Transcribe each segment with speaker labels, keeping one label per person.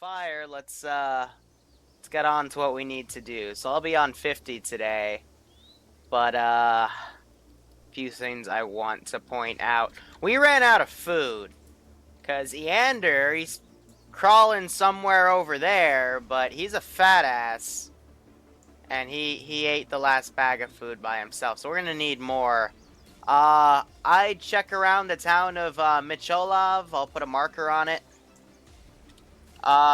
Speaker 1: fire, let's get on to what we need to do. So I'll be on 50 today, but few things I want to point out. We ran out of food, cause Eander, he's crawling somewhere over there, but he's a fat ass, and he ate the last bag of food by himself, so we're gonna need more. I check around the town of Micholov. I'll put a marker on it.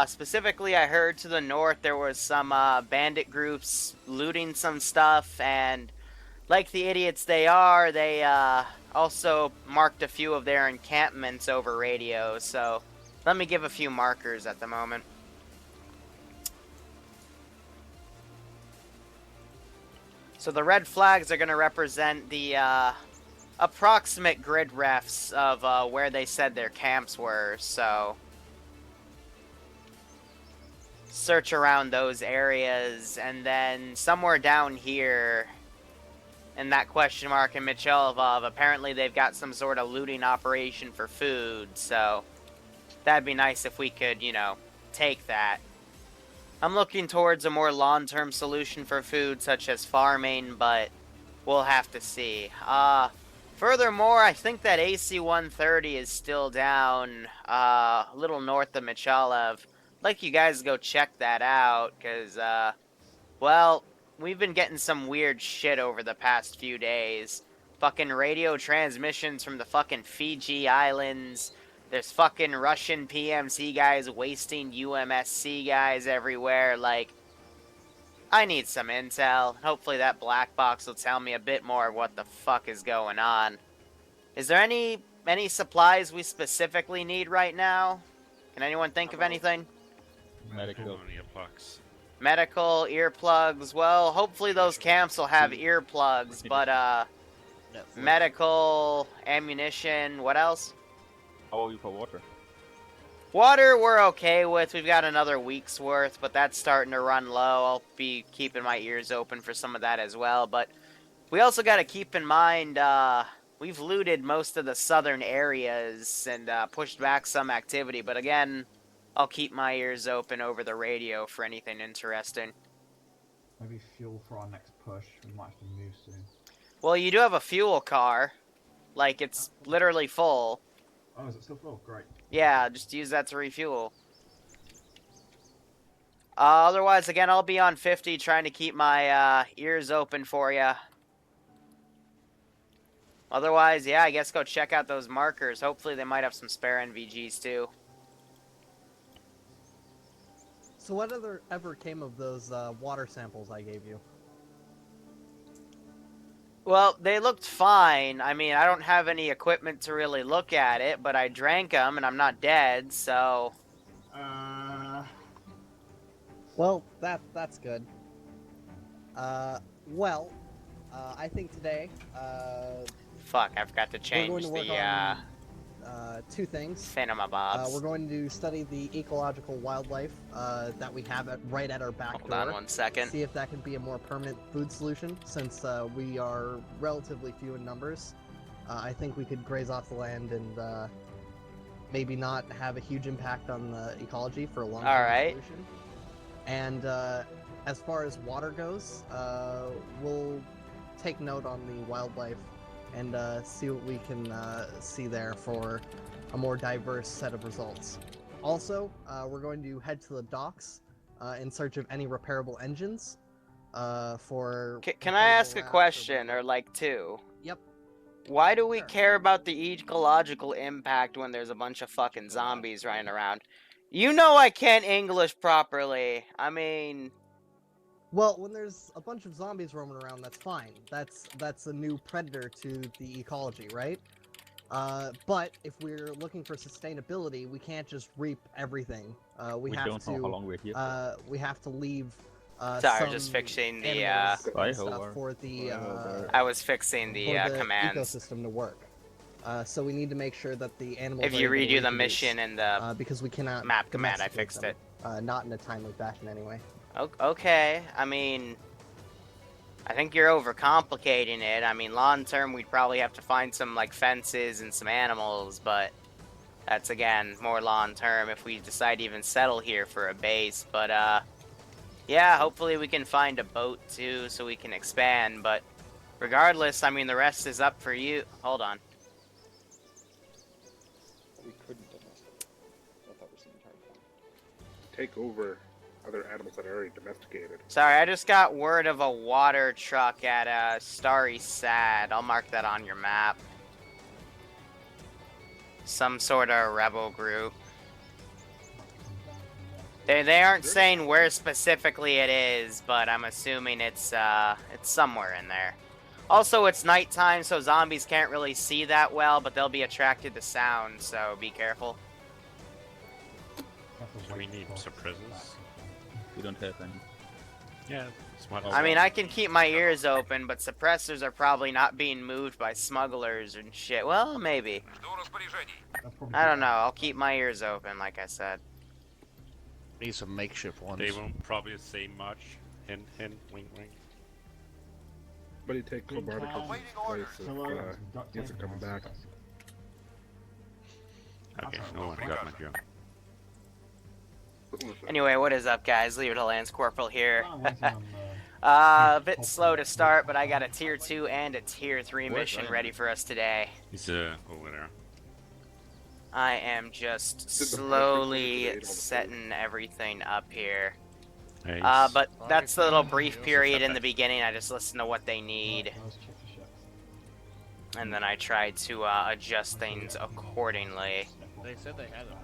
Speaker 1: Specifically, I heard to the north there was some bandit groups looting some stuff, and like the idiots they are, they also marked a few of their encampments over radio, so let me give a few markers at the moment. So the red flags are going to represent the approximate grid refs of where they said their camps were, so search around those areas, and then somewhere down here in that question mark in Michelov, apparently they've got some sort of looting operation for food, so that'd be nice if we could, you know, take that. I'm looking towards a more long-term solution for food, such as farming, but we'll have to see. Furthermore, I think that AC-130 is still down a little north of Michelov. I'd like you guys to go check that out, because, well, we've been getting some weird shit over the past few days. Fucking radio transmissions from the fucking Fiji Islands. There's fucking Russian PMC guys wasting UMSC guys everywhere. Like, I need some intel. Hopefully that black box will tell me a bit more of what the fuck is going on. Is there any supplies we specifically need right now? Can anyone think of anything?
Speaker 2: Medical.
Speaker 1: Medical, earplugs. Well, hopefully those camps will have earplugs, but medical, ammunition, what else?
Speaker 2: How are you for water?
Speaker 1: Water we're okay with. We've got another week's worth, but that's starting to run low. I'll be keeping my ears open for some of that as well. But we also got to keep in mind we've looted most of the southern areas and pushed back some activity. But again, I'll keep my ears open over the radio for anything interesting.
Speaker 3: Maybe fuel for our next push. We might have to move soon.
Speaker 1: Well, you do have a fuel car. Like, it's literally full.
Speaker 3: Oh, is it still full? Great.
Speaker 1: Yeah, just use that to refuel. Otherwise, again, I'll be on 50 trying to keep my ears open for you. Otherwise, yeah, I guess go check out those markers. Hopefully they might have some spare NVGs too.
Speaker 4: So what ever came of those water samples I gave you?
Speaker 1: Well, they looked fine. I mean, I don't have any equipment to really look at it, but I drank them and I'm not dead, so...
Speaker 4: Well, that's good. I think today,
Speaker 1: Fuck, I forgot to change
Speaker 4: we're going to work
Speaker 1: the,
Speaker 4: on two things.
Speaker 1: Cinema Bobs.
Speaker 4: We're going to study the ecological wildlife that we have right at our back door.
Speaker 1: Hold on 1 second.
Speaker 4: See if that can be a more permanent food solution, since we are relatively few in numbers. I think we could graze off the land and maybe not have a huge impact on the ecology for a long-term solution. And as far as water goes, we'll take note on the wildlife and see what we can see there for a more diverse set of results. Also, we're going to head to the docks in search of any repairable engines for...
Speaker 1: Can I ask a question, or like two?
Speaker 4: Yep.
Speaker 1: Why do we care about the ecological impact when there's a bunch of fucking zombies running around? You know I can't English properly. I mean...
Speaker 4: Well, when there's a bunch of zombies roaming around, that's fine. That's a new predator to the ecology, right? But if we're looking for sustainability, we can't just reap everything. We have
Speaker 2: don't know how long we're here.
Speaker 4: We have to leave
Speaker 1: Sorry, just fixing the
Speaker 4: stuff for the
Speaker 1: I was fixing the commands.
Speaker 4: Ecosystem to work. So we need to make sure that the animals.
Speaker 1: If you redo the mission and the
Speaker 4: because we cannot
Speaker 1: map command, I fixed
Speaker 4: them,
Speaker 1: it.
Speaker 4: Not in a timely fashion, anyway.
Speaker 1: Okay, I mean, I think you're overcomplicating it. I mean, long term, we'd probably have to find some like fences and some animals, but That's, again, more long-term if we decide to even settle here for a base. But, yeah, hopefully we can find a boat, too, so we can expand. But regardless, I mean, the rest is up for you. Hold on.
Speaker 5: We couldn't domesticate. That was the entire point.
Speaker 6: Take over other animals that are already domesticated.
Speaker 1: Sorry, I just got word of a water truck at Starry Sad. I'll mark that on your map. Some sort of rebel group. They aren't saying where specifically it is, but I'm assuming it's somewhere in there. Also, it's nighttime, so zombies can't really see that well, but they'll be attracted to sound, so be careful.
Speaker 7: We need suppressors.
Speaker 2: We don't have any.
Speaker 7: Yeah, smart.
Speaker 1: I mean, I can keep my ears open, but suppressors are probably not being moved by smugglers and shit. Well, maybe. I don't know. I'll keep my ears open, like I said.
Speaker 8: Need some makeshift ones.
Speaker 7: They won't probably say much. Hint, hint, wink, wink.
Speaker 6: But you take Cobarnicus' place if he hasn't come back.
Speaker 7: Okay, no one got my job.
Speaker 1: Anyway, what is up, guys? Leave it to Lance Corporal here. A bit slow to start, but I got a tier 2 and a tier 3 mission ready for us today.
Speaker 7: He's over there.
Speaker 1: I am just slowly setting everything up here.
Speaker 7: Hey,
Speaker 1: But that's the little brief period in the beginning. I just listen to what they need, and then I try to adjust things accordingly.
Speaker 8: They said they had them.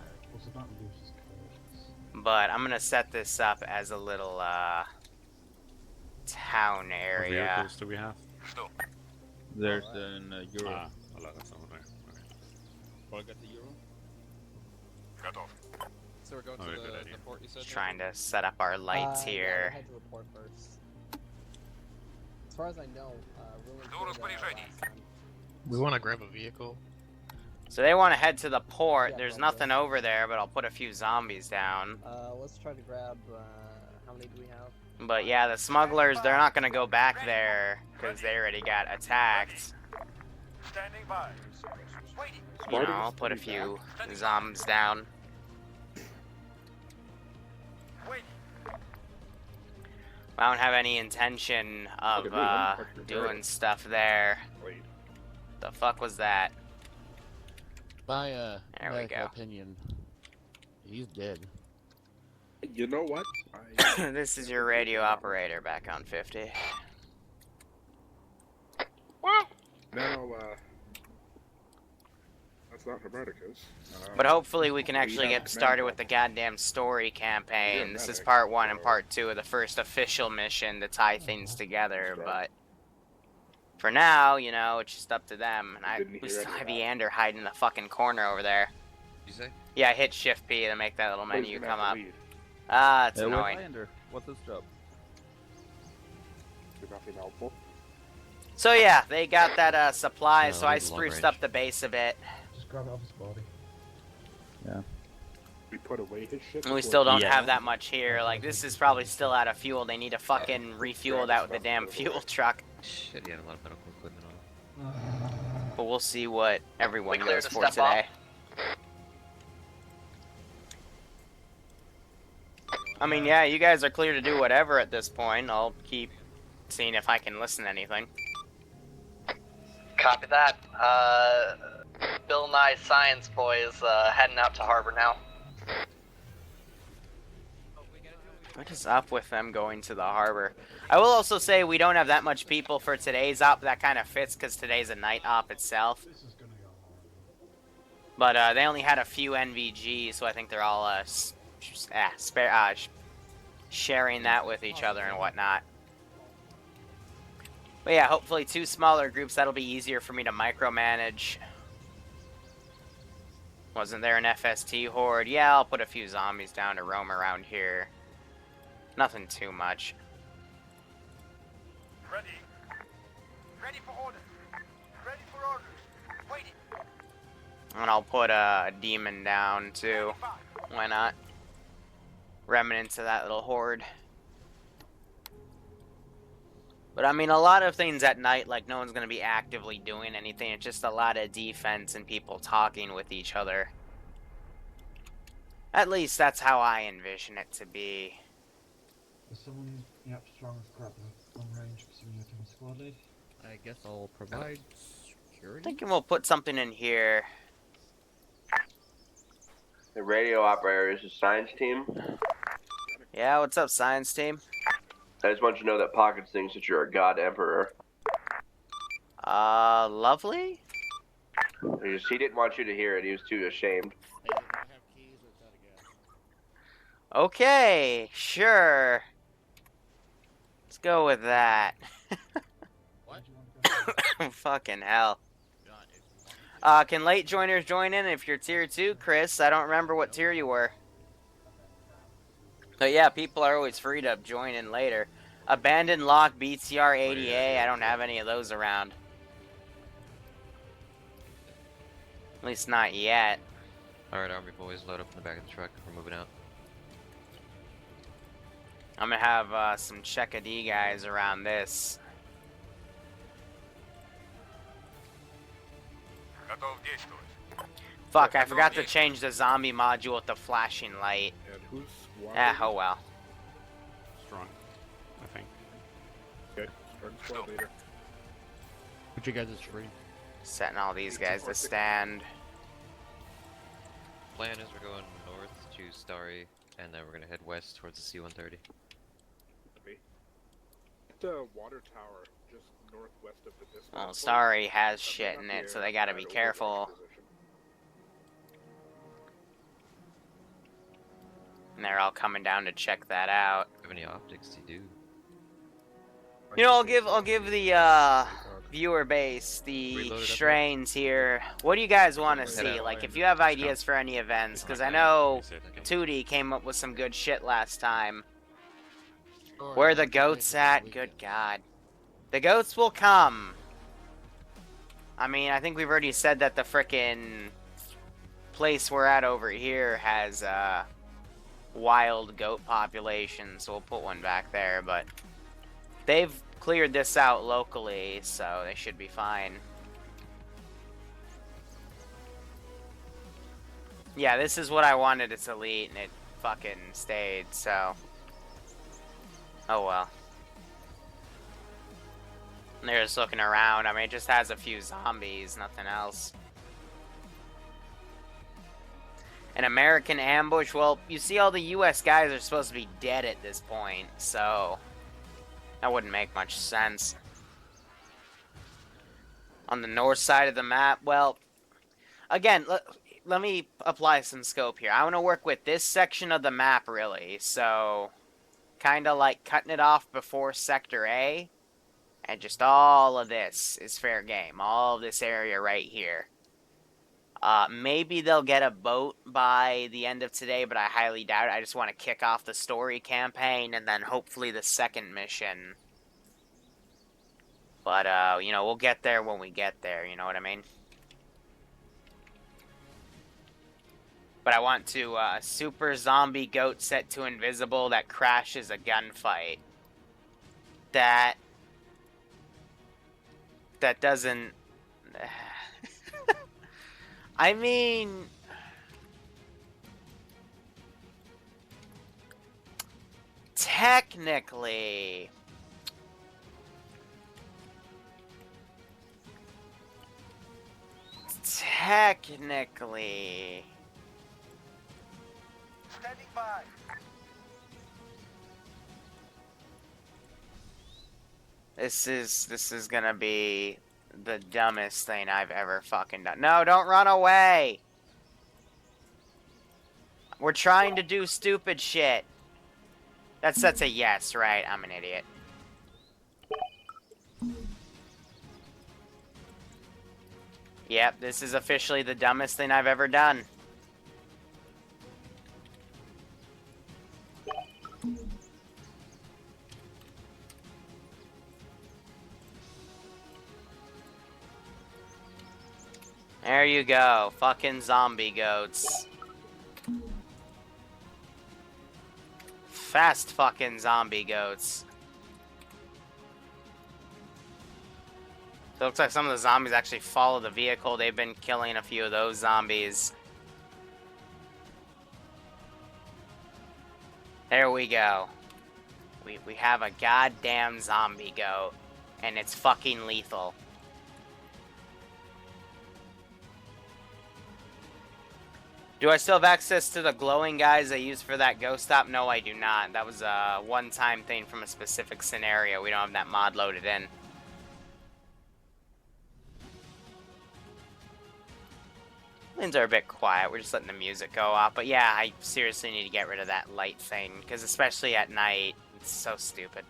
Speaker 1: But I'm gonna set this up as a little town
Speaker 7: what
Speaker 1: area.
Speaker 7: vehicles do we have?
Speaker 2: There's an Euro.
Speaker 7: Ah, well, that's over there. Okay.
Speaker 2: Paul got the Euro?
Speaker 5: So we're going
Speaker 7: Oh,
Speaker 5: to
Speaker 7: good idea.
Speaker 5: the port you said?
Speaker 1: Just trying to set up our lights
Speaker 4: Yeah,
Speaker 1: here.
Speaker 4: we'll head to the port first. As far as I know, Ruin's good, last time.
Speaker 9: We want to grab a vehicle.
Speaker 1: So they want to head to the port.
Speaker 4: Yeah,
Speaker 1: There's
Speaker 4: well,
Speaker 1: nothing over there, but I'll put a few zombies down.
Speaker 4: Let's try to grab, how many do we have?
Speaker 1: But yeah, the smugglers, they're not gonna go back there because they already got attacked. You know, I'll put a few zombs down. I don't have any intention of doing stuff there. The fuck was that?
Speaker 8: My
Speaker 1: There we
Speaker 8: medical
Speaker 1: go.
Speaker 8: opinion, he's dead.
Speaker 6: You know what?
Speaker 1: This is your radio operator back on 50.
Speaker 6: Now, that's not Cobarnicus.
Speaker 1: But hopefully we can actually get started with the goddamn story campaign. This is part 1 and part 2 of the first official mission to tie things together, but for now, you know, it's just up to them. And we still have Eander hiding in the fucking corner over there.
Speaker 5: You say?
Speaker 1: Yeah, hit Shift P to make that little
Speaker 6: Who's
Speaker 1: menu
Speaker 6: gonna
Speaker 1: come
Speaker 6: have
Speaker 1: up.
Speaker 6: to lead?
Speaker 1: Ah, it's
Speaker 2: Where's
Speaker 1: annoying.
Speaker 2: Lander? What's his job?
Speaker 6: Should not be helpful.
Speaker 1: So yeah, they got that supply,
Speaker 9: No,
Speaker 1: so I
Speaker 9: it's long
Speaker 1: spruced
Speaker 9: range.
Speaker 1: up the base a bit.
Speaker 3: Just grab it off his body.
Speaker 6: We put away his shit.
Speaker 1: And we still don't have that much here. Like, this is probably still out of fuel. They need to fucking refuel that with the damn fuel truck.
Speaker 5: Shit, he had a lot of medical equipment on him.
Speaker 1: But we'll see what everyone
Speaker 10: We clear
Speaker 1: goes
Speaker 10: to
Speaker 1: for
Speaker 10: step up.
Speaker 1: today. I mean, yeah, you guys are clear to do whatever at this point. I'll keep seeing if I can listen to anything.
Speaker 10: Copy that. Bill Nye Science Boys heading out to harbor now.
Speaker 1: What is up with them going to the harbor? I will also say we don't have that much people for today's op. That kind of fits because today's a night op itself. But they only had a few NVGs, so I think they're all sharing that with each other and whatnot. But yeah, hopefully 2 smaller groups. That'll be easier for me to micromanage. Wasn't there an FST horde? Yeah, I'll put a few zombies down to roam around here. Nothing too much.
Speaker 11: Ready. Ready for orders. Ready for orders. Waiting.
Speaker 1: And I'll put a demon down too. Why not? Remnants of that little horde. But I mean, a lot of things at night, like no one's going to be actively doing anything. It's just a lot of defense and people talking with each other. At least that's how I envision it to be.
Speaker 3: Is someone, yep, strong as grab the long range pursuing your squad lead?
Speaker 8: I guess I'll provide security.
Speaker 1: Thinking we'll put something in here.
Speaker 12: The radio operator is a science team.
Speaker 1: Yeah, what's up, science team?
Speaker 12: I just want you to know that Pockets thinks that you're a god emperor.
Speaker 1: Lovely?
Speaker 12: He didn't want you to hear it, he was too ashamed.
Speaker 8: Hey, do I have keys or is that a guess?
Speaker 1: Okay, sure. Let's go with that.
Speaker 8: What?
Speaker 1: Fucking hell.
Speaker 8: God, if you want me to.
Speaker 1: Can late joiners join in if you're tier 2, Chris? I don't remember what tier you were. But yeah, people are always free to join in later. Abandoned lock, BTR, ADA, I don't have any of those around. At least not yet.
Speaker 13: Alright, Army boys, load up in the back of the truck. We're moving out.
Speaker 1: I'm gonna have some Check-A-D guys around this. Fuck, I forgot to change the zombie module with the flashing light.
Speaker 6: And who's squad
Speaker 1: Ah,
Speaker 6: leader?
Speaker 1: oh well.
Speaker 7: Strong, I think.
Speaker 6: Okay, strong squad leader.
Speaker 8: Put you guys is free.
Speaker 1: Setting all these guys to stand.
Speaker 13: Plan is we're going north to Starry, and then we're gonna head west towards the C-130.
Speaker 6: The water tower just northwest of the dispatch.
Speaker 1: Well, Starry has shit in it, so they gotta be careful. And they're all coming down to check that out.
Speaker 13: Have any optics? You do.
Speaker 1: You know, I'll give the viewer base the
Speaker 13: Reload it up
Speaker 1: strains here. What do you guys want to see? Like, if you have ideas for any events, because I know Tootie came up with some good shit last time. Where are the goats at? Good God. The goats will come. I mean, I think we've already said that the frickin' place we're at over here has wild goat population, so we'll put one back there, but they've cleared this out locally, so they should be fine. Yeah, this is what I wanted its elite, and it fucking stayed, so... Oh well. And they're just looking around. I mean, it just has a few zombies, nothing else. An American ambush? Well, you see all the US guys are supposed to be dead at this point, so... that wouldn't make much sense. On the north side of the map, well... Again, let me apply some scope here. I want to work with this section of the map, really, so... kind of like cutting it off before Sector A. And just all of this is fair game. All of this area right here. Maybe they'll get a boat by the end of today, but I highly doubt it. I just want to kick off the story campaign and then hopefully the second mission. But, you know, we'll get there when we get there, you know what I mean? But I want to, super zombie goat set to invisible that crashes a gunfight. That doesn't... I mean... technically...
Speaker 11: Standing by.
Speaker 1: This is gonna be the dumbest thing I've ever fucking done. No, don't run away! We're trying to do stupid shit. That's a yes, right? I'm an idiot. Yep, this is officially the dumbest thing I've ever done. There you go, fucking zombie goats. Fast fucking zombie goats. So it looks like some of the zombies actually follow the vehicle. They've been killing a few of those zombies. There we go. We have a goddamn zombie goat, and it's fucking lethal. Do I still have access to the glowing guys I used for that ghost stop? No, I do not. That was a one-time thing from a specific scenario. We don't have that mod loaded in. Lanes are a bit quiet. We're just letting the music go off. But yeah, I seriously need to get rid of that light thing, because especially at night, it's so stupid.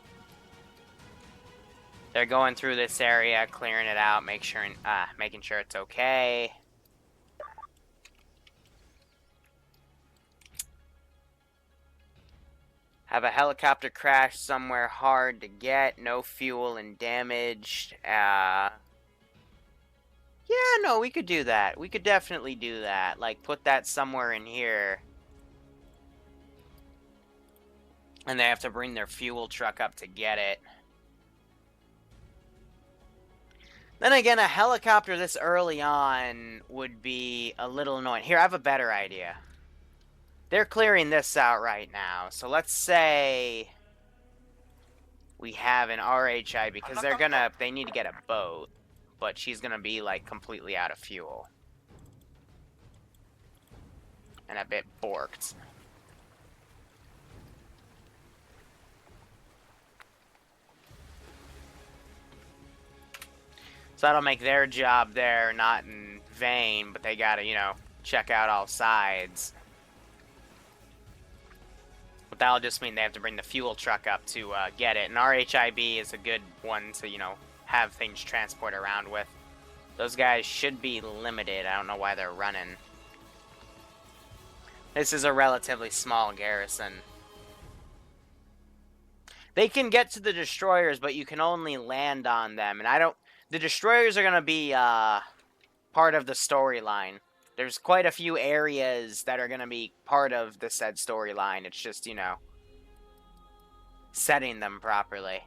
Speaker 1: They're going through this area, clearing it out, making sure it's okay. Have a helicopter crash somewhere hard to get, no fuel and damaged. Yeah, no, we could do that. We could definitely do that. Like, put that somewhere in here. And they have to bring their fuel truck up to get it. Then again, a helicopter this early on would be a little annoying. Here, I have a better idea. They're clearing this out right now. So let's say we have an RHI, because they need to get a boat. But she's gonna be, like, completely out of fuel. And a bit borked. So that'll make their job there not in vain, but they gotta, you know, check out all sides. But that'll just mean they have to bring the fuel truck up to get it. And RHIB is a good one to, you know, have things transport around with. Those guys should be limited. I don't know why they're running. This is a relatively small garrison. They can get to the destroyers, but you can only land on them. And the destroyers are going to be part of the storyline. There's quite a few areas that are going to be part of the said storyline. It's just, you know, setting them properly.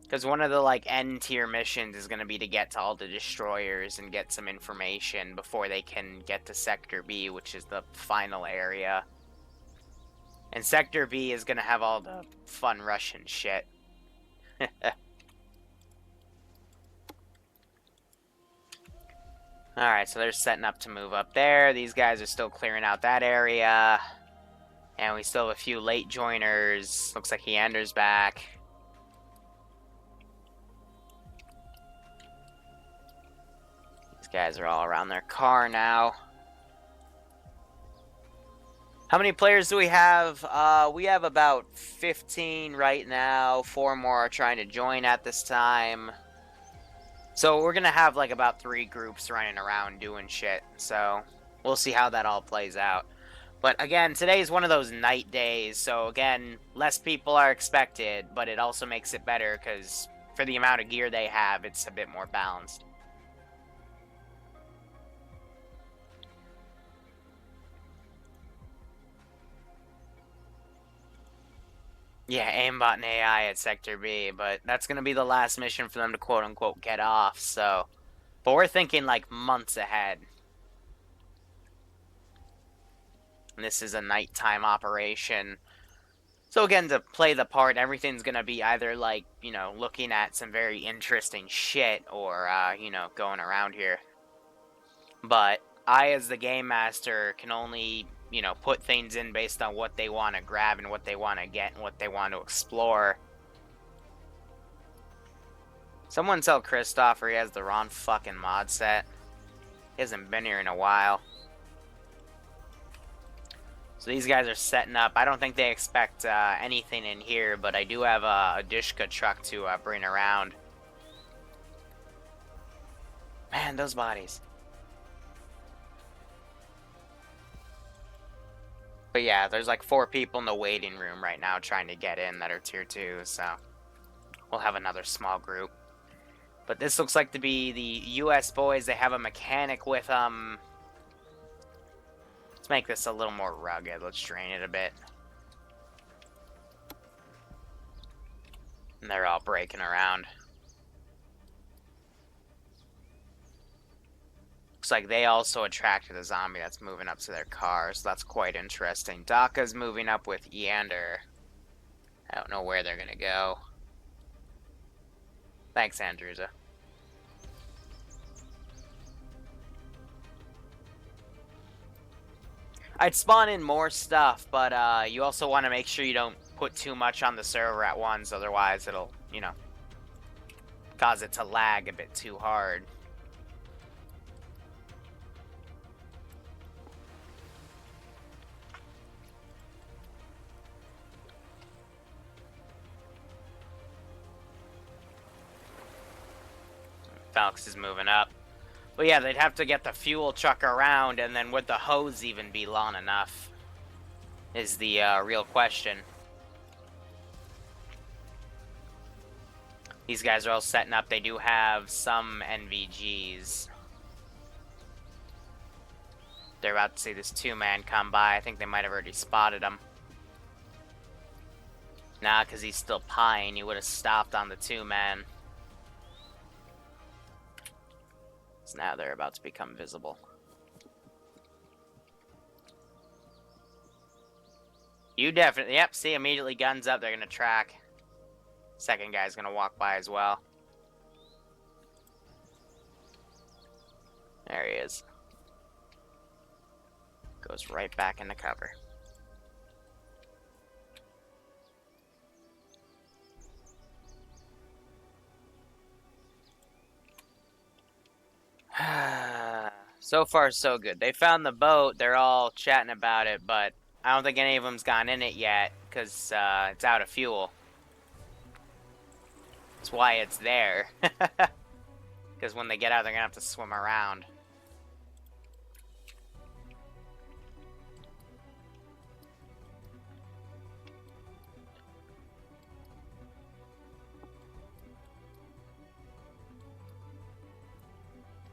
Speaker 1: Because one of the, like, end-tier missions is going to be to get to all the destroyers and get some information before they can get to Sector B, which is the final area. And Sector B is going to have all the fun Russian shit. Alright, so they're setting up to move up there. These guys are still clearing out that area. And we still have a few late joiners. Looks like Heander's back. These guys are all around their car now. How many players do we have? We have about 15 right now. 4 more are trying to join at this time. So we're going to have like about 3 groups running around doing shit. So we'll see how that all plays out. But again, today is one of those night days. So again, less people are expected. But it also makes it better because for the amount of gear they have, it's a bit more balanced. Yeah, aimbot and AI at Sector B, but that's going to be the last mission for them to quote-unquote get off, so... But we're thinking, like, months ahead. And this is a nighttime operation. So again, to play the part, everything's going to be either, like, you know, looking at some very interesting shit, or, you know, going around here. But I, as the game master, can only... you know, put things in based on what they want to grab and what they want to get and what they want to explore. Someone tell Christopher he has the wrong fucking mod set. He hasn't been here in a while. So these guys are setting up. I don't think they expect anything in here, but I do have a Dishka truck to bring around. Man, those bodies. But yeah, there's like 4 people in the waiting room right now trying to get in that are tier 2, so we'll have another small group. But this looks like to be the US boys. They have a mechanic with them. Let's make this a little more rugged. Let's drain it a bit. And they're all breaking around. Looks like they also attracted a zombie that's moving up to their car, so that's quite interesting. Daka's moving up with Yander. I don't know where they're gonna go. Thanks, Andrewza. I'd spawn in more stuff, but you also want to make sure you don't put too much on the server at once, otherwise it'll, you know, cause it to lag a bit too hard. Falx is moving up. But yeah, they'd have to get the fuel truck around, and then would the hose even be long enough? Is the real question. These guys are all setting up. They do have some NVGs. They're about to see this two-man come by. I think they might have already spotted him. Nah, because he's still pieing. He would have stopped on the two-man. So now they're about to become visible. You definitely, yep, see, immediately guns up, they're gonna track. Second guy's gonna walk by as well. There he is. Goes right back into cover. So far, so good. They found the boat. They're all chatting about it, but I don't think any of them's gone in it yet because it's out of fuel. That's why it's there. Because when they get out, they're going to have to swim around.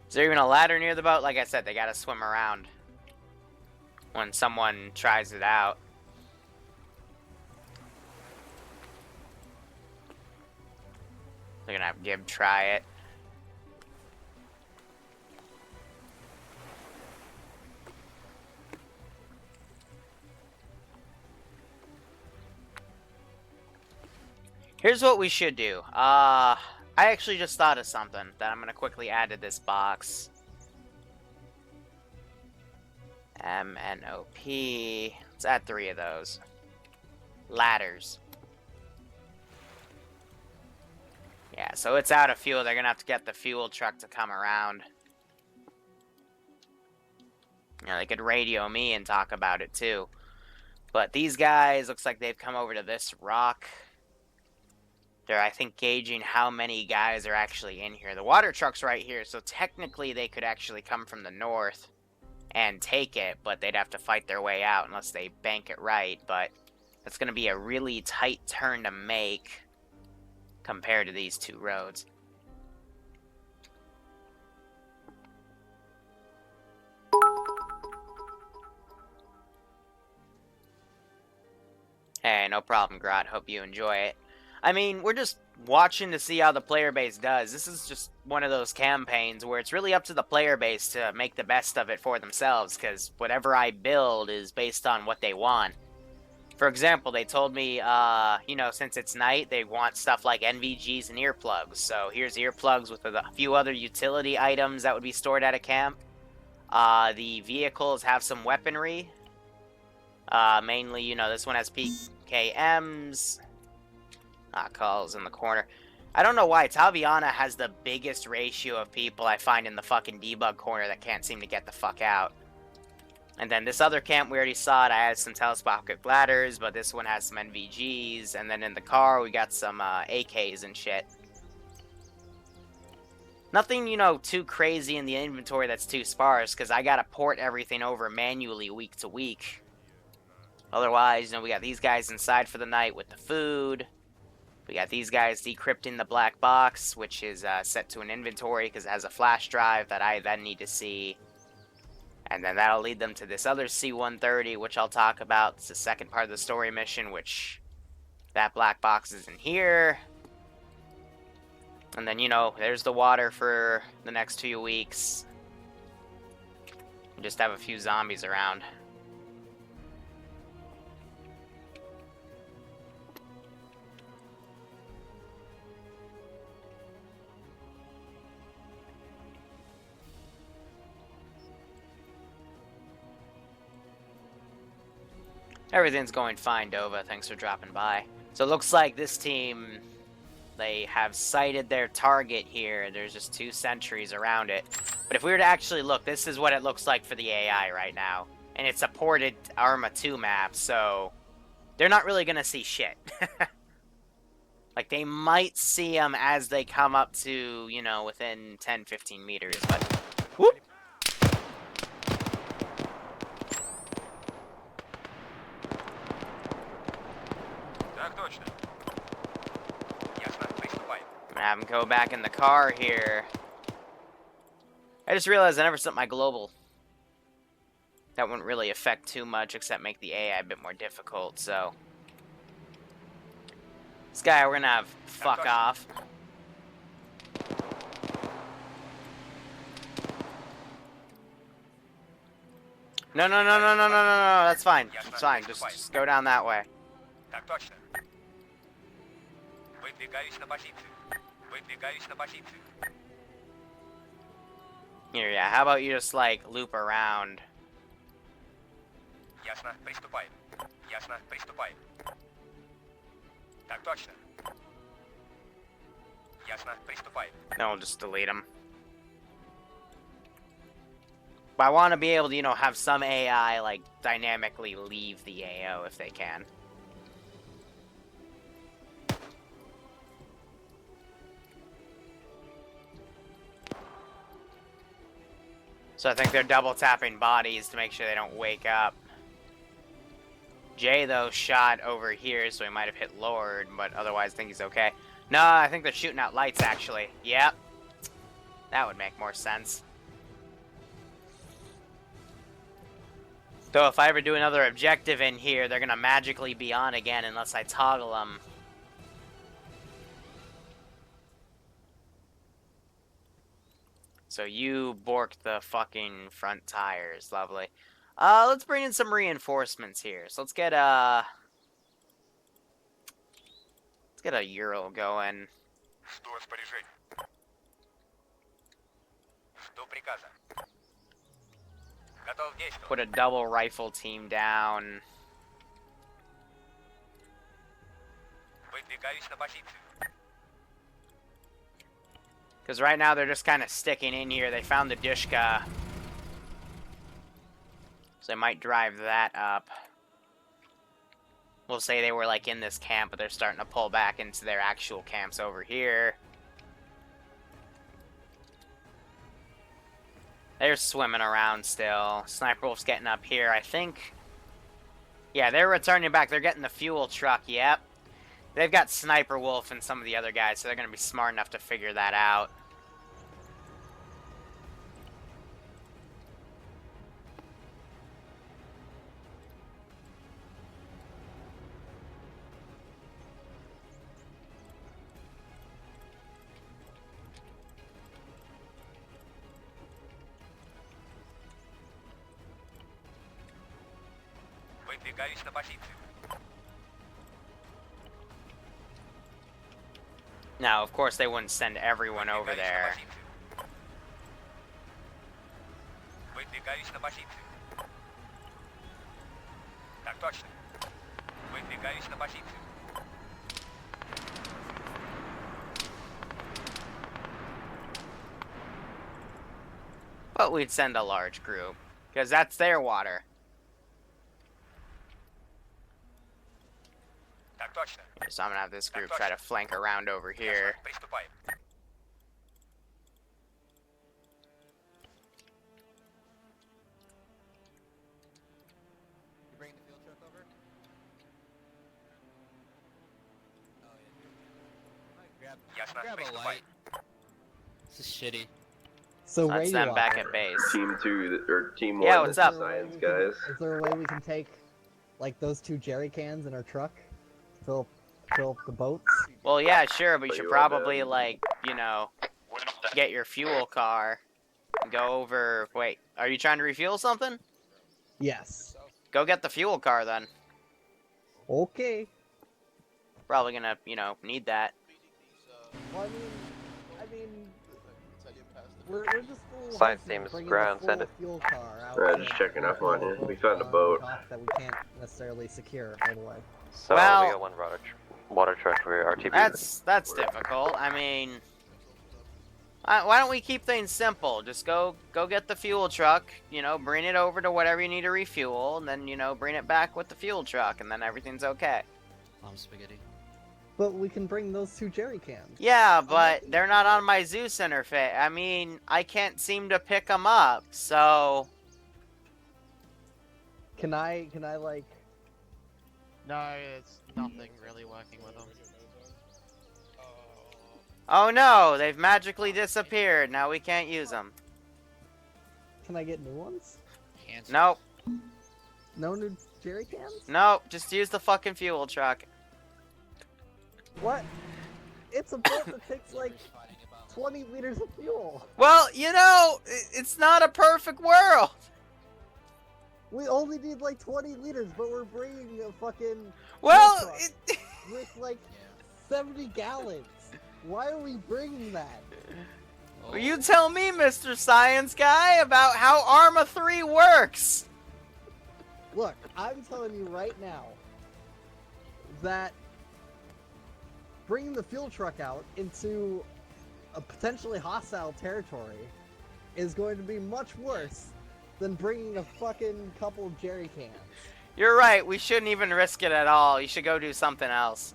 Speaker 1: Is there even a ladder near the boat? Like I said, they gotta swim around when someone tries it out. They're gonna have Gib try it. Here's what we should do. I actually just thought of something that I'm going to quickly add to this box. MNOP. Let's add 3 of those. Ladders. Yeah, so it's out of fuel. They're going to have to get the fuel truck to come around. You know, they could radio me and talk about it too. But these guys, looks like they've come over to this rock. They're, I think, gauging how many guys are actually in here. The water truck's right here, so technically they could actually come from the north and take it, but they'd have to fight their way out unless they bank it right. But that's going to be a really tight turn to make compared to these 2 roads. Hey, no problem, Grot. Hope you enjoy it. I mean, we're just watching to see how the player base does. This is just one of those campaigns where it's really up to the player base to make the best of it for themselves, because whatever I build is based on what they want. For example, they told me, you know, since it's night, they want stuff like NVGs and earplugs. So here's earplugs with a few other utility items that would be stored at a camp. The vehicles have some weaponry. Mainly, you know, this one has PKMs. Calls in the corner. I don't know why Taviana has the biggest ratio of people I find in the fucking debug corner that can't seem to get the fuck out. And then this other camp, we already saw it. I had some telescopic ladders, but this one has some NVGs. And then in the car, we got some AKs and shit. Nothing, you know, too crazy in the inventory that's too sparse, because I gotta port everything over manually week to week. Otherwise, you know, we got these guys inside for the night with the food. We got these guys decrypting the black box, which is set to an inventory because it has a flash drive that I then need to see. And then that'll lead them to this other C-130, which I'll talk about. It's the second part of the story mission, which that black box is in here. And then, you know, there's the water for the next 2 weeks. Just have a few zombies around. Everything's going fine, Dova. Thanks for dropping by. So it looks like this team, they have sighted their target here. There's just 2 sentries around it. But if we were to actually look, this is what it looks like for the AI right now. And it's a ported Arma 2 map, so they're not really going to see shit. Like, they might see them as they come up to, you know, within 10, 15 meters, but... Whoop! I'm gonna have him go back in the car here. I just realized I never set my global. That wouldn't really affect too much, except make the AI a bit more difficult, so... This guy we're gonna have fuck off. No, that's fine. It's fine, just go down that way. Here, yeah, how about you just, like, loop around? Then we'll just delete them. But I want to be able to, you know, have some AI, like, dynamically leave the AO if they can. So I think they're double tapping bodies to make sure they don't wake up. Jay, though, shot over here, so he might have hit Lord, but otherwise I think he's okay. No, I think they're shooting out lights, actually. Yep. That would make more sense. Though if I ever do another objective in here, they're going to magically be on again unless I toggle them. So you borked the fucking front tires. Lovely. Let's bring in some reinforcements here. So let's get a Euro going. Put a double rifle team down. Because right now they're just kind of sticking in here. They found the Dushka. So they might drive that up. We'll say they were like in this camp, but they're starting to pull back into their actual camps over here. They're swimming around still. Sniper Wolf's getting up here, I think. Yeah, they're returning back. They're getting the fuel truck, yep. They've got Sniper Wolf and some of the other guys, so they're going to be smart enough to figure that out. Now, of course, they wouldn't send everyone over there. But we'd send a large group, because that's their water. So I'm gonna have this group try to flank around over here.
Speaker 14: You bringing the field truck over? Oh yeah. Grab a light. This is shitty.
Speaker 4: So where
Speaker 1: that's
Speaker 4: you
Speaker 1: them
Speaker 4: are?
Speaker 1: back at base.
Speaker 12: Team 2 or Team 1.
Speaker 1: Yeah, what's up?
Speaker 12: Science guys.
Speaker 4: Is there a way we can take, like, those 2 jerry cans in our truck? Fill the boats?
Speaker 1: Well, yeah, sure, but you should probably, like, you know, get your fuel car. Go over... Wait, are you trying to refuel something?
Speaker 4: Yes.
Speaker 1: Go get the fuel car, then.
Speaker 4: Okay.
Speaker 1: Probably gonna, you know, need that.
Speaker 4: Well, I mean, we're just a little
Speaker 12: Science
Speaker 4: hesitant
Speaker 12: team's
Speaker 4: bringing
Speaker 12: ground,
Speaker 4: the
Speaker 12: send
Speaker 4: full
Speaker 12: it.
Speaker 4: fuel car out
Speaker 12: Alright,
Speaker 4: to
Speaker 12: just checking up on you.
Speaker 4: refuel
Speaker 12: We found a
Speaker 4: on
Speaker 12: boat.
Speaker 4: dock that we can't necessarily secure all the way.
Speaker 12: So
Speaker 1: Well-
Speaker 12: we got one water truck for RTB.
Speaker 1: That's difficult. I mean... why don't we keep things simple? Just go get the fuel truck, you know, bring it over to whatever you need to refuel, and then, you know, bring it back with the fuel truck, and then everything's okay.
Speaker 14: Spaghetti.
Speaker 4: But we can bring those 2 jerry cans.
Speaker 1: Yeah, but they're not on my Zeus interface. I mean, I can't seem to pick them up, so...
Speaker 4: Can I like...
Speaker 9: No, it's nothing really working with them.
Speaker 1: Oh no, they've magically disappeared. Now we can't use them.
Speaker 4: Can I get new ones?
Speaker 1: Nope.
Speaker 4: No new jerry cans?
Speaker 1: Nope, just use the fucking fuel truck.
Speaker 4: What? It's a boat that takes like 20 liters of fuel.
Speaker 1: Well, you know, it's not a perfect world.
Speaker 4: We only need like 20 liters, but we're bringing a fucking...
Speaker 1: Well,
Speaker 4: fuel truck with like 70 gallons. Why are we bringing that?
Speaker 1: Well, you tell me, Mr. Science Guy, about how Arma 3 works.
Speaker 4: Look, I'm telling you right now that bringing the fuel truck out into a potentially hostile territory is going to be much worse than bringing a fucking couple of jerry cans.
Speaker 1: You're right, we shouldn't even risk it at all. You should go do something else.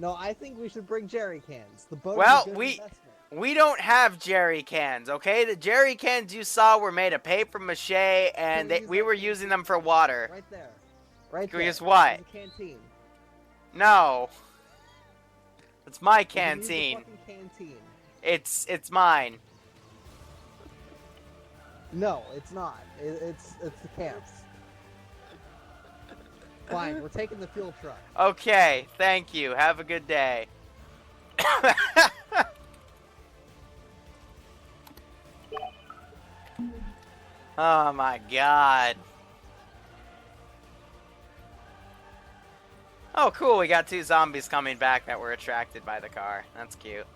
Speaker 4: No, I think we should bring jerry cans. The boat
Speaker 1: Well,
Speaker 4: is a good investment.
Speaker 1: we don't have jerry cans, okay? The jerry cans you saw were made of paper mache, and we were using them for water.
Speaker 4: Right there. Right
Speaker 1: Can we
Speaker 4: there.
Speaker 1: use what?
Speaker 4: There's a canteen.
Speaker 1: No. It's my
Speaker 4: We can use the
Speaker 1: canteen.
Speaker 4: fucking canteen.
Speaker 1: It's mine.
Speaker 4: No, it's not. It's the camp's. Fine, we're taking the fuel truck.
Speaker 1: Okay, thank you. Have a good day. Oh my god. Oh cool, we got 2 zombies coming back that were attracted by the car. That's cute.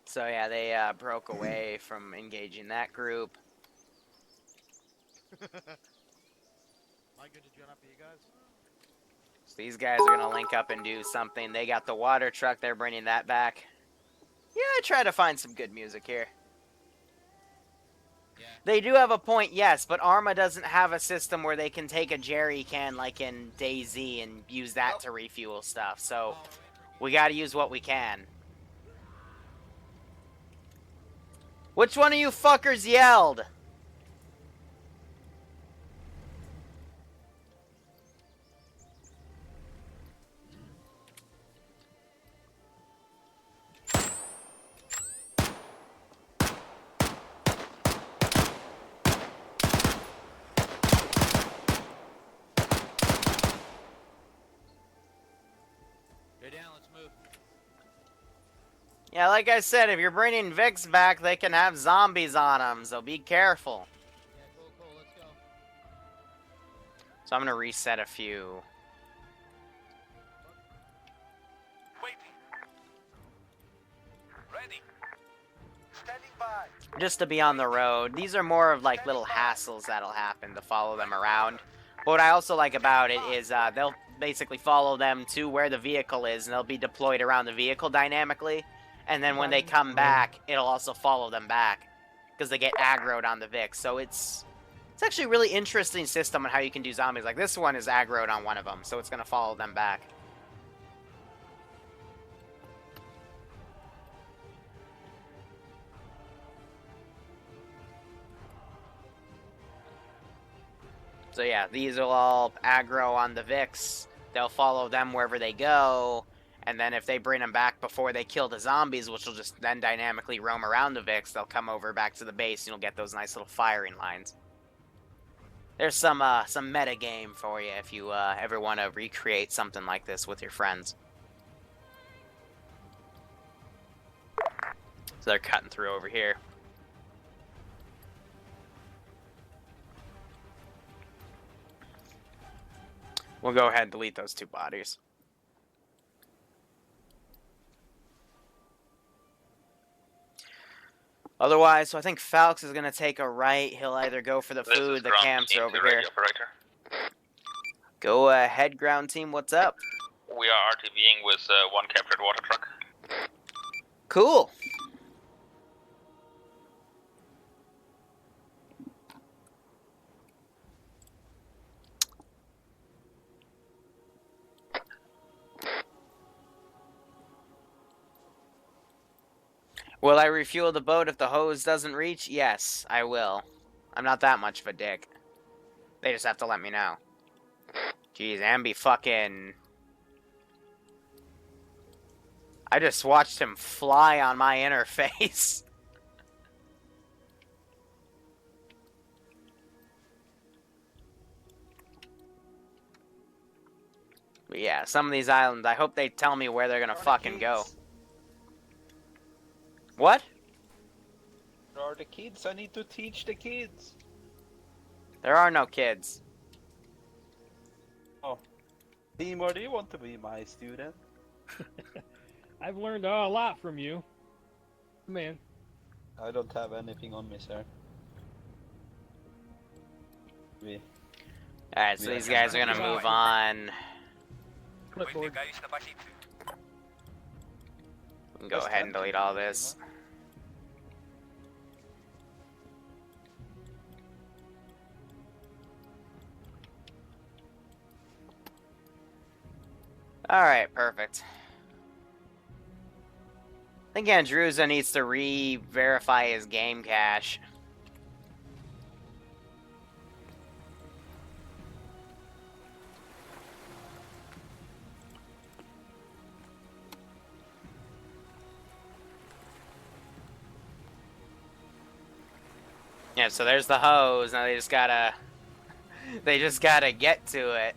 Speaker 1: So yeah, they broke away from engaging that group.
Speaker 8: Am I good to join up for you guys?
Speaker 1: So these guys are gonna link up and do something. They got the water truck, they're bringing that back. Yeah, I try to find some good music here.
Speaker 14: Yeah.
Speaker 1: They do have a point, yes, but Arma doesn't have a system where they can take a jerry can like in DayZ and use that to refuel stuff. So we gotta use what we can. Which one of you fuckers yelled?
Speaker 14: Go down, let's move.
Speaker 1: Yeah, like I said, if you're bringing Vicks back, they can have zombies on them, so be careful.
Speaker 14: Yeah, cool, let's go.
Speaker 1: So I'm gonna reset a few.
Speaker 11: Waiting. Ready. Standing by.
Speaker 1: Just to be on the road. These are more of like little hassles that'll happen to follow them around. But what I also like about it is they'll basically follow them to where the vehicle is, and they'll be deployed around the vehicle dynamically. And then when they come back, it'll also follow them back because they get aggroed on the Vix. So it's actually a really interesting system on how you can do zombies. Like this one is aggroed on one of them, so it's gonna follow them back. So yeah, these will all aggro on the Vix. They'll follow them wherever they go. And then if they bring them back before they kill the zombies, which will just then dynamically roam around the Vix, they'll come over back to the base and you'll get those nice little firing lines. There's some meta game for you if you ever want to recreate something like this with your friends. So they're cutting through over here. We'll go ahead and delete those 2 bodies. Otherwise, so I think Falx is going to take a right. He'll either go for the food, the camps, or over here. Go ahead, ground team. What's up?
Speaker 15: We are RTVing with 1 captured water truck.
Speaker 1: Cool. Will I refuel the boat if the hose doesn't reach? Yes, I will. I'm not that much of a dick. They just have to let me know. Jeez, Ambi fucking... I just watched him fly on my interface. But yeah, some of these islands, I hope they tell me where they're gonna fucking go. What?
Speaker 15: Where are the kids? I need to teach the kids.
Speaker 1: There are no kids.
Speaker 15: Oh. Timor, do you want to be my student?
Speaker 16: I've learned a lot from you. Man.
Speaker 15: I don't have anything on me, sir.
Speaker 1: Alright, so these guys are gonna move on.
Speaker 16: Clipboard.
Speaker 1: We can go ahead and delete all this. Alright, perfect. I think Andrewza needs to re-verify his game cache. Yeah, so there's the hose. Now they just gotta get to it.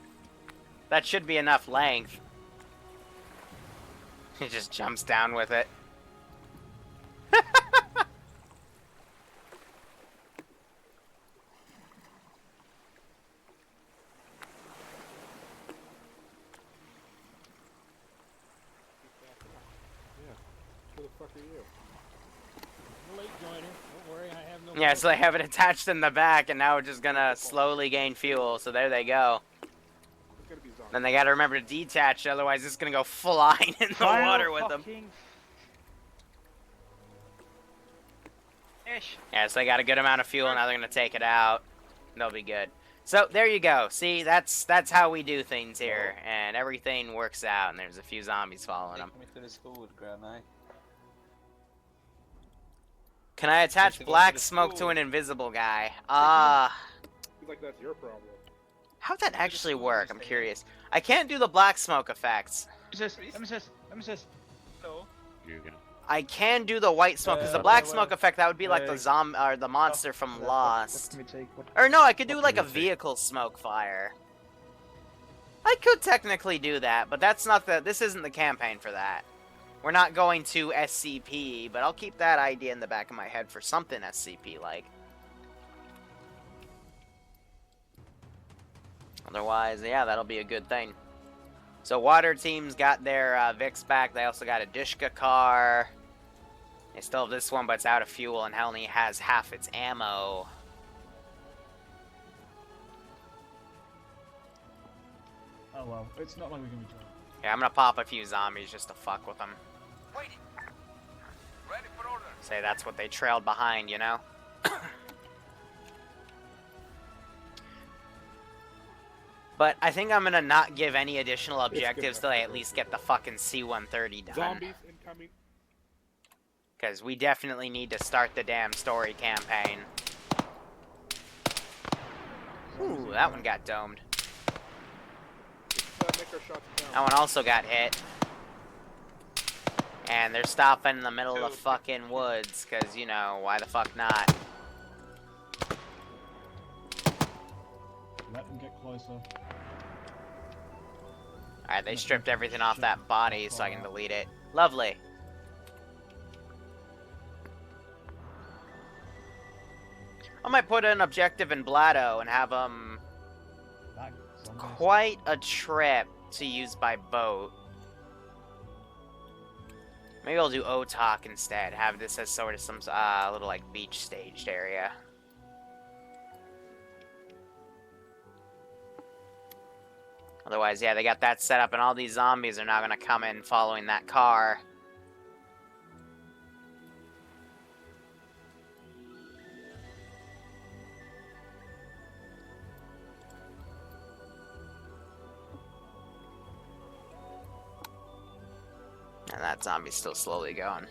Speaker 1: That should be enough length. He just jumps down with it.
Speaker 6: Who the fuck are you?
Speaker 16: Late joiner. Don't worry, I have no.
Speaker 1: Yeah, so they have it attached in the back, and now we're just gonna slowly gain fuel. So there they go. Then they gotta remember to detach, otherwise it's gonna go flying in the water with them. Yeah, so they got a good amount of fuel, now they're gonna take it out. They'll be good. So there you go. See, that's how we do things here, and everything works out. And there's a few zombies following them. Can I attach black smoke to an invisible guy?
Speaker 6: Like that's your problem.
Speaker 1: How'd that actually work? I'm curious. I can't do the black smoke effects.
Speaker 15: Let me No.
Speaker 7: You're gonna.
Speaker 1: I can do the white smoke, because the black smoke effect, that would be like the or the monster from Lost. Or no, I could do like a vehicle smoke fire. I could technically do that, but that's not this isn't the campaign for that. We're not going to SCP, but I'll keep that idea in the back of my head for something SCP-like. Otherwise, yeah, that'll be a good thing. So water team's got their Vicks back. They also got a Dishka car. They still have this one, but it's out of fuel and only has half its ammo.
Speaker 3: Oh well, it's not like we can be drunk.
Speaker 1: Yeah, I'm gonna pop a few zombies just to fuck with them.
Speaker 11: Waiting. Ready for order.
Speaker 1: Say that's what they trailed behind, you know? But I think I'm gonna not give any additional objectives till I at least get the fucking C-130 done.
Speaker 6: Zombies incoming.
Speaker 1: Because we definitely need to start the damn story campaign. Ooh, that one got domed. That one also got hit. And they're stopping in the middle of the fucking woods, because, you know, why the fuck not?
Speaker 3: Let them get closer.
Speaker 1: Alright, they stripped everything off that body so I can delete it. Lovely. I might put an objective in Blado and have them quite a trip to use by boat. Maybe I'll do Otok instead. Have this as sort of some little like beach staged area. Otherwise, yeah, they got that set up, and all these zombies are now gonna come in following that car. And that zombie's still slowly going.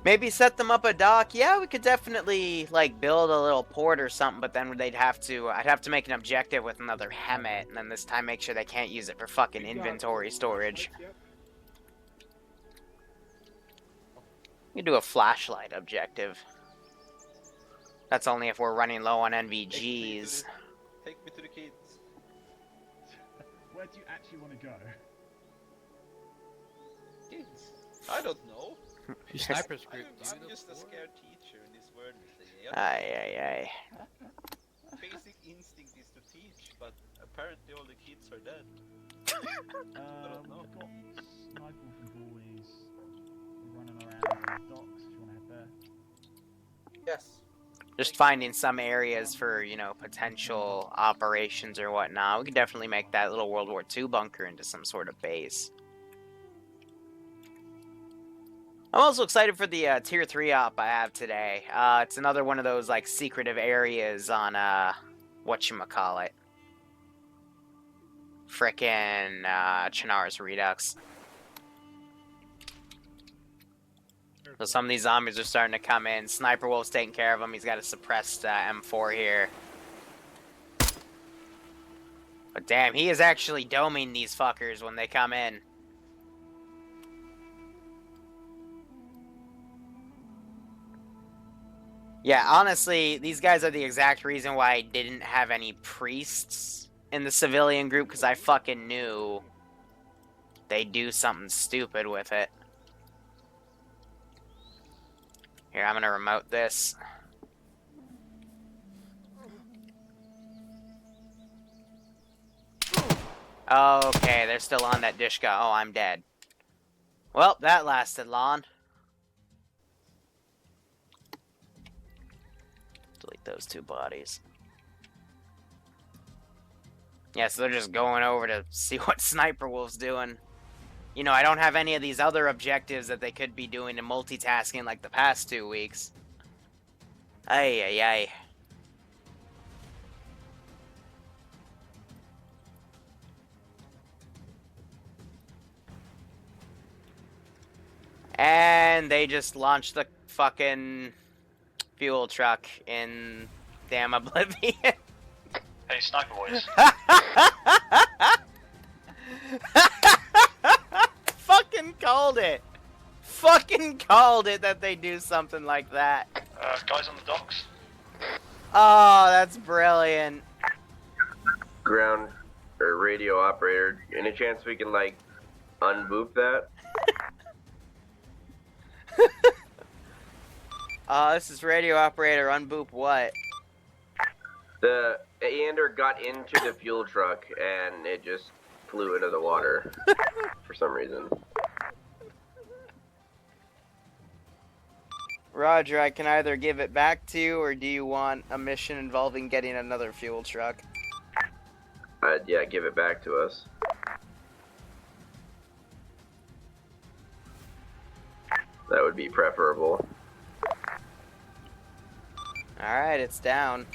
Speaker 1: Maybe set them up a dock. Yeah, we could definitely like build a little port or something, but then I'd have to make an objective with another Hemet, and then this time make sure they can't use it for fucking inventory storage. You do a flashlight objective. That's only if we're running low on NVGs.
Speaker 15: Take me to the kids.
Speaker 3: Where do you actually want to go?
Speaker 15: Kids? I don't know.
Speaker 14: Sniper's group.
Speaker 15: I'm just a scared teacher in this world.
Speaker 1: Aye.
Speaker 15: Basic instinct is to teach, but apparently all the kids are dead.
Speaker 3: I don't know. We've got Sniper from Boys running around the docks if you want to head there.
Speaker 15: Yes.
Speaker 1: Just finding some areas for, you know, potential operations or whatnot. We could definitely make that little World War II bunker into some sort of base. I'm also excited for the Tier 3 op I have today. It's another one of those, like, secretive areas on, whatchamacallit. Frickin' Chernarus Redux. So some of these zombies are starting to come in. Sniper Wolf's taking care of him. He's got a suppressed M4 here. But damn, he is actually doming these fuckers when they come in. Yeah, honestly, these guys are the exact reason why I didn't have any priests in the civilian group, because I fucking knew they'd do something stupid with it. Here, I'm gonna remote this. Okay, they're still on that Dishka. Oh, I'm dead. Well, that lasted long. Delete those two bodies. Yeah, so they're just going over to see what Sniper Wolf's doing. You know, I don't have any of these other objectives that they could be doing and multitasking like the past 2 weeks. Ay. And they just launched the fucking fuel truck in damn Oblivion.
Speaker 17: Hey, Sniper Boys.
Speaker 1: Fucking called it. Fucking called it that they do something like that.
Speaker 17: Guys on the docks.
Speaker 1: Oh, that's brilliant.
Speaker 12: Ground or radio operator. Any chance we can like unboop that?
Speaker 1: This is radio operator. Unboop what?
Speaker 12: The Ander got into the fuel truck and it just flew into the water for some reason.
Speaker 1: Roger, I can either give it back to you, or do you want a mission involving getting another fuel truck?
Speaker 12: Yeah, give it back to us. That would be preferable.
Speaker 1: Alright, it's down.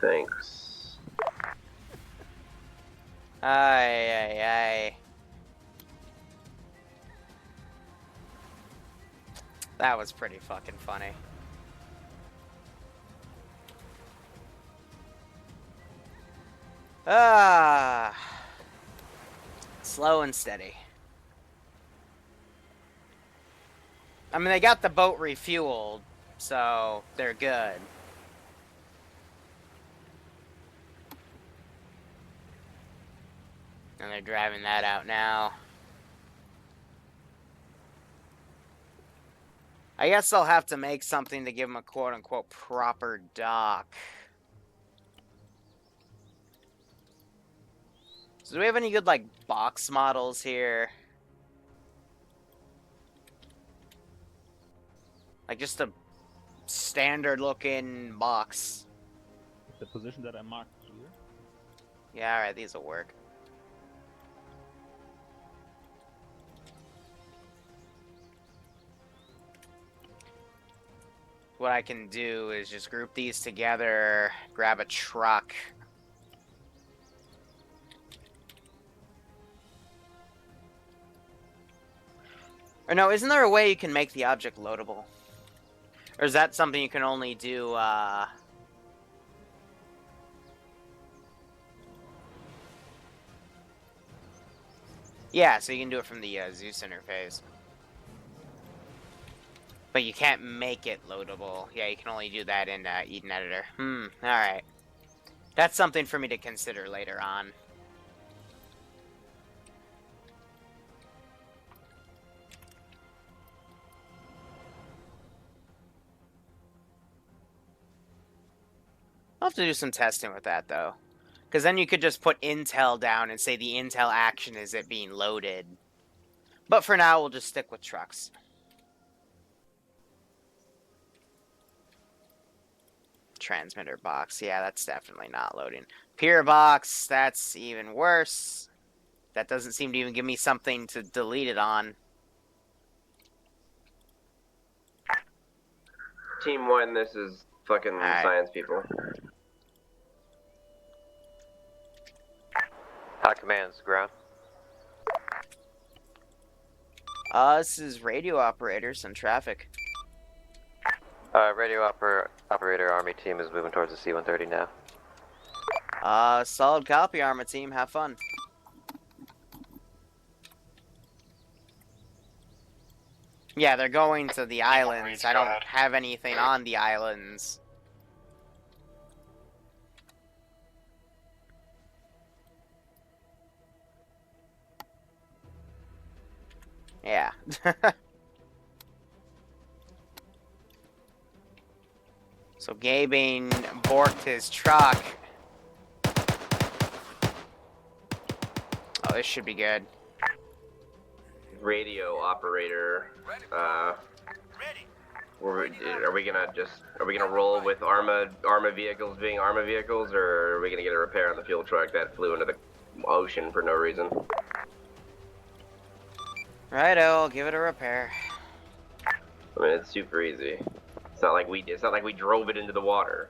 Speaker 12: Thanks.
Speaker 1: Ay. That was pretty fucking funny. Slow and steady. I mean, they got the boat refueled, so they're good. And they're driving that out now. I guess I'll have to make something to give them a quote-unquote proper dock. So do we have any good, like, box models here? Like, just a standard-looking box.
Speaker 2: The position that I marked here.
Speaker 1: Yeah, alright, these will work. What I can do is just group these together, grab a truck. Or no, isn't there a way you can make the object loadable? Or is that something you can only do, Yeah, so you can do it from the Zeus interface. But you can't make it loadable. Yeah, you can only do that in Eden Editor. Alright. That's something for me to consider later on. I'll have to do some testing with that, though. Because then you could just put Intel down and say the Intel action is it being loaded. But for now, we'll just stick with trucks. Transmitter box. Yeah, that's definitely not loading. Pier box, that's even worse. That doesn't seem to even give me something to delete it on.
Speaker 12: Team 1, this is fucking science people.
Speaker 13: Hot commands, ground.
Speaker 1: This is radio operators and traffic.
Speaker 13: Radio operator Army team is moving towards the C-130 now.
Speaker 1: Solid copy, Arma team. Have fun. Yeah, they're going to the islands. I don't have anything on the islands. Yeah. So Gabing borked his truck. Oh, this should be good.
Speaker 12: Radio operator. Are we gonna roll with Arma vehicles being Arma vehicles, or are we gonna get a repair on the fuel truck that flew into the ocean for no reason?
Speaker 1: Righto, I'll give it a repair.
Speaker 12: I mean, it's super easy. It's not like we drove it into the water.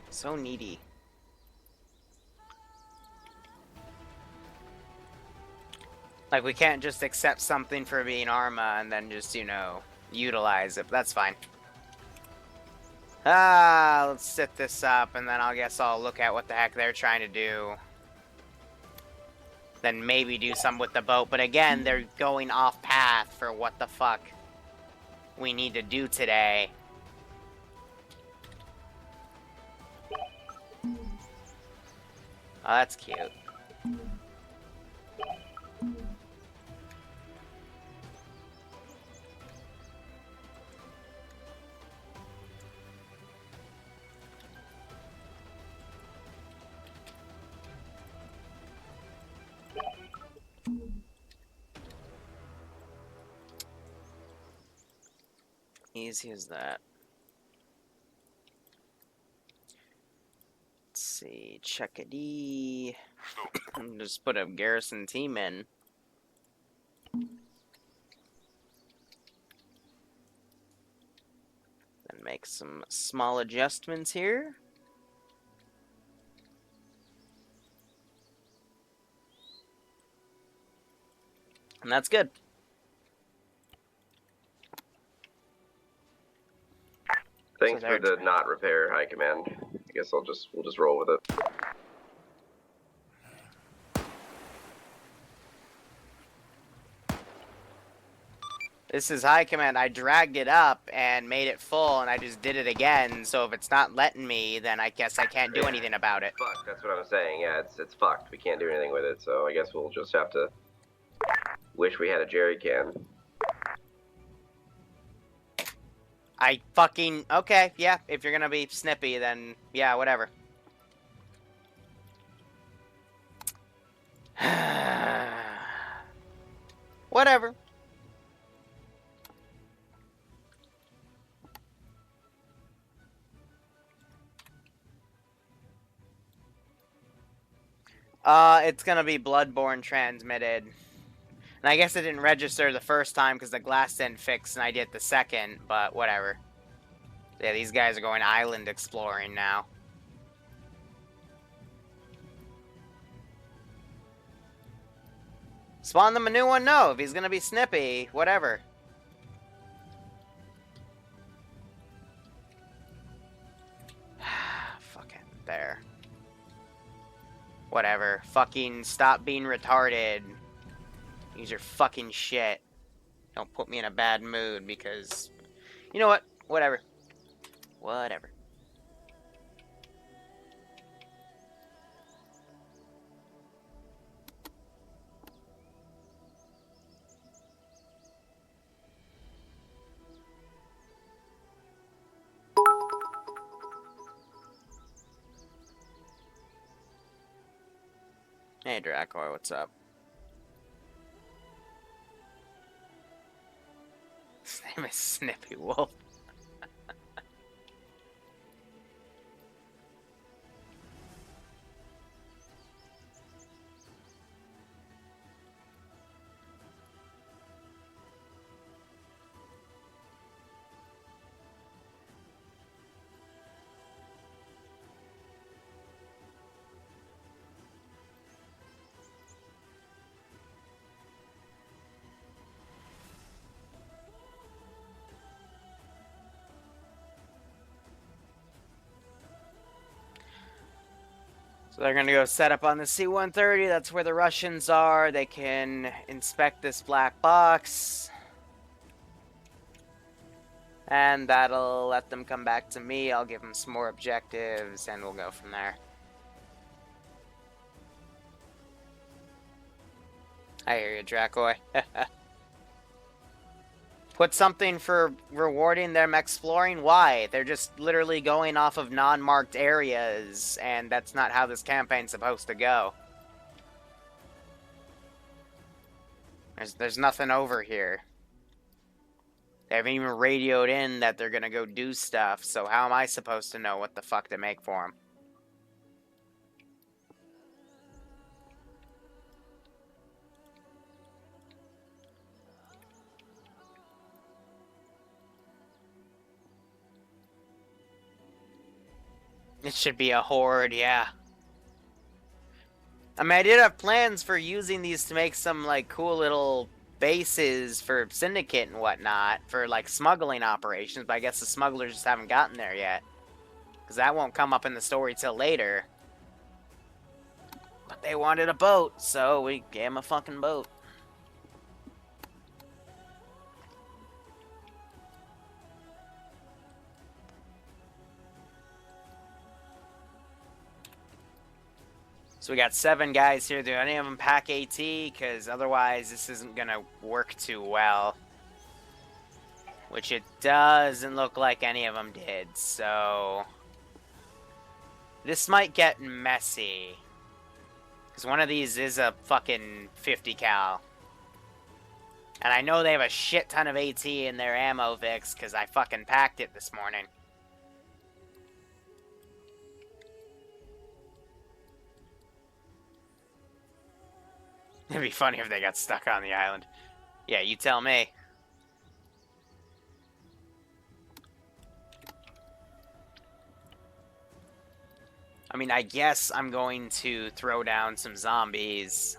Speaker 1: So needy. Like, we can't just accept something for being Arma and then just, you know, utilize it. That's fine. Let's set this up, and then I guess I'll look at what the heck they're trying to do. Then maybe do some with the boat. But again, they're going off path for what the fuck we need to do today. Oh, that's cute. Easy as that. Let's see, check a D. Just put a garrison team in. Then make some small adjustments here. And that's good.
Speaker 12: Thanks for the not repair, High Command. I guess we'll just roll with it.
Speaker 1: This is high command. I dragged it up and made it full, and I just did it again. So if it's not letting me, then I guess I can't do anything about it.
Speaker 12: Fucked, that's what I'm saying. Yeah, it's fucked. We can't do anything with it, so I guess we'll just have to wish we had a jerry can.
Speaker 1: I fucking... Okay, yeah. If you're gonna be snippy, then yeah, whatever. Whatever. It's gonna be Bloodborne transmitted. And I guess it didn't register the first time because the glass didn't fix, and I did the second, but whatever. Yeah, these guys are going island exploring now. Spawn them a new one? No, if he's gonna be snippy, whatever. Fucking there. Whatever. Fucking stop being retarded. Use your fucking shit. Don't put me in a bad mood because... You know what? Whatever. Whatever. Hey, Dracor, what's up? His name is Snippy Wolf. So they're gonna go set up on the C-130. That's where the Russians are. They can inspect this black box. And that'll let them come back to me. I'll give them some more objectives, and we'll go from there. I hear you, Dracoy. Put something for rewarding them exploring? Why? They're just literally going off of non-marked areas, and that's not how this campaign's supposed to go. There's nothing over here. They haven't even radioed in that they're gonna go do stuff, so how am I supposed to know what the fuck to make for them? It should be a horde, yeah. I mean, I did have plans for using these to make some, like, cool little bases for Syndicate and whatnot, for, like, smuggling operations, but I guess the smugglers just haven't gotten there yet. Because that won't come up in the story till later. But they wanted a boat, so we gave them a fucking boat. So we got 7 guys here. Do any of them pack AT? Because otherwise this isn't going to work too well. Which it doesn't look like any of them did. So this might get messy. Because one of these is a fucking 50 cal. And I know they have a shit ton of AT in their ammo Vix because I fucking packed it this morning. It'd be funny if they got stuck on the island. Yeah, you tell me. I mean, I guess I'm going to throw down some zombies.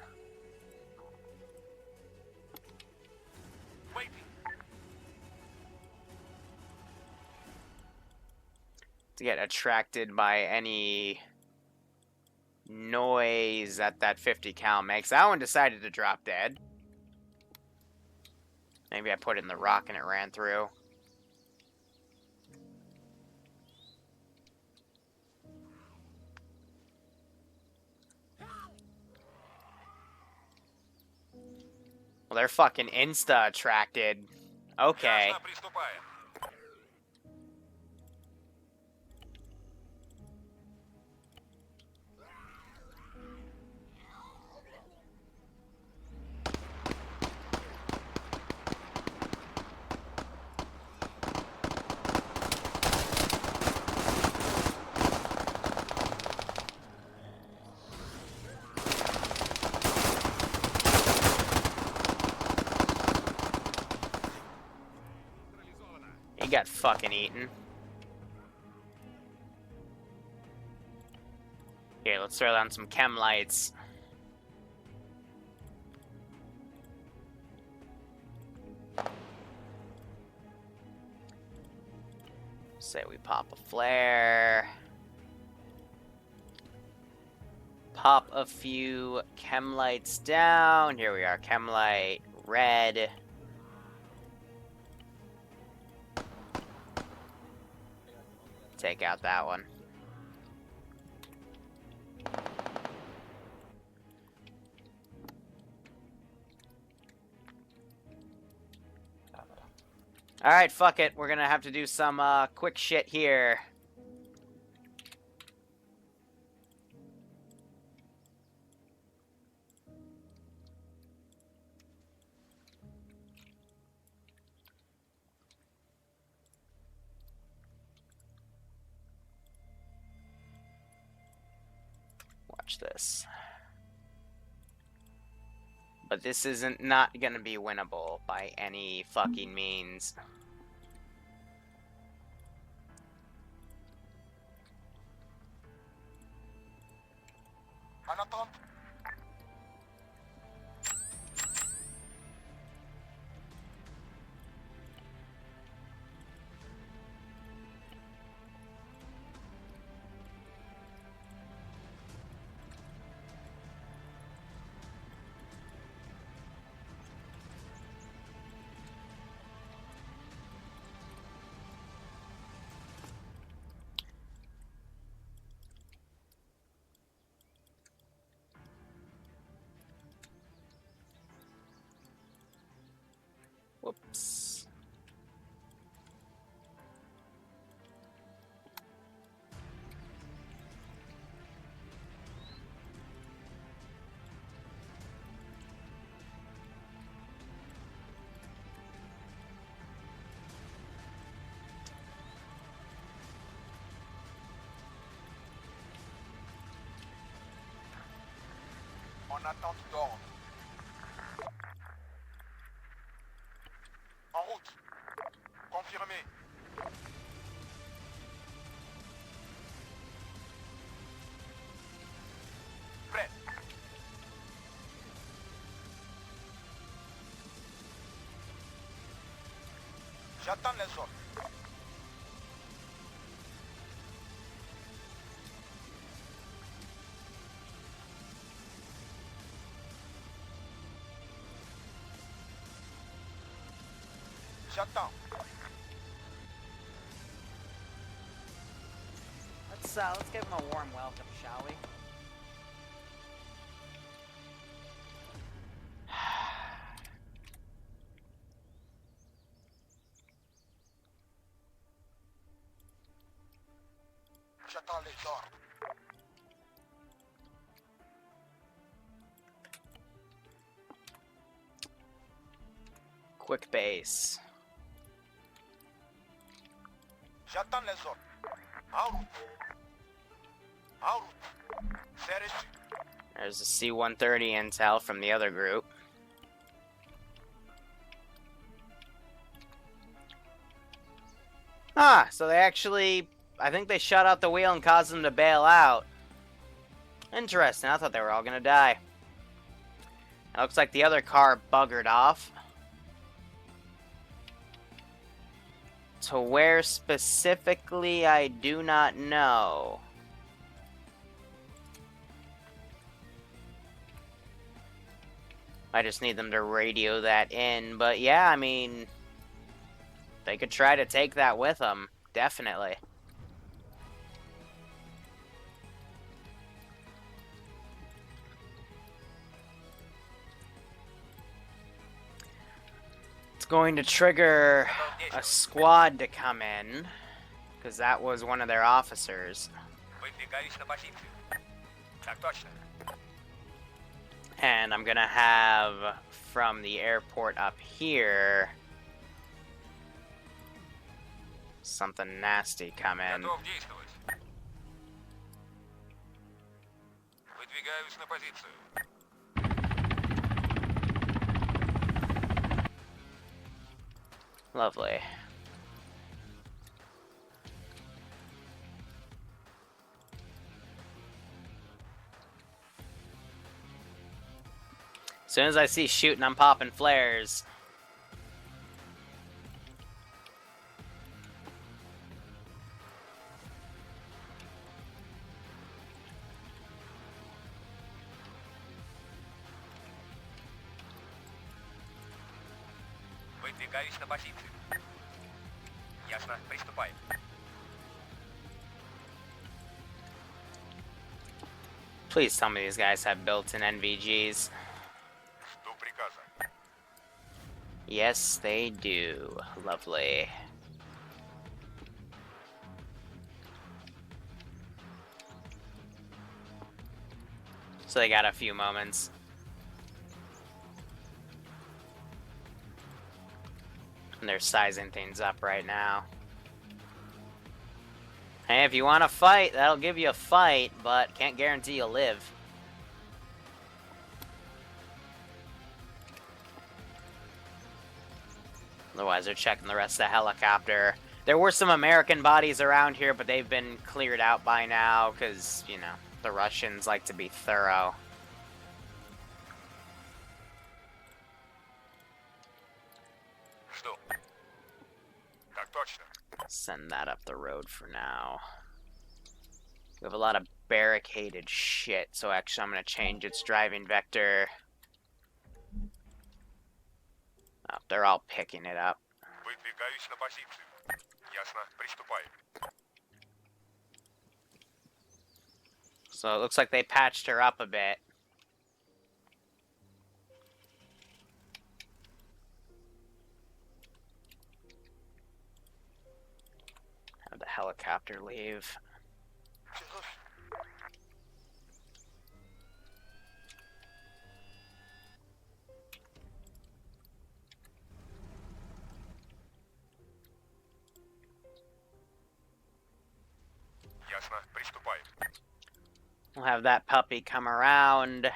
Speaker 1: To get attracted by any noise that 50 cal makes. That one decided to drop dead. Maybe I put it in the rock and it ran through. Well, they're fucking insta-attracted. Okay. He got fucking eaten. Here, let's throw down some chem lights. Say we pop a flare. Pop a few chem lights down. Here we are, chem light, red. Take out that one. Alright, fuck it. We're gonna have to do some quick shit here. Watch this. But this isn't not gonna be winnable by any fucking means. Whoops.
Speaker 11: On attend d'ordre. En route. Confirmé. Prêt. J'attends les ordres. J'attends.
Speaker 1: Let's give him a warm welcome, shall we?
Speaker 11: J'attends les ordres.
Speaker 1: Quick base.
Speaker 11: J'attends les ordres. En route. En route. C'est reçu.
Speaker 1: There's a C-130 intel from the other group. Ah, so they actually... I think they shut out the wheel and caused them to bail out. Interesting, I thought they were all gonna die. It looks like the other car buggered off. To where specifically, I do not know. I just need them to radio that in. But yeah, I mean, they could try to take that with them. Definitely. It's going to trigger a squad to come in, because that was one of their officers. And I'm gonna have, from the airport up here, something nasty come in. Lovely. As soon as I see shooting, I'm popping flares.
Speaker 11: Выдвигаюсь на позицию. Ясно, приступаем.
Speaker 1: Please tell me these guys have built-in NVGs.
Speaker 11: Жду приказа.
Speaker 1: Yes, they do. Lovely. So they got a few moments. And they're sizing things up right now. Hey, if you want to fight, that'll give you a fight, but can't guarantee you'll live. Otherwise, they're checking the rest of the helicopter. There were some American bodies around here, but they've been cleared out by now, because, you know, the Russians like to be thorough.
Speaker 11: Жду. Так точно.
Speaker 1: Send that up the road for now. We have a lot of barricaded shit, so actually I'm going to change its driving vector. Oh, they're all picking it up.
Speaker 11: Выдвигаюсь на позицию. Ясно, приступаем.
Speaker 1: So it looks like they patched her up a bit. Have the helicopter leave.
Speaker 11: Ясно, приступаем.
Speaker 1: We'll have that puppy come around.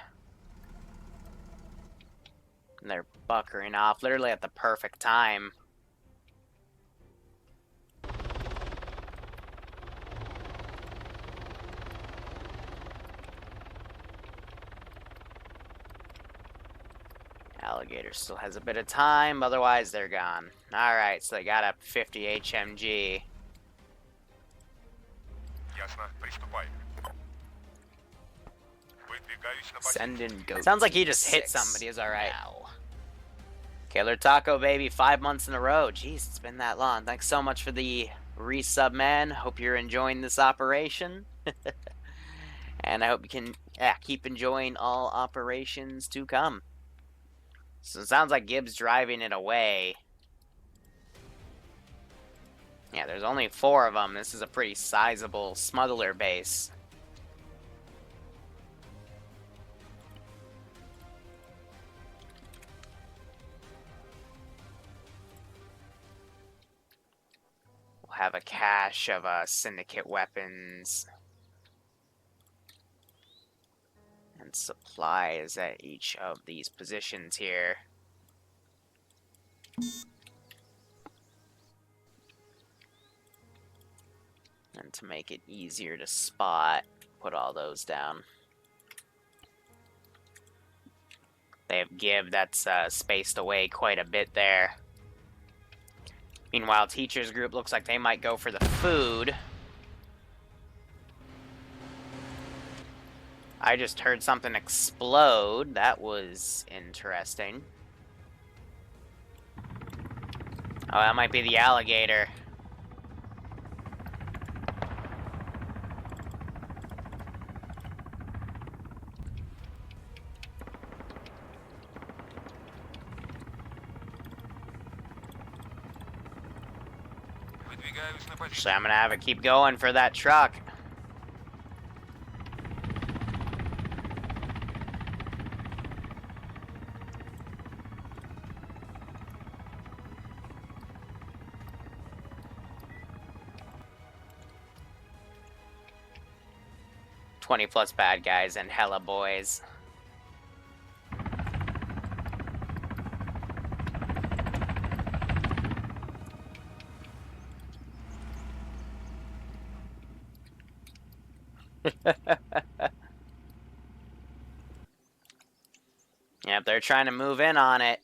Speaker 1: And they're buckering off literally at the perfect time. Alligator still has a bit of time, otherwise they're gone. Alright, so they got a 50 HMG.
Speaker 11: Ясно, приступаем. Выдвигаюсь на позицию.
Speaker 1: Send in goat. Sounds like he just hit somebody, is alright. Killer Taco Baby, 5 months in a row. Jeez, it's been that long. Thanks so much for the resub, man. Hope you're enjoying this operation. And I hope you can keep enjoying all operations to come. So it sounds like Gibbs driving it away. Yeah, there's only 4 of them. This is a pretty sizable smuggler base. We'll have a cache of syndicate weapons and supplies at each of these positions here. And to make it easier to spot, put all those down. They have Gib that's spaced away quite a bit there. Meanwhile, Teacher's Group looks like they might go for the food. I just heard something explode. That was interesting. Oh, that might be the alligator. So I'm gonna have it keep going for that truck. +20 bad guys and hella boys. Yep, they're trying to move in on it.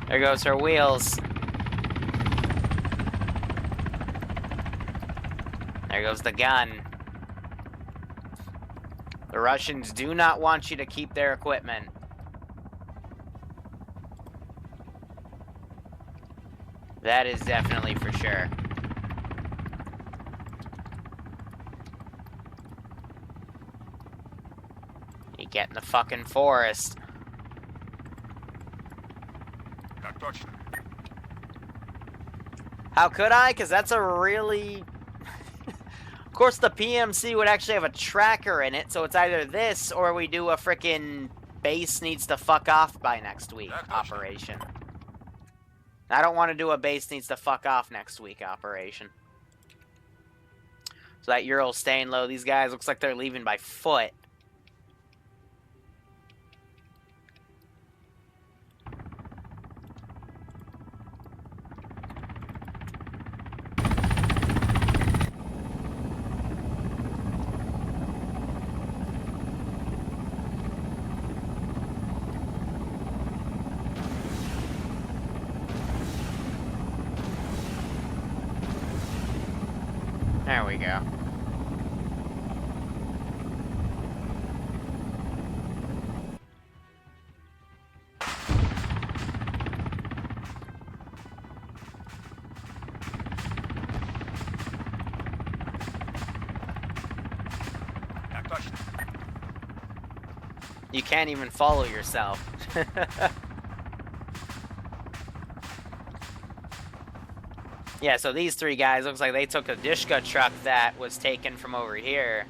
Speaker 1: There goes her wheels. There goes the gun. The Russians do not want you to keep their equipment. That is definitely for sure. You get in the fucking forest. How could I? Because that's a really... Of course, the PMC would actually have a tracker in it, so it's either this or we do a frickin' base needs to fuck off by next week operation. I don't want to do a base needs to fuck off next week operation. So that Ural's staying low. These guys looks like they're leaving by foot. There we go. You can't even follow yourself. Yeah, so these three guys, looks like they took a Dishka truck that was taken from over here.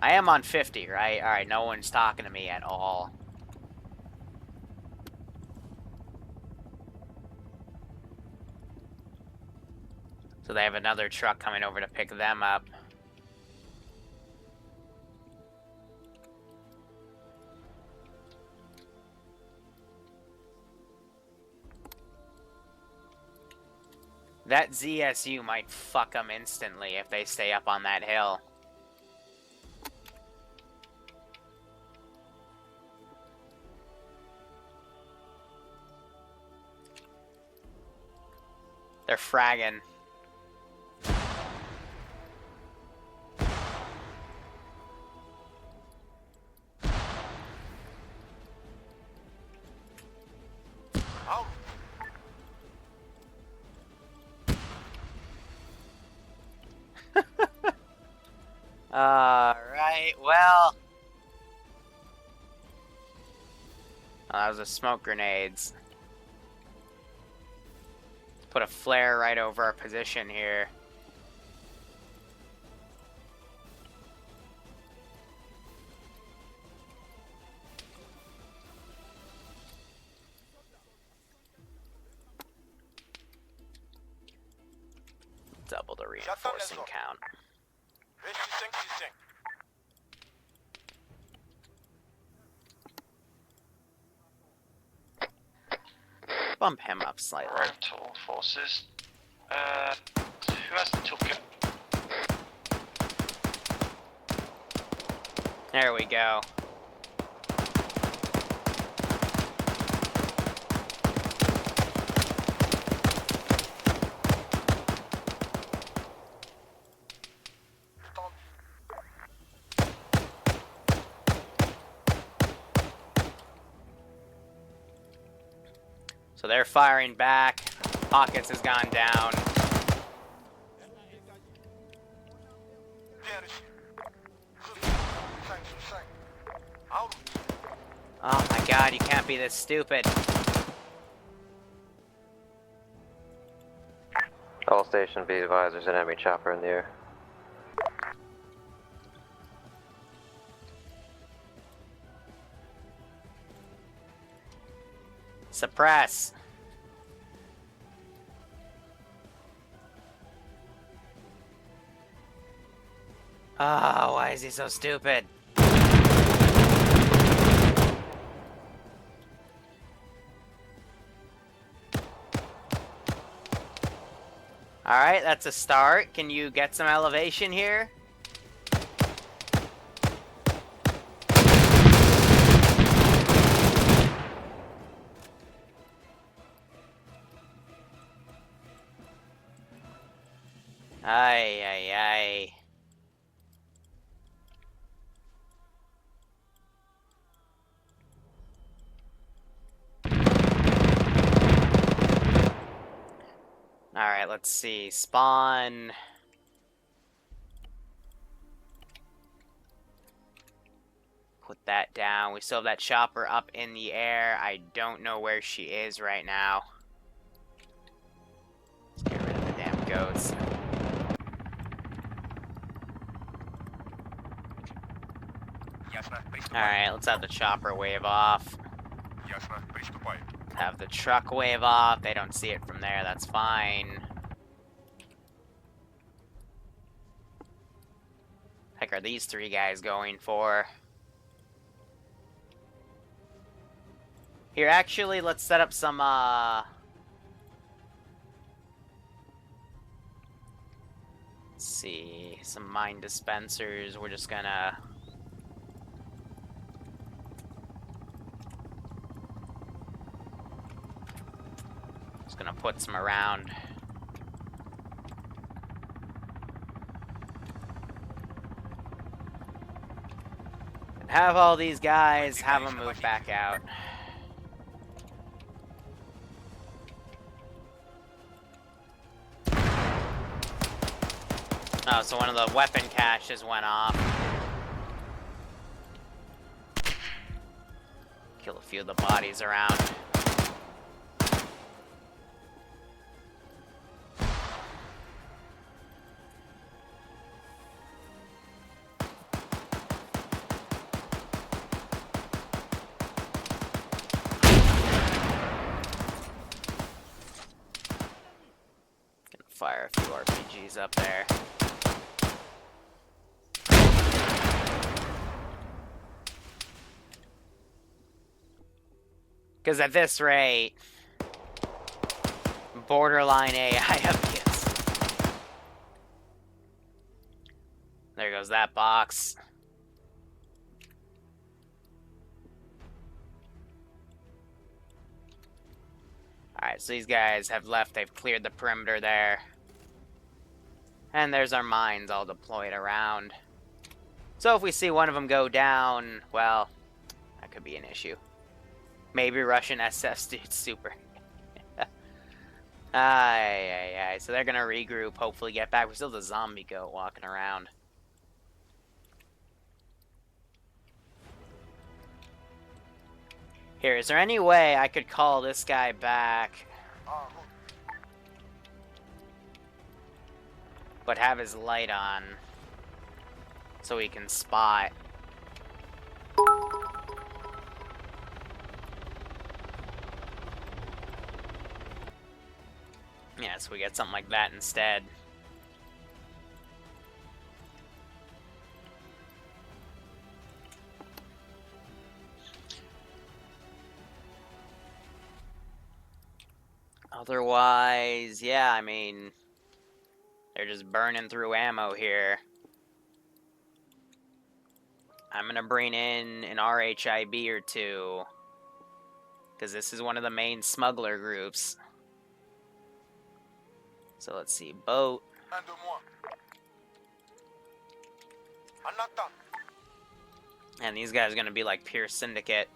Speaker 1: I am on 50, right? Alright, no one's talking to me at all. So they have another truck coming over to pick them up. That ZSU might fuck them instantly if they stay up on that hill. They're fragging. Alright, well. Oh, that was a smoke grenades. Put a flare right over our position here. Double the reinforcing count. Bump him up slightly.
Speaker 17: Rental forces. Who has the toolkit?
Speaker 1: There we go. So they're firing back. Pockets has gone down. Oh my god, you can't be this stupid.
Speaker 13: All station be advised, there's an enemy chopper in the air.
Speaker 1: Suppress. Oh, why is he so stupid? Alright, that's a start. Can you get some elevation here? Ay, ay, ay. Alright, let's see. Spawn. Put that down. We still have that chopper up in the air. I don't know where she is right now. Let's get rid of the damn goats. Alright, let's have the chopper wave off. Have the truck wave off. They don't see it from there, that's fine. Heck are these three guys going for? Here, actually, let's set up some, let's see, some mine dispensers. We're just gonna... gonna put some around. And have all these guys, have them move back out. Oh, so one of the weapon caches went off. Kill a few of the bodies around. Fire a few RPGs up there. Because at this rate, borderline AI abuse. There goes that box. Alright, so these guys have left. They've cleared the perimeter there. And there's our mines all deployed around. So if we see one of them go down, well, that could be an issue. Maybe Russian SS dude super. Ay. So they're gonna regroup, hopefully get back. We still have the zombie goat walking around. Here, is there any way I could call this guy back? But have his light on. So he can spot. Yeah, so we get something like that instead. Otherwise, yeah, I mean, they're just burning through ammo here. I'm gonna bring in an RHIB or two, because this is one of the main smuggler groups. So let's see, boat. And these guys are gonna be like pure syndicate.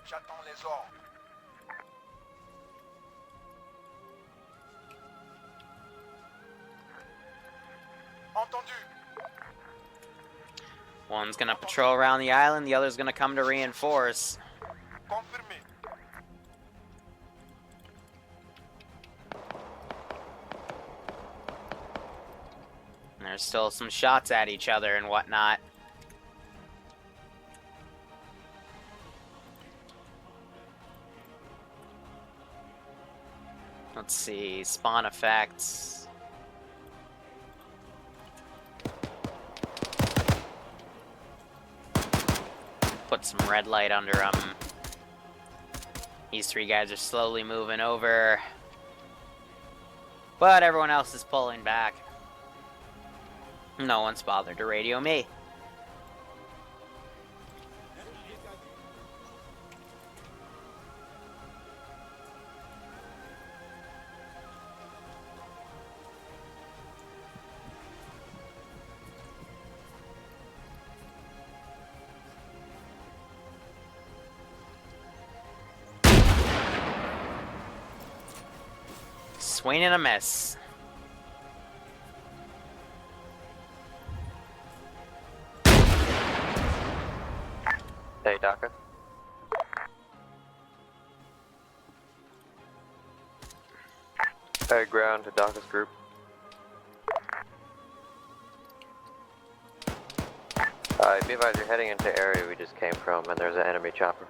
Speaker 11: J'attends les ordres. Entendu.
Speaker 1: One's gonna patrol around the island, the other's gonna come to reinforce.
Speaker 11: Confirmé.
Speaker 1: And there's still some shots at each other and whatnot. Let's see, spawn effects. Put some red light under them. These three guys are slowly moving over. But everyone else is pulling back. No one's bothered to radio me. Swing and a miss.
Speaker 13: Hey, Daka. Hey, ground to Daka's group. Be advised, you're heading into area we just came from, and there's an enemy chopper.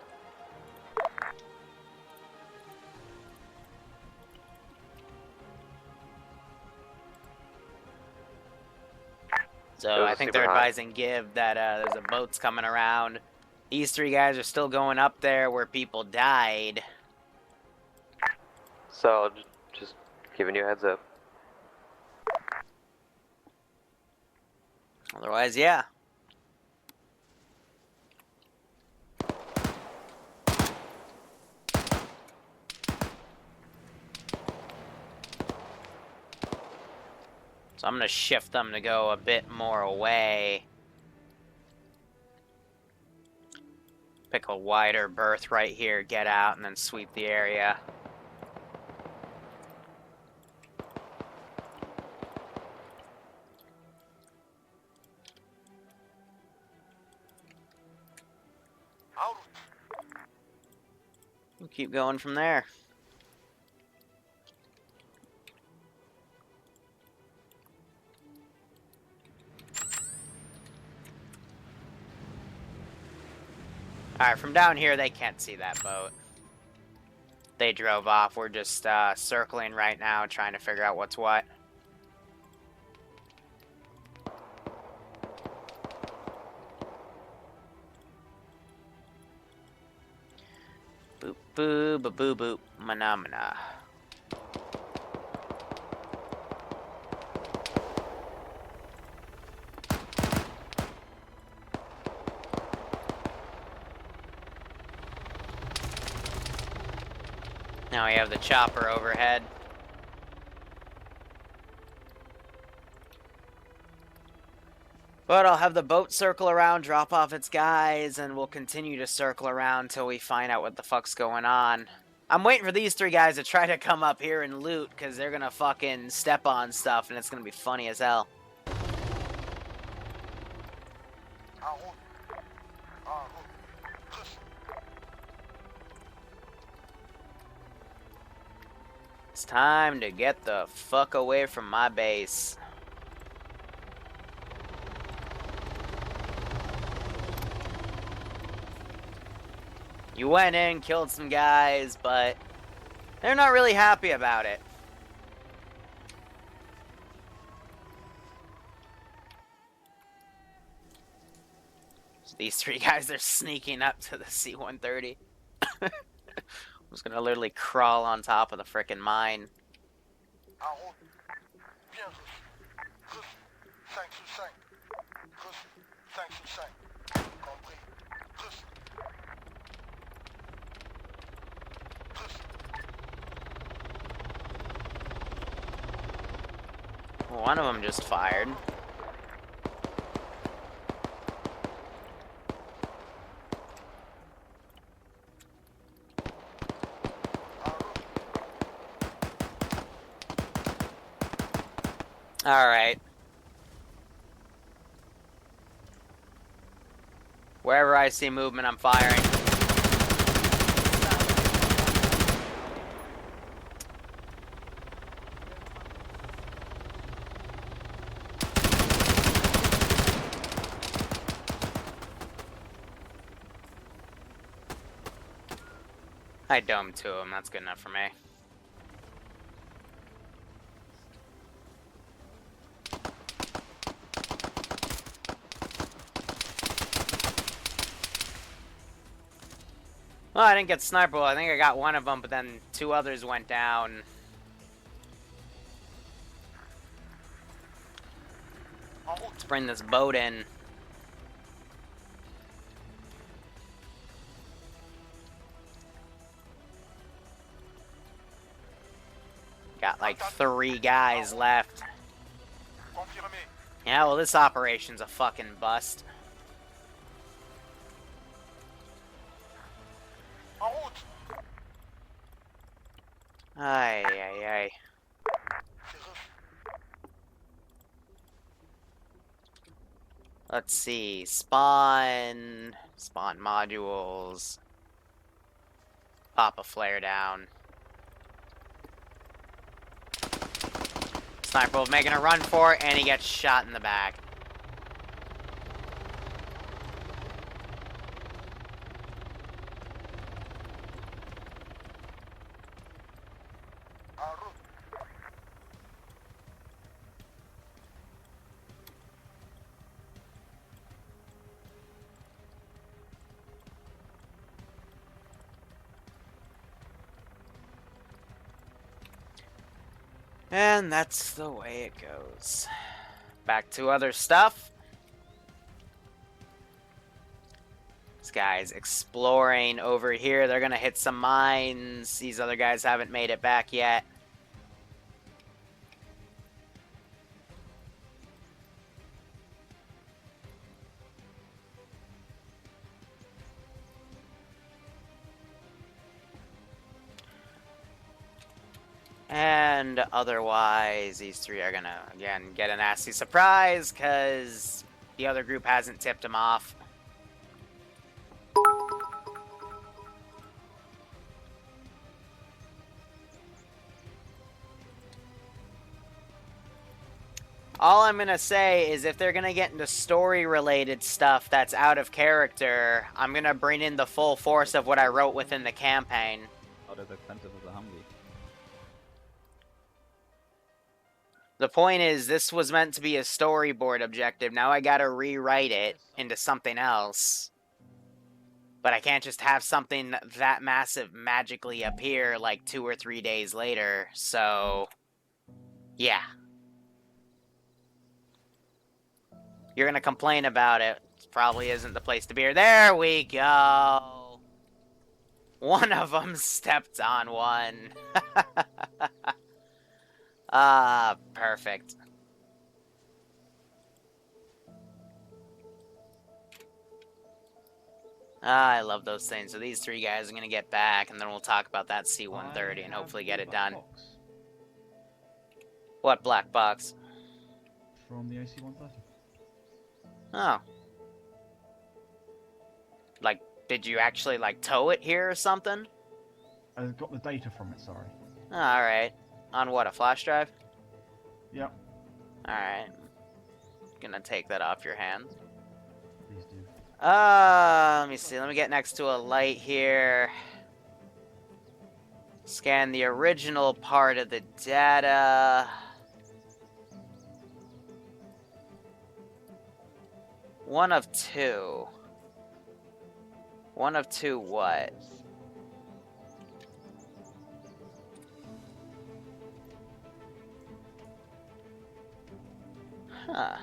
Speaker 1: So I think they're advising Give that there's a boat's coming around. These three guys are still going up there where people died.
Speaker 13: So, just giving you a heads up.
Speaker 1: Otherwise, yeah. So I'm gonna shift them to go a bit more away. Pick a wider berth right here, get out, and then sweep the area. We'll keep going from there. Alright, from down here, they can't see that boat. They drove off. We're just circling right now, trying to figure out what's what. Boop, boo, ba boo, boop, mana. Now we have the chopper overhead. But I'll have the boat circle around, drop off its guys, and we'll continue to circle around till we find out what the fuck's going on. I'm waiting for these three guys to try to come up here and loot, because they're gonna fucking step on stuff, and it's gonna be funny as hell. It's time to get the fuck away from my base. You went in, killed some guys, but they're not really happy about it. So these three guys are sneaking up to the C-130. I'm just gonna literally crawl on top of the frickin' mine. One of them just fired. Alright. Wherever I see movement, I'm firing. I domed two of them, that's good enough for me. Well, I didn't get sniper. I think I got one of them, but then two others went down. Let's bring this boat in. Got like 3 guys left. Yeah, well, this operation's a fucking bust. Ay, ay, ay. Let's see. Spawn modules. Pop a flare down. Sniper was making a run for it, and he gets shot in the back. And that's the way it goes. Back to other stuff. This guy's exploring over here. They're gonna hit some mines. These other guys haven't made it back yet. And otherwise, these 3 are gonna, again, get a nasty surprise, because the other group hasn't tipped them off. All I'm gonna say is if they're gonna get into story-related stuff that's out of character, I'm gonna bring in the full force of what I wrote within the campaign.
Speaker 2: Not as expensive as a Humvee.
Speaker 1: The point is, this was meant to be a storyboard objective. Now I gotta rewrite it into something else. But I can't just have something that massive magically appear like 2 or 3 days later. So, yeah. You're gonna complain about it. This probably isn't the place to be. There we go. One of them stepped on one. Ah, perfect. Ah, I love those things. So these 3 guys are going to get back, and then we'll talk about that C-130 and hopefully get it done. What black box?
Speaker 3: From the AC-130.
Speaker 1: Oh. Like, did you actually, like, tow it here or something?
Speaker 3: I got the data from it, sorry.
Speaker 1: Alright. On what, a flash drive?
Speaker 3: Yep.
Speaker 1: Alright. Gonna take that off your hands.
Speaker 3: Please do.
Speaker 1: Let me see. Let me get next to a light here. Scan the original part of the data. One of 2. One of 2 what? Huh.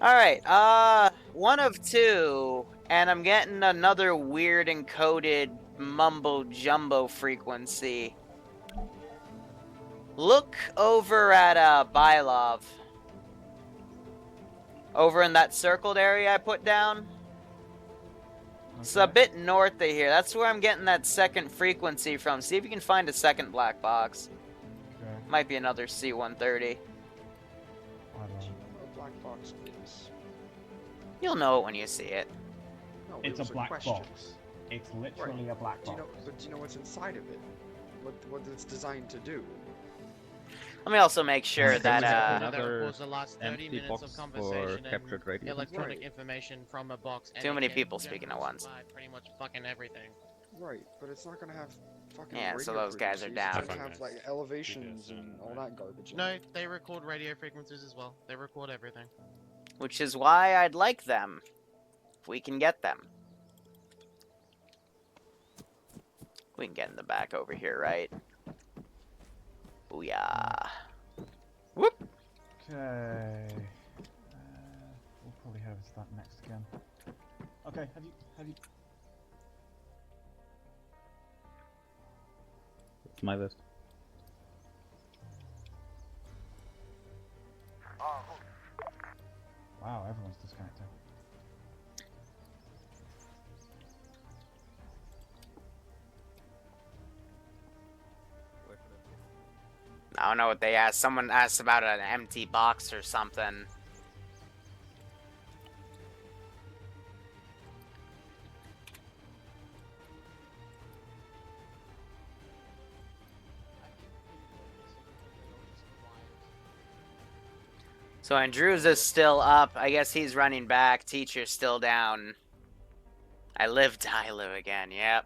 Speaker 1: Alright, 1 of 2, and I'm getting another weird encoded mumbo-jumbo frequency. Look over at, Bylov. Over in that circled area I put down. It's a bit north of here. That's where I'm getting that second frequency from. See if you can find a second black box.
Speaker 3: Okay.
Speaker 1: Might be another C-130.
Speaker 5: A black box is.
Speaker 3: You'll
Speaker 1: know it when you see it.
Speaker 5: No,
Speaker 3: It's
Speaker 5: it was
Speaker 3: a black
Speaker 5: question.
Speaker 3: box. It's literally a black box.
Speaker 5: Do you know what's inside of it? What it's designed to do?
Speaker 1: Let me also make sure that
Speaker 2: another
Speaker 9: was the last 30
Speaker 2: empty
Speaker 9: minutes
Speaker 2: box
Speaker 9: of
Speaker 2: for
Speaker 9: conversation
Speaker 2: captured
Speaker 9: and
Speaker 2: radio.
Speaker 9: electronic information from a box.
Speaker 1: Too many people speaking at once.
Speaker 9: Pretty much fucking everything.
Speaker 5: Right, but it's not gonna have fucking.
Speaker 1: Yeah, so
Speaker 5: radio
Speaker 1: those guys are
Speaker 5: frequencies.
Speaker 1: down.
Speaker 5: It's gonna have like elevations and all that garbage.
Speaker 9: No, they record radio frequencies as well. They record everything.
Speaker 1: Which is why I'd like them. If we can get them. We can get in the back over here, right? Booyah. Whoop!
Speaker 3: Okay. We'll probably head over to that next again. Okay, have you...
Speaker 2: It's my list.
Speaker 3: Wow, everyone's disconnected.
Speaker 1: I don't know what they asked. Someone asked about an empty box or something. So Andrews is still up. I guess he's running back. Teacher's still down. I live, die, live again. Yep.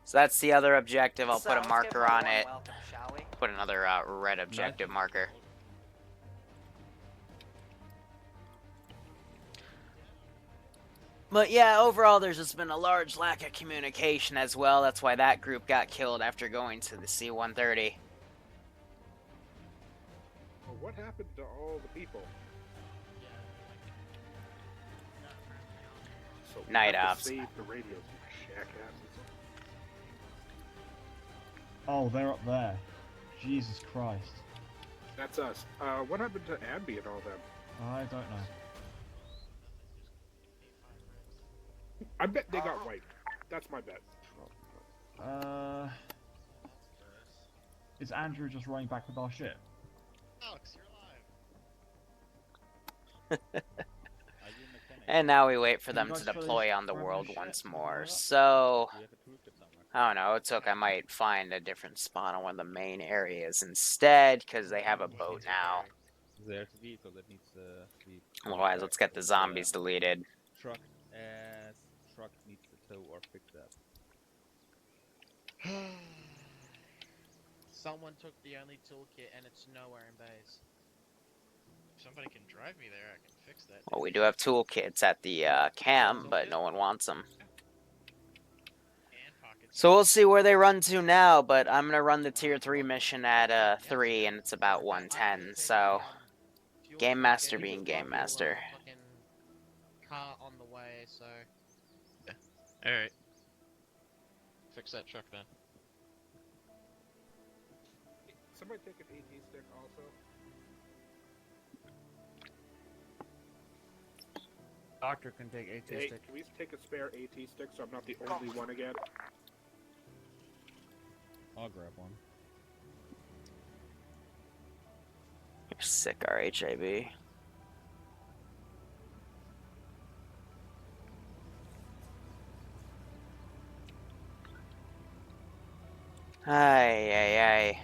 Speaker 1: So that's the other objective. I'll put a marker on it. Put another red objective marker. But yeah, overall there's just been a large lack of communication as well. That's why that group got killed after going to the C-130.
Speaker 6: Well, what happened to all the people? So we
Speaker 1: Night
Speaker 6: have to
Speaker 1: ops.
Speaker 6: Save the radios, you jackasses.
Speaker 3: Oh, they're up there. Jesus Christ.
Speaker 6: That's us. What happened to Abby and all them?
Speaker 3: I don't know.
Speaker 6: I bet they got wiped. That's my bet.
Speaker 3: Is Andrew just running back with our shit?
Speaker 9: Alex, you're alive.
Speaker 1: And now we wait for
Speaker 3: Can
Speaker 1: them
Speaker 3: you
Speaker 1: to
Speaker 3: guys
Speaker 1: deploy
Speaker 3: finish
Speaker 1: on the
Speaker 3: grabbing
Speaker 1: world
Speaker 3: shit?
Speaker 1: once
Speaker 3: Can you
Speaker 1: more.
Speaker 3: do that?
Speaker 1: So, I don't know. It took. I might find a different spot on one of the main areas instead, because they have a boat now.
Speaker 2: There's a vehicle that needs to be...
Speaker 1: Otherwise, let's get the zombies deleted.
Speaker 2: Truck needs to tow or fix that.
Speaker 9: Someone took the only toolkit and it's nowhere in base. If somebody can drive me there, I can fix that.
Speaker 1: Well, we do have toolkits at the camp, but no one wants them. So we'll see where they run to now, but I'm going to run the tier 3 mission at 3, and it's about 110, so... Game Master being Game Master.
Speaker 9: Car on the way, so... Yeah. Alright. Fix that truck then.
Speaker 6: Somebody take an AT stick also.
Speaker 8: Doctor can take AT
Speaker 6: Hey,
Speaker 8: stick.
Speaker 6: can we take a spare AT stick so I'm not the only one again?
Speaker 2: I'll grab one.
Speaker 1: You're sick, RHAB. Ay.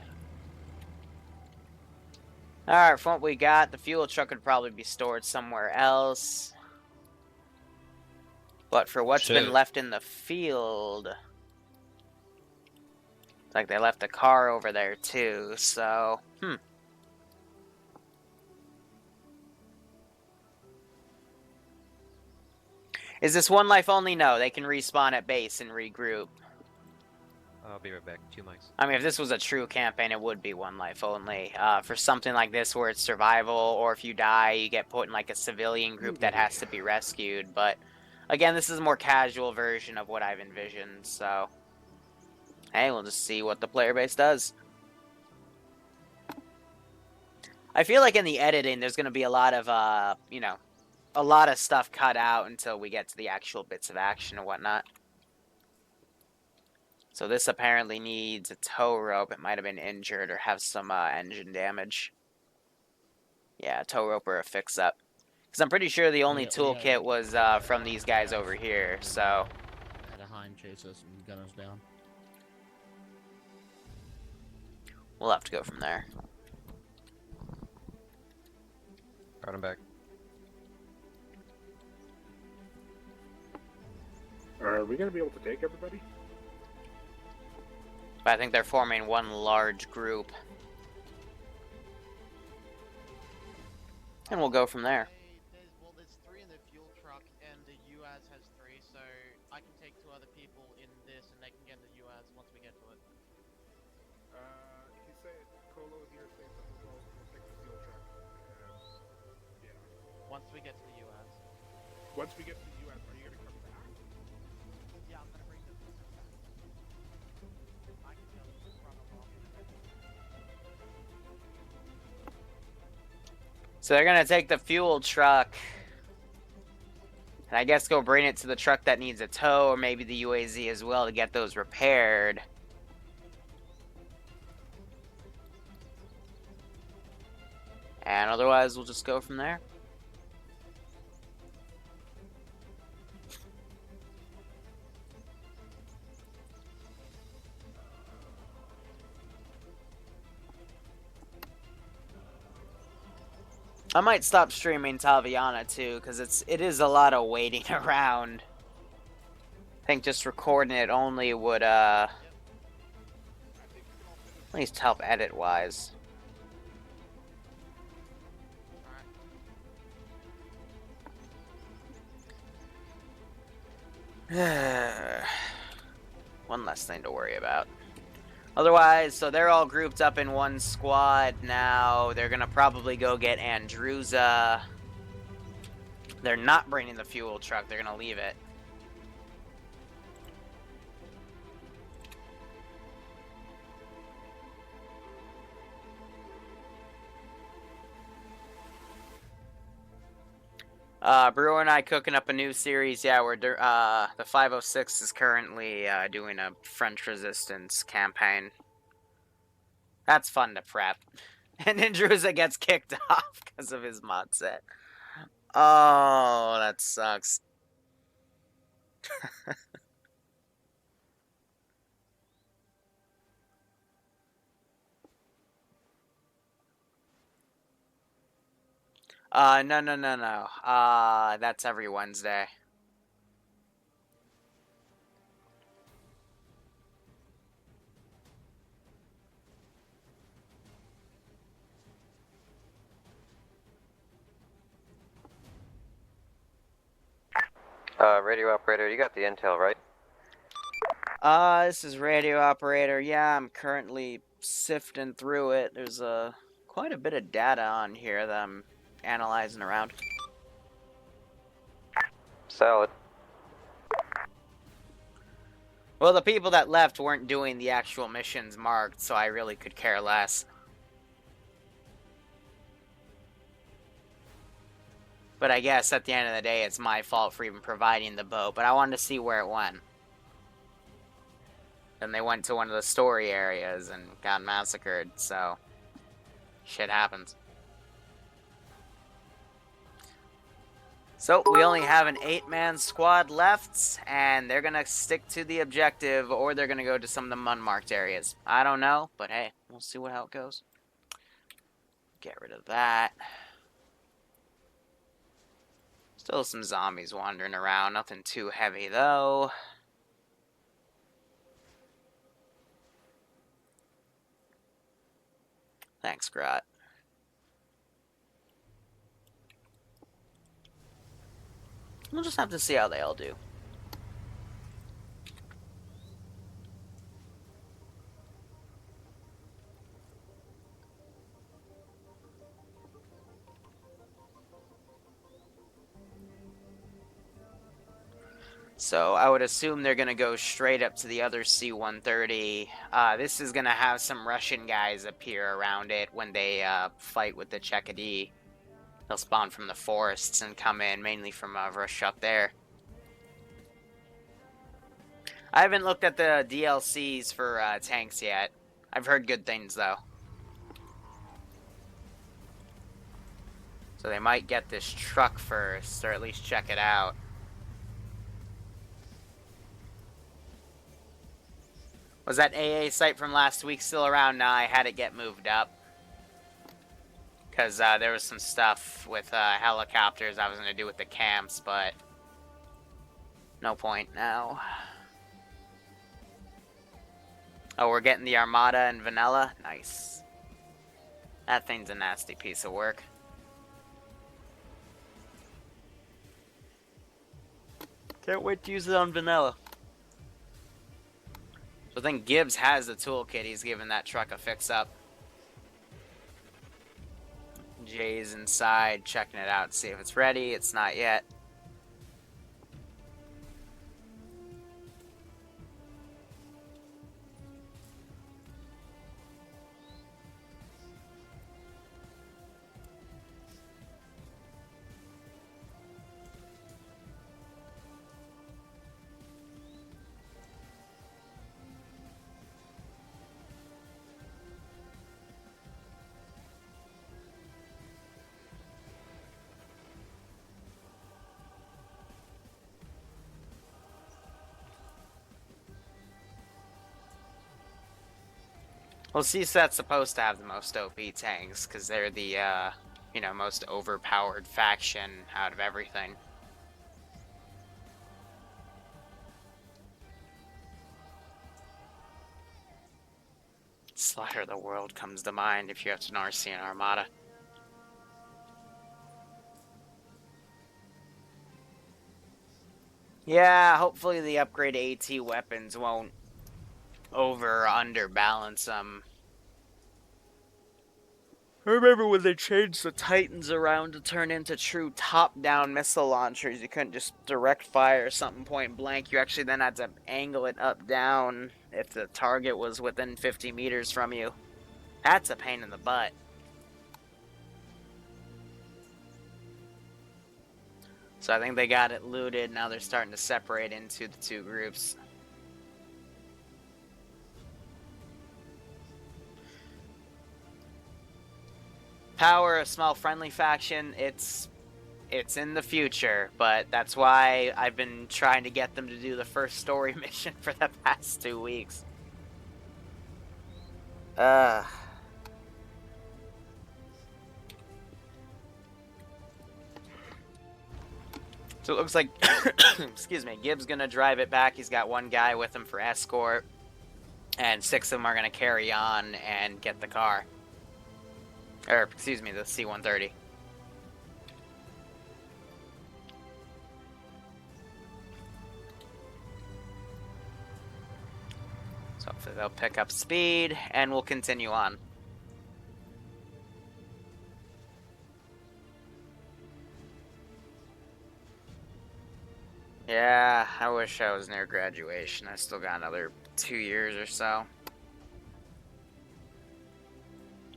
Speaker 1: Alright, from what we got, the fuel truck would probably be stored somewhere else. But for what's been left in the field... It's like they left a car over there too, so... Is this one life only? No, they can respawn at base and regroup.
Speaker 13: I'll be right back. 2 mics.
Speaker 1: I mean, if this was a true campaign, it would be one life only. For something like this where it's survival, or if you die, you get put in like a civilian group that has to be rescued. But again, this is a more casual version of what I've envisioned, so... Hey, we'll just see what the player base does. I feel like in the editing, there's going to be a lot of, you know, a lot of stuff cut out until we get to the actual bits of action and whatnot. So this apparently needs a tow rope. It might have been injured or have some engine damage. Yeah, a tow rope or a fix-up. Because I'm pretty sure the only toolkit was from these guys over here, so...
Speaker 8: Had a hind chase us and gun us down.
Speaker 1: We'll have to go from there.
Speaker 13: Brought him back.
Speaker 6: Are we gonna be able to take everybody?
Speaker 1: But I think they're forming one large group. And we'll go from there.
Speaker 9: Well, there's 3 in the fuel truck, and the UAZ has 3, so I can take 2 other people in this, and they can get in the UAZ once we get to it.
Speaker 6: He said, Colo here saying that we'll take the fuel truck. Yeah.
Speaker 9: Once we get to the UAZ.
Speaker 6: Once we get to the US, are you gonna come back?
Speaker 9: Yeah, I'm gonna bring them back. I can just run along.
Speaker 1: So they're gonna take the fuel truck. And I guess go bring it to the truck that needs a tow, or maybe the UAZ as well, to get those repaired. And otherwise, we'll just go from there. I might stop streaming Taviana too, because it is a lot of waiting around. I think just recording it only would at least help edit wise. One less thing to worry about. Otherwise, so they're all grouped up in one squad now. They're gonna probably go get Andruza. They're not bringing the fuel truck. They're gonna leave it. Brewer and I cooking up a new series. Yeah, we're the 506 is currently doing a French resistance campaign. That's fun to prep. And Andruza gets kicked off because of his mod set. Oh, that sucks. No. That's every Wednesday.
Speaker 13: Radio operator, you got the intel, right?
Speaker 1: This is radio operator. Yeah, I'm currently sifting through it. There's quite a bit of data on here that I'm analyzing around.
Speaker 13: Salad.
Speaker 1: Well, the people that left weren't doing the actual missions marked, so I really could care less. But I guess at the end of the day, it's my fault for even providing the boat, but I wanted to see where it went. Then they went to one of the story areas and got massacred, so shit happens. So, we only have an 8-man squad left, and they're gonna stick to the objective, or they're gonna go to some of the unmarked areas. I don't know, but hey, we'll see how it goes. Get rid of that. Still some zombies wandering around, nothing too heavy though. Thanks, Grot. We'll just have to see how they all do. So I would assume they're going to go straight up to the other C-130. This is going to have some Russian guys appear around it when they fight with the Chekadi. They'll spawn from the forests and come in, mainly from Russia up there. I haven't looked at the DLCs for tanks yet. I've heard good things, though. So they might get this truck first, or at least check it out. Was that AA site from last week still around? Nah, I had it get moved up. Because there was some stuff with helicopters I was going to do with the camps, but no point now. Oh, we're getting the Armada and Vanilla? Nice. That thing's a nasty piece of work. Can't wait to use it on Vanilla. So I think Gibbs has the toolkit. He's giving that truck a fix-up. Jay's inside, checking it out, see if it's ready. It's not yet. Well, CSAT's supposed to have the most OP tanks, because they're the, you know, most overpowered faction out of everything. Slaughter of the World comes to mind if you have an RC and Armada. Yeah, hopefully the upgrade AT weapons won't over or underbalance them. I remember when they changed the Titans around to turn into true top-down missile launchers. You couldn't just direct fire something point blank. You actually then had to angle it up-down if the target was within 50 meters from you. That's a pain in the butt. So I think they got it looted. Now they're starting to separate into the two groups. Power, a small friendly faction, it's in the future, but that's why I've been trying to get them to do the first story mission for the past 2 weeks. So it looks like, excuse me, Gibbs gonna drive it back. He's got one guy with him for escort, and 6 of them are gonna carry on and get the car. Or, excuse me, the C-130. So hopefully they'll pick up speed, and we'll continue on. Yeah, I wish I was near graduation. I still got another 2 years or so.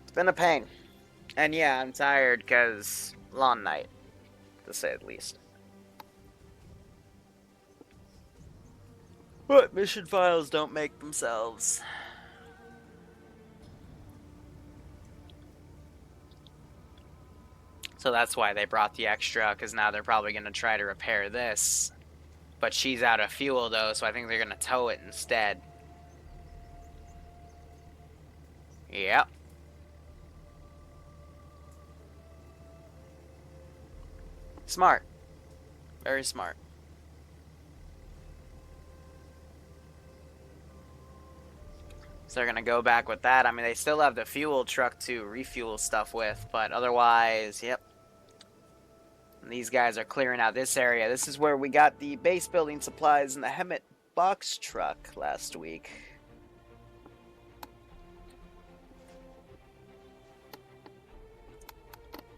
Speaker 1: It's been a pain. And yeah, I'm tired because long night, to say the least. But mission files don't make themselves. So that's why they brought the extra, because now they're probably going to try to repair this. But she's out of fuel though, so I think they're going to tow it instead. Yep. Smart. Very smart. So they're gonna go back with that. I mean, they still have the fuel truck to refuel stuff with, but otherwise, yep. And these guys are clearing out this area. This is where we got the base building supplies and the Hemet box truck last week.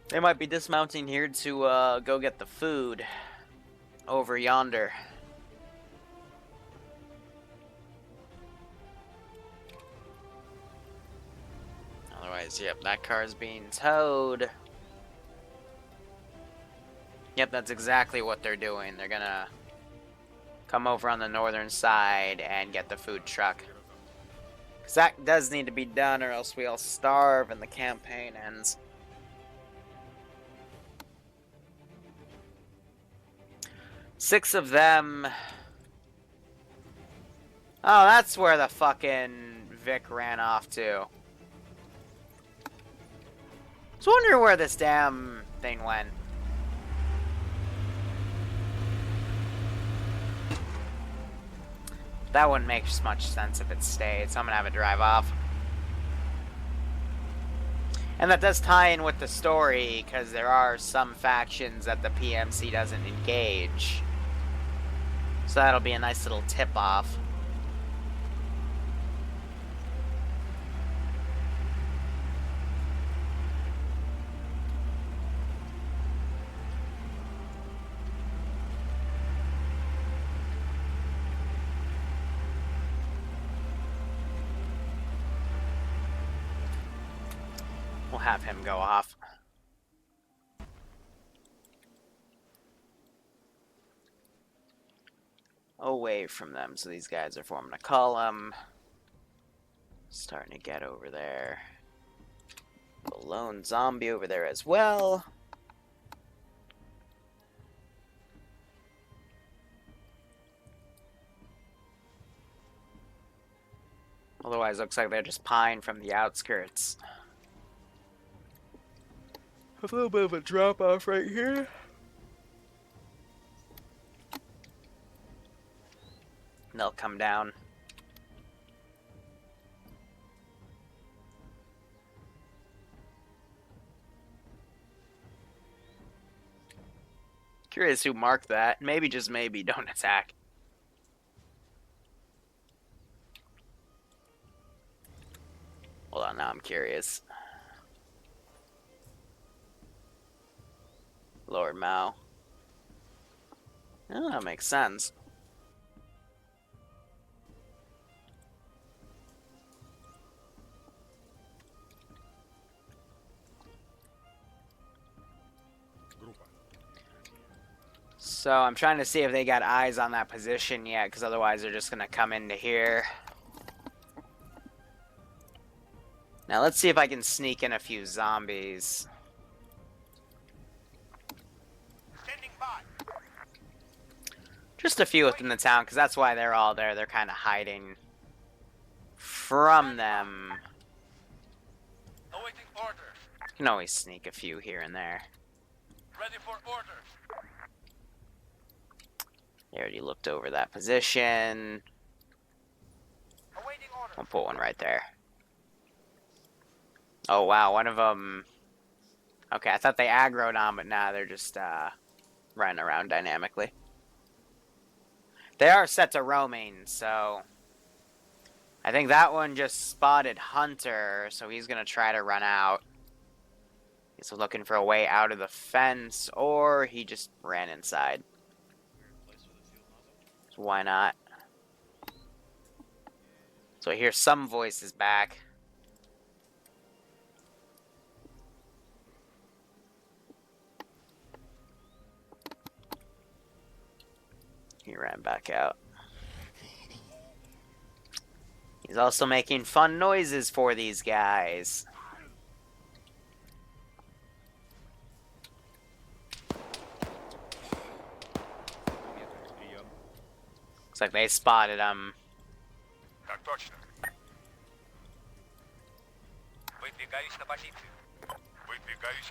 Speaker 1: They might be dismounting here to go get the food over yonder. guys. Yep, that car's being towed. Yep, that's exactly what they're doing. They're gonna come over on the northern side and get the food truck. Because that does need to be done, or else we all starve and the campaign ends. Six of them. Oh, that's where the fucking Vic ran off to. I was wondering where this damn thing went. That wouldn't make much sense if it stayed, so I'm gonna have it drive off. And that does tie in with the story, because there are some factions that the PMC doesn't engage. So that'll be a nice little tip-off. We'll have him go off. Away from them, so these guys are forming a column. Starting to get over there. A lone zombie over there as well. Otherwise, looks like they're just pine from the outskirts. A little bit of a drop off right here. And they'll come down. Curious who marked that. Maybe, just maybe, don't attack. Hold on, now I'm curious. Lord Mao. Oh, that makes sense. So I'm trying to see if they got eyes on that position yet, because otherwise they're just going to come into here. Now let's see if I can sneak in a few zombies. Just a few within the town, because that's why they're all there. They're kind of hiding from them.
Speaker 11: Awaiting orders.
Speaker 1: You can always sneak a few here and there.
Speaker 11: Ready for orders.
Speaker 1: They already looked over that position.
Speaker 11: Awaiting orders.
Speaker 1: I'll put one right there. Oh wow, one of them... Okay, I thought they aggroed on, but nah, they're just running around dynamically. They are set to roaming, so... I think that one just spotted Hunter, so he's going to try to run out. He's looking for a way out of the fence, or he just ran inside. So why not? So I hear some voices back. He ran back out. He's also making fun noises for these guys. Looks like they spotted him.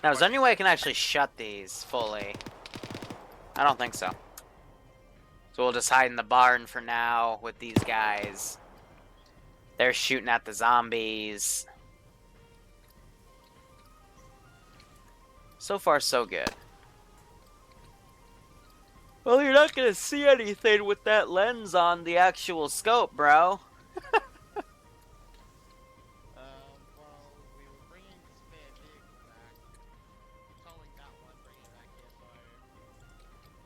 Speaker 1: Now, is there any way I can actually shut these fully? I don't think so. So we'll just hide in the barn for now with these guys. They're shooting at the zombies. So far, so good. Well, you're not gonna see anything with that lens on the actual scope, bro.
Speaker 9: Well, we were bringing the spare vehicle back, towing that one, bringing it back here, so...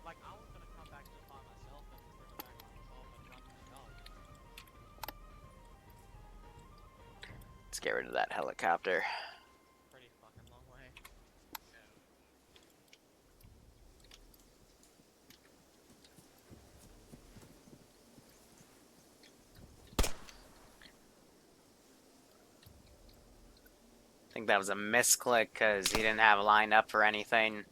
Speaker 9: Like, I was gonna come back just by myself and bring it back by myself and run my dog.
Speaker 1: Let's get rid of that helicopter. think that was a misclick because he didn't have a line up for anything.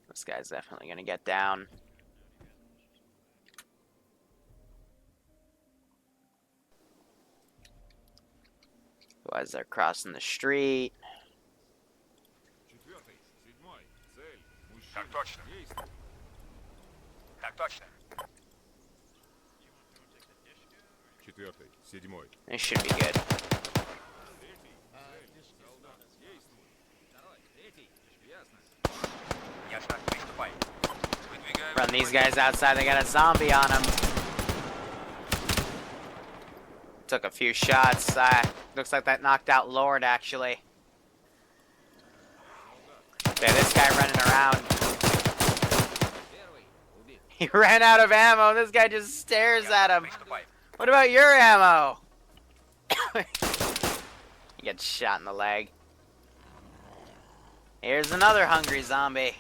Speaker 1: This guy's definitely gonna get down. Otherwise, they're crossing the street.
Speaker 11: Так точно. Так точно.
Speaker 1: This should be good. Run these guys outside, they got a zombie on them. Took a few shots. Looks like that knocked out Lord, actually. Yeah, this guy running around. He ran out of ammo. This guy just stares at him. What about your ammo? He gets shot in the leg. Here's another hungry zombie.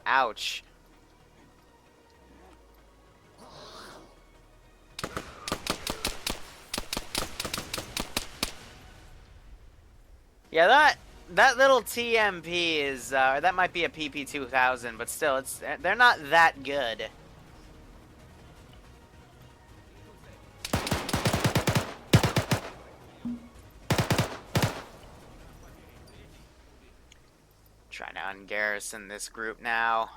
Speaker 1: Ouch. Yeah, that little TMP is, that might be a PP2000, but still, they're not that good. Trying to ungarrison this group now.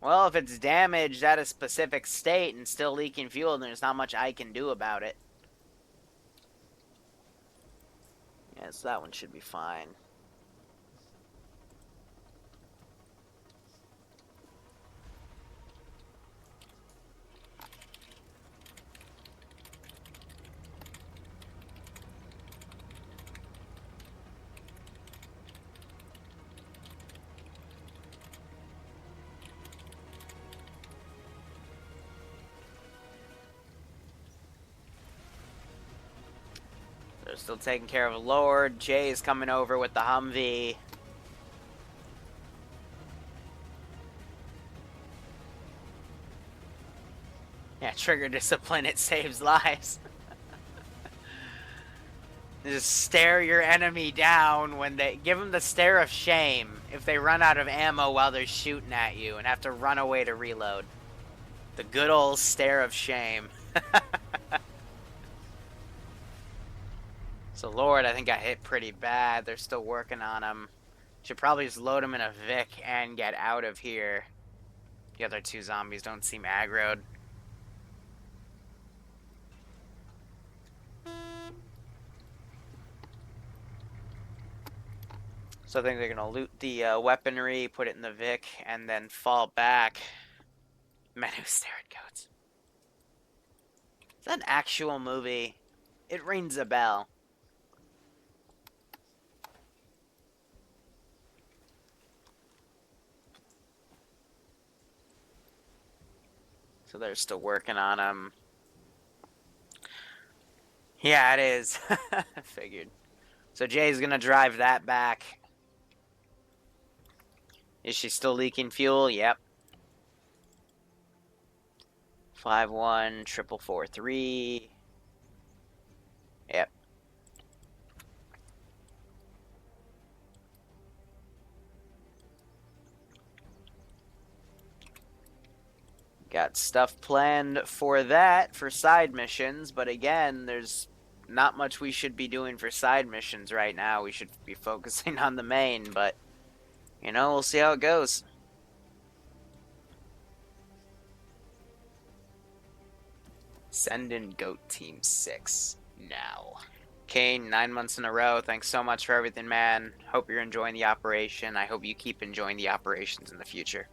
Speaker 1: Well, if it's damaged at a specific state and still leaking fuel, then there's not much I can do about it. Yes, that one should be fine. They're still taking care of Lord. Jay's coming over with the Humvee. Yeah, trigger discipline, it saves lives. Just stare your enemy down when they... Give them the stare of shame if they run out of ammo while they're shooting at you and have to run away to reload. The good old stare of shame. So Lord, I think got hit pretty bad. They're still working on him. Should probably just load him in a Vic and get out of here. The other two zombies don't seem aggroed. So I think they're gonna loot the weaponry, put it in the Vic, and then fall back. Men who stare at goats. Is that an actual movie? It rings a bell. So they're still working on him. Yeah, it is. I figured. So Jay's gonna drive that back. Is she still leaking fuel? Yep. 51443. Yep. Got stuff planned for that, for side missions, but again, there's not much we should be doing for side missions right now. We should be focusing on the main, but, you know, we'll see how it goes. Send in Goat Team 6 now. Kane, 9 months in a row. Thanks so much for everything, man. Hope you're enjoying the operation. I hope you keep enjoying the operations in the future.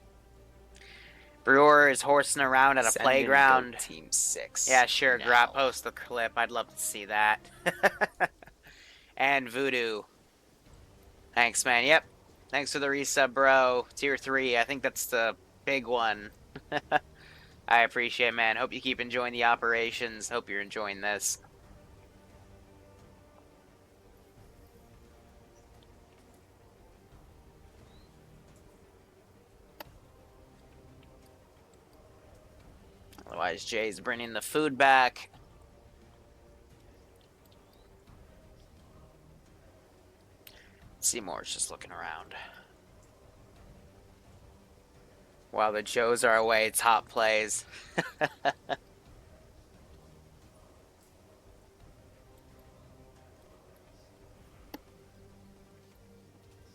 Speaker 1: Brewer is horsing around at a
Speaker 10: Send in
Speaker 1: playground.
Speaker 10: Goat Team 6.
Speaker 1: Yeah, sure.
Speaker 10: now.
Speaker 1: Grab post the clip. I'd love to see that. And Voodoo. Thanks, man. Yep. Thanks for the resub, bro. Tier 3. I think that's the big one. I appreciate it, man. Hope you keep enjoying the operations. Hope you're enjoying this. Otherwise, Jay's bringing the food back. Seymour's just looking around. While the Joes are away, top plays.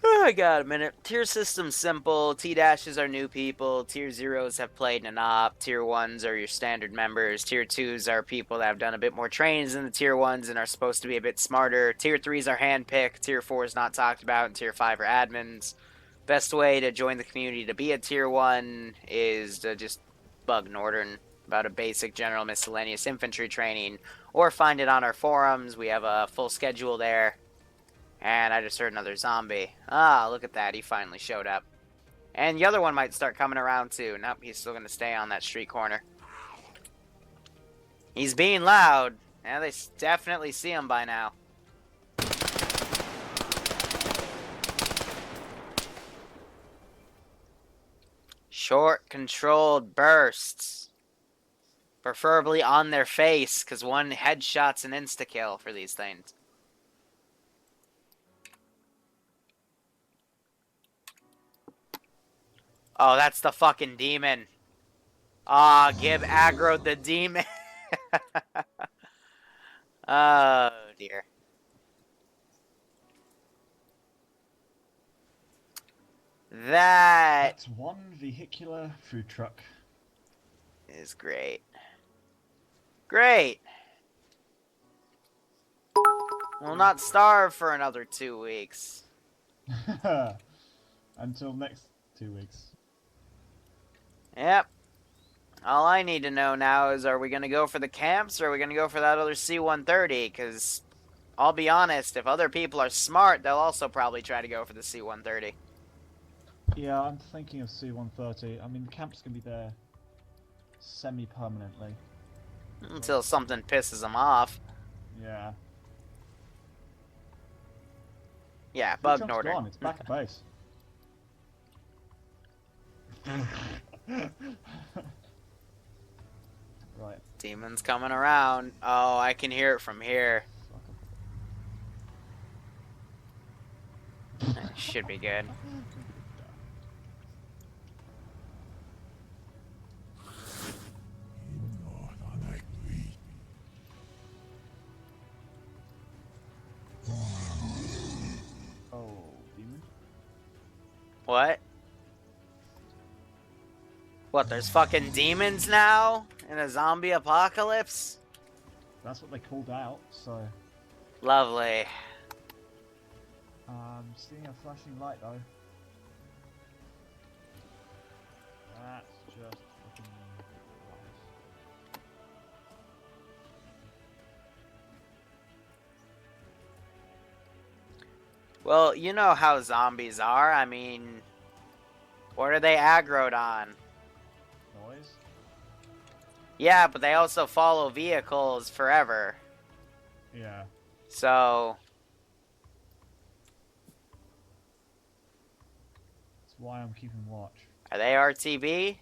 Speaker 1: Oh, I got a minute. Tier system's simple. T-dashes are new people. Tier 0s have played in an op. Tier 1s are your standard members. Tier 2s are people that have done a bit more trainings than the Tier 1s and are supposed to be a bit smarter. Tier 3s are handpicked. Tier 4s not talked about. And Tier 5 are admins. Best way to join the community to be a Tier 1 is to just bug Northern about a basic general miscellaneous infantry training, or find it on our forums. We have a full schedule there. And I just heard another zombie. Ah, look at that. He finally showed up. And the other one might start coming around too. Nope, he's still going to stay on that street corner. He's being loud. Yeah, they definitely see him by now. Short, controlled bursts. Preferably on their face, because one headshot's an insta-kill for these things. Oh, that's the fucking demon. Ah, Gib aggroed the demon. Oh, dear.
Speaker 3: That's one vehicular food truck.
Speaker 1: Is great. Great. We'll not starve for another 2 weeks.
Speaker 3: Until next 2 weeks.
Speaker 1: Yep. All I need to know now is, are we going to go for the camps, or are we going to go for that other C-130? Because, I'll be honest, if other people are smart, they'll also probably try to go for the C-130.
Speaker 3: Yeah, I'm thinking of C-130. I mean, the camp's going to be there semi-permanently.
Speaker 1: Until something pisses them off.
Speaker 3: Yeah.
Speaker 1: Yeah, bug Northern.
Speaker 3: Gone. It's back at base. Right.
Speaker 1: Demon's coming around. Oh, I can hear it from here. Should be good.
Speaker 3: Oh, demon?
Speaker 1: What? What, there's fucking demons now? In a zombie apocalypse?
Speaker 3: That's what they called out, so...
Speaker 1: Lovely.
Speaker 3: Seeing a flashing light though. That's just fucking nice.
Speaker 1: Well, you know how zombies are. I mean, what are they aggroed on?
Speaker 3: Noise?
Speaker 1: Yeah, but they also follow vehicles forever.
Speaker 3: Yeah.
Speaker 1: So...
Speaker 3: That's why I'm keeping watch.
Speaker 1: Are they RTB?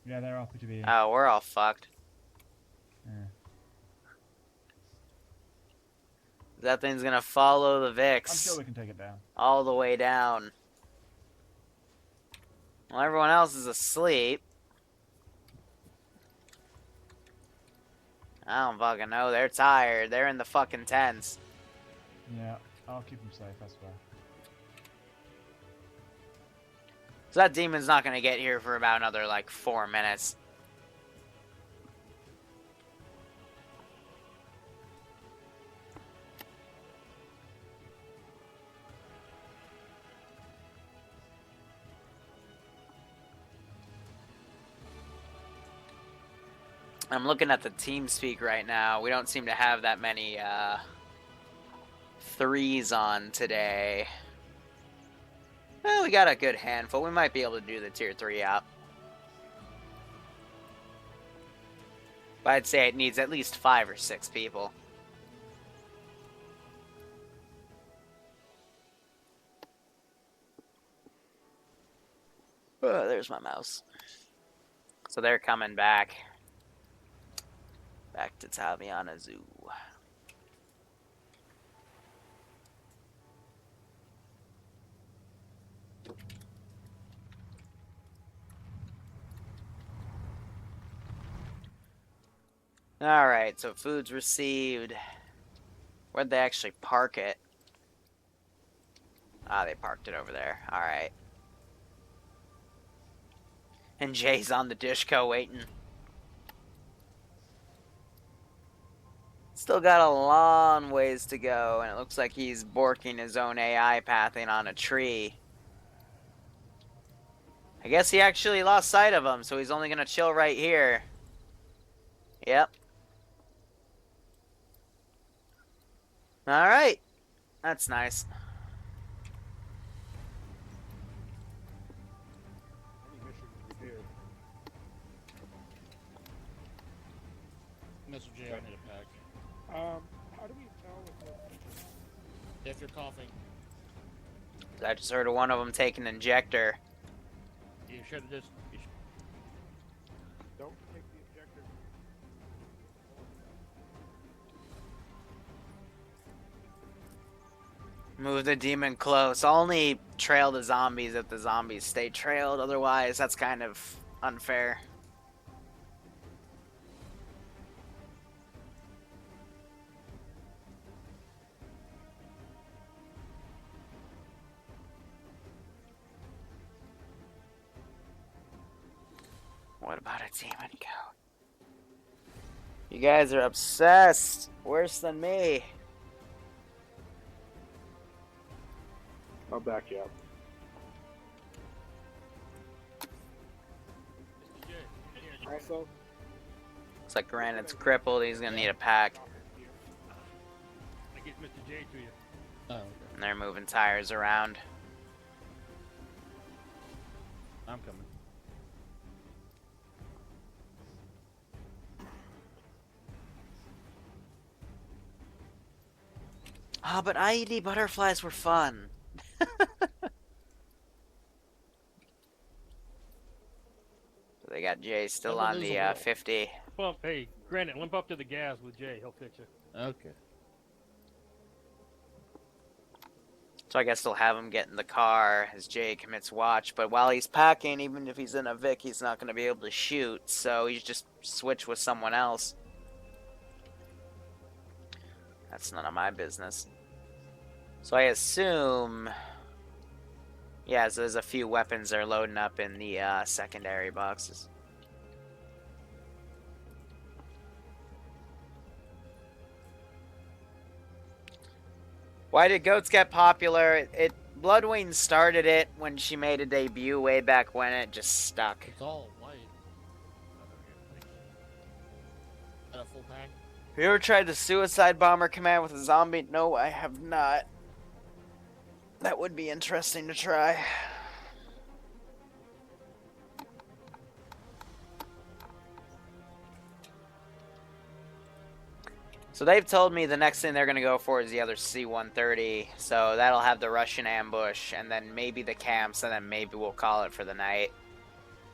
Speaker 3: Yeah, they're RTB.
Speaker 1: Oh, we're all fucked.
Speaker 3: Yeah.
Speaker 1: That thing's gonna follow the VIX.
Speaker 3: I'm sure we can take it down.
Speaker 1: All the way down. Well, everyone else is asleep. I don't fucking know. They're tired. They're in the fucking tents.
Speaker 3: Yeah, I'll keep them safe, that's fair.
Speaker 1: So that demon's not gonna get here for about another, like, 4 minutes. I'm looking at the team speak right now. We don't seem to have that many threes on today. Well, we got a good handful. We might be able to do the tier 3 op. But I'd say it needs at least 5 or 6 people. Oh, there's my mouse. So they're coming back. Back to Taviana Zoo. Alright, so food's received. Where'd they actually park it? Ah, they parked it over there. Alright. And Jay's on the dishco waiting. Still got a long ways to go, and it looks like he's borking his own AI pathing on a tree. I guess he actually lost sight of him, so he's only gonna chill right here. Yep. Alright. That's nice.
Speaker 8: Mr. J, I need a pack.
Speaker 16: How do we tell
Speaker 8: If you're coughing,
Speaker 1: I just heard of one of them take an injector.
Speaker 8: you should have just.
Speaker 16: don't take the injector?
Speaker 1: Move the demon close. Only trail the zombies if the zombies stay trailed. Otherwise, that's kind of unfair. What about a demon goat? You guys are obsessed. Worse than me.
Speaker 6: I'll back you up. Also,
Speaker 1: Looks like Granite's crippled. He's gonna need a pack.
Speaker 16: I get Mr. J to you.
Speaker 8: Oh, okay.
Speaker 1: And they're moving tires around.
Speaker 8: I'm coming.
Speaker 1: Ah, but IED butterflies were fun. They got Jay still on the 50.
Speaker 16: Well, hey, Granite, limp up to the gas with Jay. He'll fix you.
Speaker 8: Okay.
Speaker 1: So I guess they'll have him get in the car as Jay commits watch. But while he's packing, even if he's in a Vic, he's not going to be able to shoot. So he's just switch with someone else. That's none of my business. So I assume... Yeah, so there's a few weapons that are loading up in the secondary boxes. Why did goats get popular? Bloodwing started it when she made a debut way back when. It just stuck.
Speaker 8: It's all white. Got a full pack?
Speaker 1: Have you ever tried the suicide bomber command with a zombie? No, I have not. That would be interesting to try. So they've told me the next thing they're going to go for is the other C-130. So that'll have the Russian ambush, and then maybe the camps, and then maybe we'll call it for the night.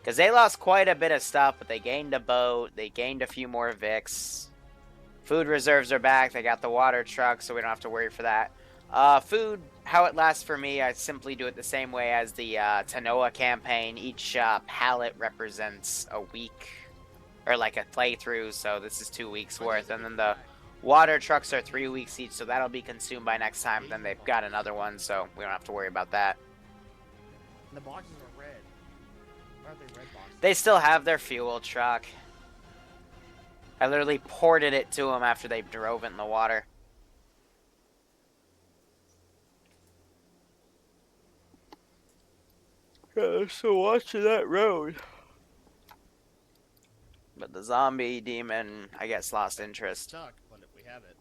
Speaker 1: Because they lost quite a bit of stuff, but they gained a boat, they gained a few more Vics. Food reserves are back, they got the water truck, so we don't have to worry for that. Food, how it lasts for me, I simply do it the same way as the Tanoa campaign. Each pallet represents a week, or like a playthrough, so this is 2 weeks worth. And then the water trucks are 3 weeks each, so that'll be consumed by next time. Then they've got another one, so we don't have to worry about that.
Speaker 8: The boxes are red. Why are they red boxes?
Speaker 1: They still have their fuel truck. I literally ported it to them after they drove it in the water. Yeah, so watching that road. But the zombie demon, I guess, lost interest.
Speaker 8: Stuck, but we have it.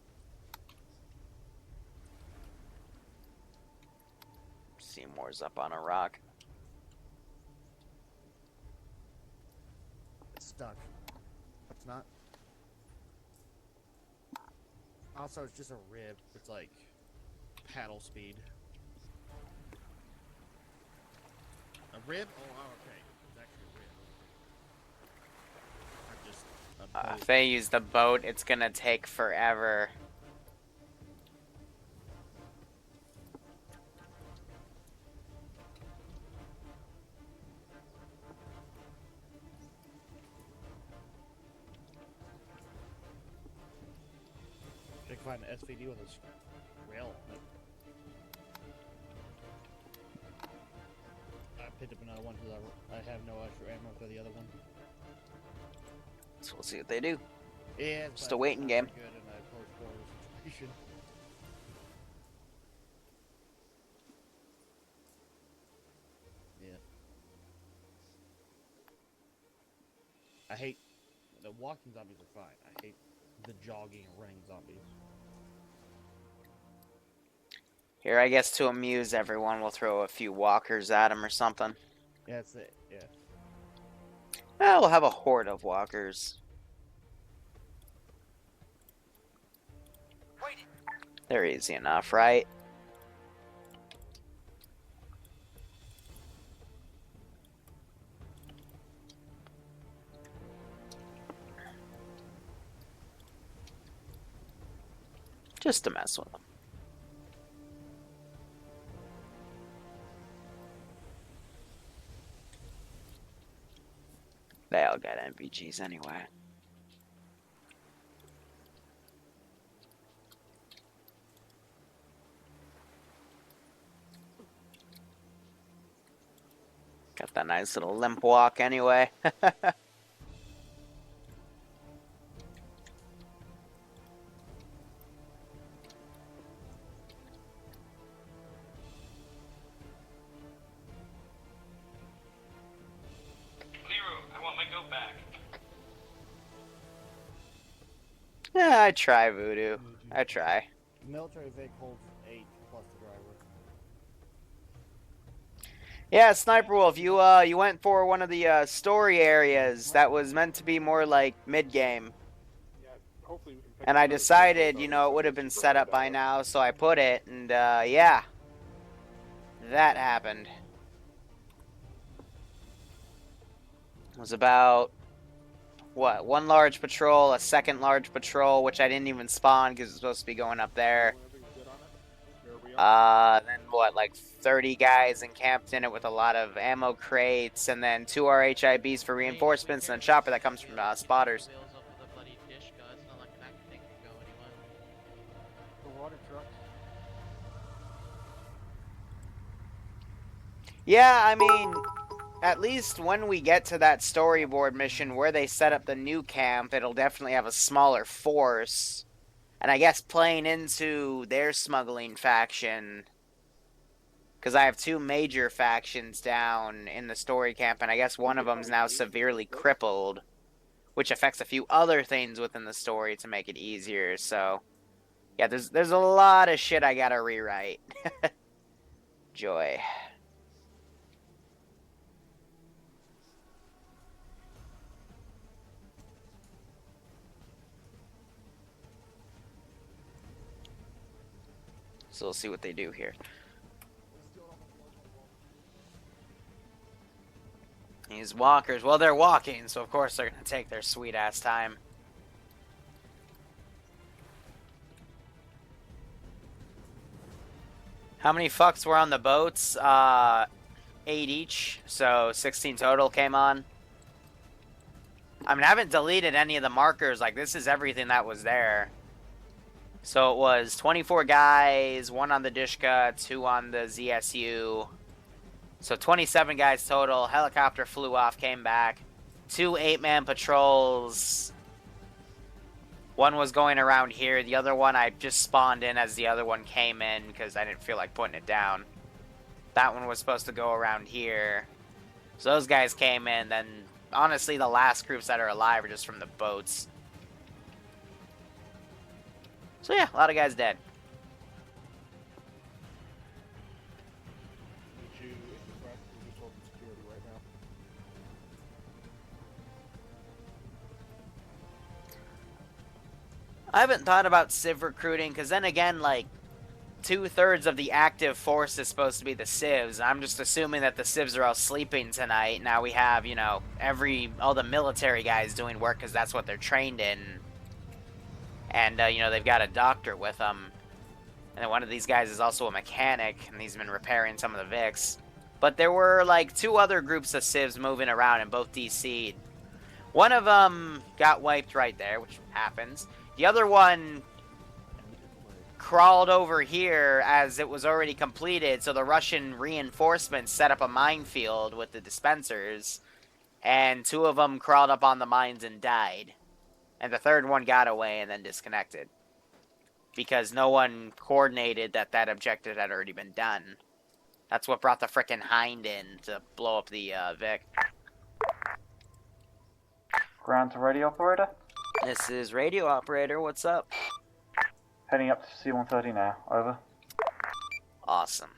Speaker 1: Seymour's up on a rock.
Speaker 8: It's stuck. It's not. Also, it's just a rib. It's like paddle speed. A rib? Oh, okay. It's actually a rib. I'm just a boat.
Speaker 1: If they use the boat, it's gonna take forever.
Speaker 8: I can find an SVD with this rail on it. I picked up another one because I have no extra ammo for the other one.
Speaker 1: So we'll see what they do.
Speaker 8: Yeah,
Speaker 1: Just a waiting game.
Speaker 8: good in a close quarters situation. Yeah. I hate the walking zombies are fine. I hate the jogging and running zombies.
Speaker 1: Here, I guess to amuse everyone, we'll throw a few walkers at them or something.
Speaker 8: Yeah, that's it. Yeah.
Speaker 1: We'll have a horde of walkers. They're easy enough, right? Just to mess with them. They all got NVGs anyway. Got that nice little limp walk anyway. Yeah, I try, Voodoo. I try.
Speaker 8: Military Vic holds 8 plus the driver.
Speaker 1: Yeah, Sniper Wolf, you went for one of the story areas that was meant to be more like mid-game.
Speaker 6: Yeah, hopefully we can pick
Speaker 1: And
Speaker 6: up
Speaker 1: I
Speaker 6: those
Speaker 1: decided,
Speaker 6: vehicles
Speaker 1: you
Speaker 6: out
Speaker 1: know,
Speaker 6: of
Speaker 1: it would have
Speaker 6: something
Speaker 1: been
Speaker 6: super
Speaker 1: set
Speaker 6: high
Speaker 1: up by
Speaker 6: value.
Speaker 1: now, so I put it, and yeah. That happened. It was about, what, one large patrol, a second large patrol, which I didn't even spawn because it's supposed to be going up there. Then what, like 30 guys encamped in it with a lot of ammo crates, and then 2 RHIBs for reinforcements, and a chopper that comes from spotters.
Speaker 8: The water trucks.
Speaker 1: Yeah, I mean, at least when we get to that storyboard mission where they set up the new camp, it'll definitely have a smaller force. And I guess playing into their smuggling faction, because I have 2 major factions down in the story camp, and I guess one of them's now severely crippled, which affects a few other things within the story to make it easier. So, yeah, there's a lot of shit I gotta rewrite. Joy. So we'll see what they do here. These walkers, well, they're walking, so of course they're gonna take their sweet ass time. How many fucks were on the boats? 8 each, so 16 total came on. I mean, I haven't deleted any of the markers, like this is everything that was there. So it was 24 guys, 1 on the Dishka, 2 on the ZSU. So 27 guys total. Helicopter flew off, came back. 2 8-man patrols. 1 was going around here. The other one I just spawned in as the other one came in because I didn't feel like putting it down. That one was supposed to go around here. So those guys came in, then honestly, the last groups that are alive are just from the boats. So yeah, a lot of guys dead.
Speaker 6: Need you in the front. We're just holding security right now.
Speaker 1: I haven't thought about civ recruiting, because then again, like, 2/3 of the active force is supposed to be the civs. I'm just assuming that the civs are all sleeping tonight. Now we have, you know, all the military guys doing work because that's what they're trained in. And, you know, they've got a doctor with them. And then one of these guys is also a mechanic, and he's been repairing some of the Vics. But there were, like, 2 other groups of civs moving around and both DC'd. One of them got wiped right there, which happens. The other one crawled over here as it was already completed, so the Russian reinforcements set up a minefield with the dispensers, and 2 of them crawled up on the mines and died. And the 3rd one got away and then disconnected. Because no one coordinated that objective had already been done. That's what brought the frickin' Hind in to blow up the Vic.
Speaker 3: Ground to radio operator.
Speaker 1: This is radio operator, what's up?
Speaker 3: Heading up to C-130 now, over.
Speaker 1: Awesome.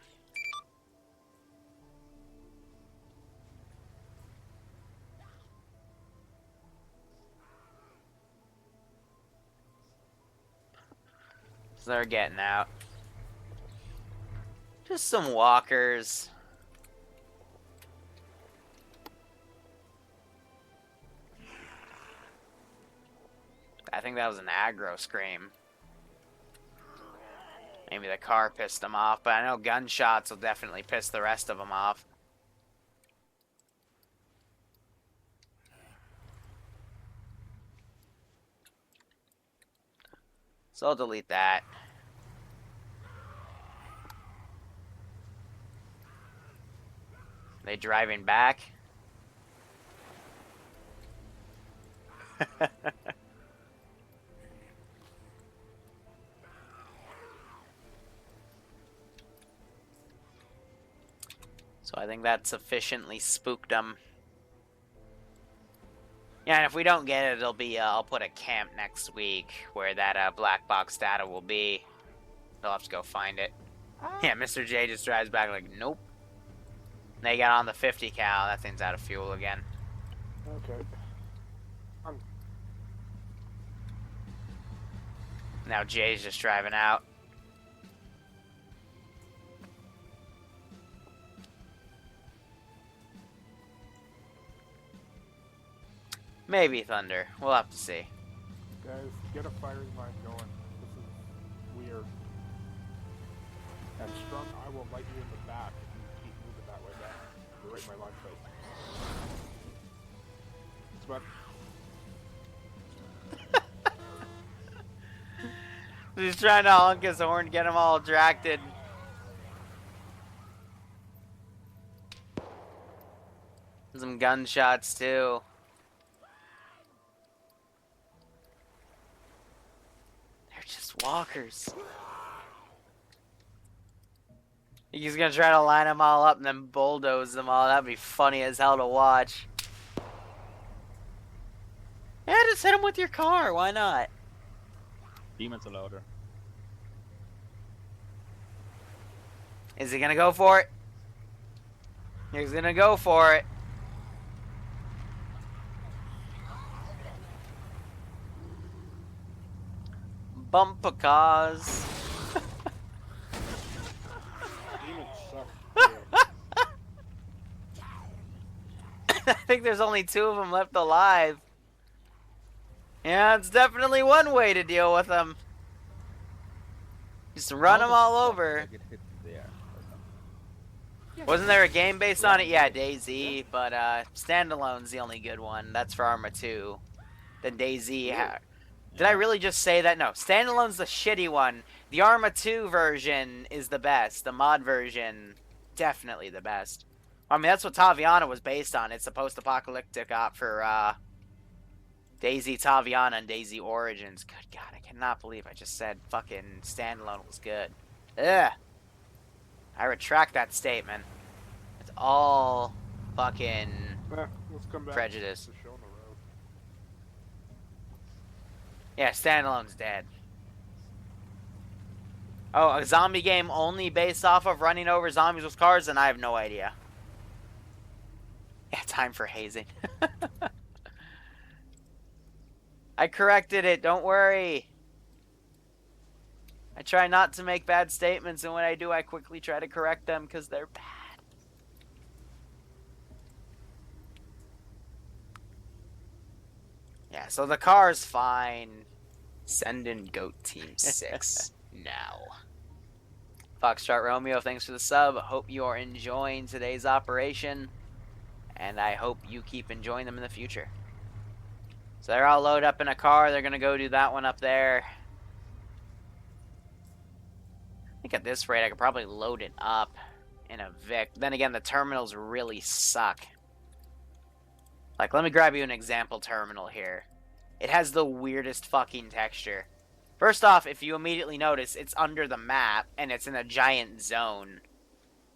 Speaker 1: So they're getting out. Just some walkers. I think that was an aggro scream. Maybe the car pissed them off, but I know gunshots will definitely piss the rest of them off. So I'll delete that. They driving back? So I think that sufficiently spooked them. Yeah, and if we don't get it, it'll be, I'll put a camp next week where that black box data will be. They'll have to go find it. Yeah, Mr. J just drives back like, nope. They got on the 50 cal. That thing's out of fuel again.
Speaker 6: Okay.
Speaker 1: Now Jay's just driving out. Maybe Thunder. We'll have to see.
Speaker 6: Guys, get a firing line going. This is weird. And Strunk, I will light you in the back if you keep moving that way back. You're right in my line face.
Speaker 1: He's trying to honk his horn, get them all distracted. Some gunshots too. They're just walkers. He's gonna try to line them all up and then bulldoze them all. That'd be funny as hell to watch. Yeah, just hit him with your car. Why not?
Speaker 2: Demons are louder.
Speaker 1: Is he gonna go for it? He's gonna go for it. Bumper cars. I think there's only 2 of them left alive. Yeah, it's definitely one way to deal with them. Just run them all over. Wasn't there a game based on it? Yeah, DayZ, but Standalone's the only good one. That's for Arma 2. Then DayZ. Did I really just say that? No, Standalone's the shitty one. The Arma 2 version is the best. The mod version, definitely the best. I mean, that's what Taviana was based on. It's a post-apocalyptic op for DayZ Taviana and DayZ Origins. Good God, I cannot believe I just said fucking Standalone was good. Ugh. I retract that statement. It's all fucking
Speaker 6: Let's come back.
Speaker 1: Prejudice.
Speaker 6: To the show on the road.
Speaker 1: Yeah, standalone's dead. Oh, a zombie game only based off of running over zombies with cars? Then I have no idea. Yeah, time for hazing. I corrected it, don't worry. I try not to make bad statements, and when I do, I quickly try to correct them because they're bad. Yeah, so the car's fine.
Speaker 18: Send in Goat Team 6 now.
Speaker 1: Foxtrot Romeo, thanks for the sub. Hope you are enjoying today's operation, and I hope you keep enjoying them in the future. So they're all loaded up in a car. They're going to go do that one up there. I think at this rate, I could probably load it up in a Vic. Then again, the terminals really suck. Like, let me grab you an example terminal here. It has the weirdest fucking texture. First off, if you immediately notice, it's under the map, and it's in a giant zone.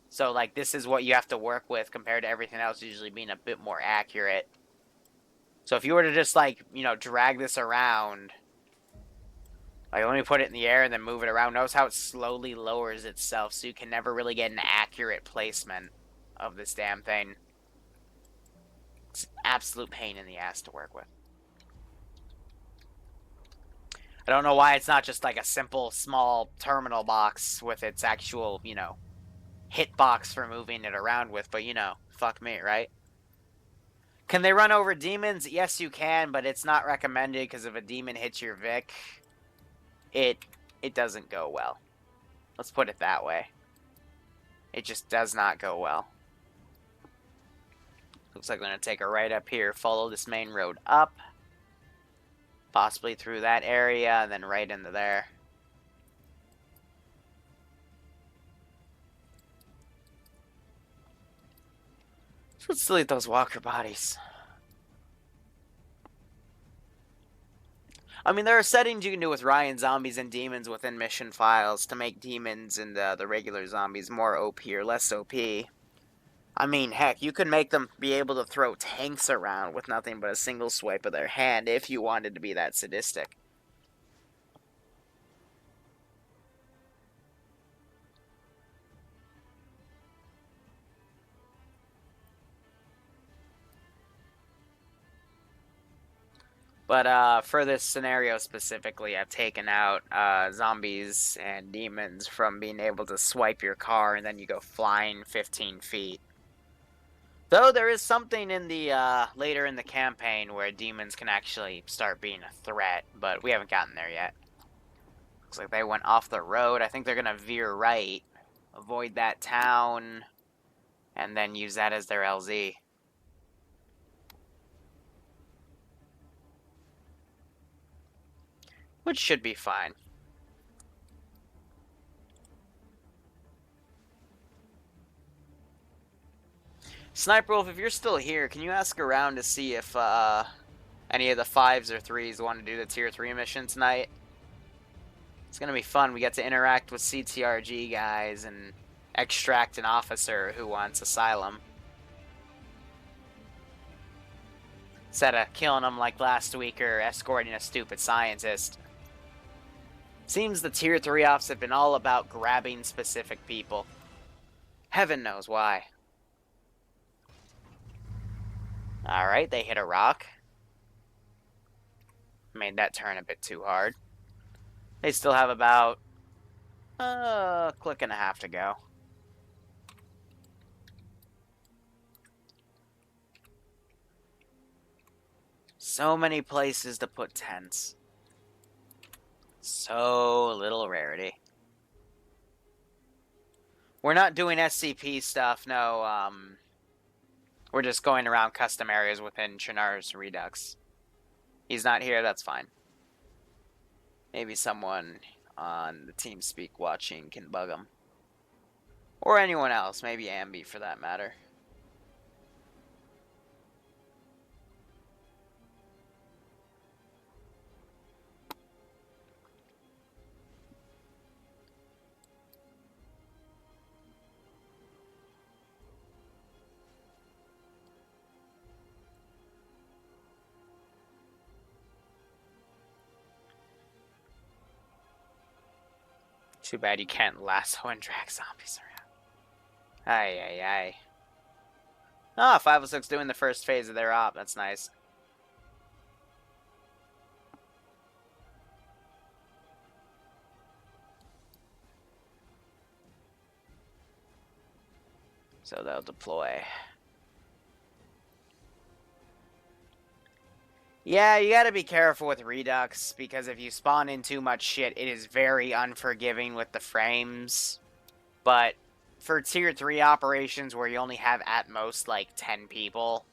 Speaker 1: So, like, this is what you have to work with compared to everything else usually being a bit more accurate. So if you were to just, like, you know, drag this around... Like, let me put it in the air and then move it around. Notice how it slowly lowers itself, so you can never really get an accurate placement of this damn thing. It's an absolute pain in the ass to work with. I don't know why it's not just like a simple, small terminal box with its actual, you know, hitbox for moving it around with, but, you know, fuck me, right? Can they run over demons? Yes, you can, but it's not recommended because if a demon hits your Vic... It doesn't go well. Let's put it that way. It just does not go well. Looks like I'm going to take a right up here, follow this main road up. Possibly through that area, and then right into there. Let's delete those walker bodies. I mean, there are settings you can do with Ryan zombies and demons within mission files to make demons and the regular zombies more OP or less OP. I mean, heck, you could make them be able to throw tanks around with nothing but a single swipe of their hand if you wanted to be that sadistic. But for this scenario specifically, I've taken out zombies and demons from being able to swipe your car and then you go flying 15 feet. Though there is something in the later in the campaign where demons can actually start being a threat, but we haven't gotten there yet. Looks like they went off the road. I think they're going to veer right, avoid that town, and then use that as their LZ. Which should be fine. Sniper Wolf, if you're still here, can you ask around to see if any of the 5s or 3s want to do the Tier 3 mission tonight? It's going to be fun. We get to interact with CTRG guys and extract an officer who wants asylum. Instead of killing them like last week or escorting a stupid scientist. Seems the Tier 3 offs have been all about grabbing specific people. Heaven knows why. Alright, they hit a rock. Made that turn a bit too hard. They still have about a click and a half to go. So many places to put tents. So little rarity. We're not doing SCP stuff, no, we're just going around custom areas within Chinar's Redux. He's not here, that's fine. Maybe someone on the TeamSpeak watching can bug him. Or anyone else, maybe Ambi for that matter. Too bad you can't lasso and drag zombies around. Ay, ay, ay. Ah, 506 doing the first phase of their op. That's nice. So they'll deploy. Yeah, you gotta be careful with Redux, because if you spawn in too much shit, it is very unforgiving with the frames. But for tier 3 operations where you only have at most like 10 people,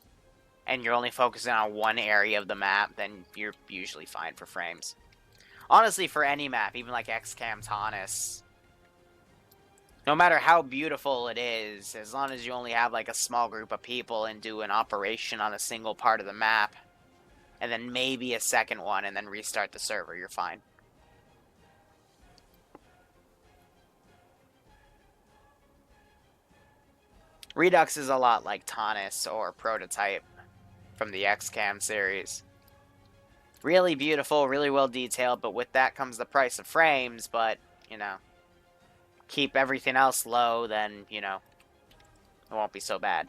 Speaker 1: and you're only focusing on one area of the map, then you're usually fine for frames. Honestly, for any map, even like XCAM Taunus, no matter how beautiful it is, as long as you only have like a small group of people and do an operation on a single part of the map, and then maybe a second one, and then restart the server, you're fine. Redux is a lot like Taunus or Prototype from the XCAM series. Really beautiful, really well detailed, but with that comes the price of frames, but, you know, keep everything else low, then, you know, it won't be so bad.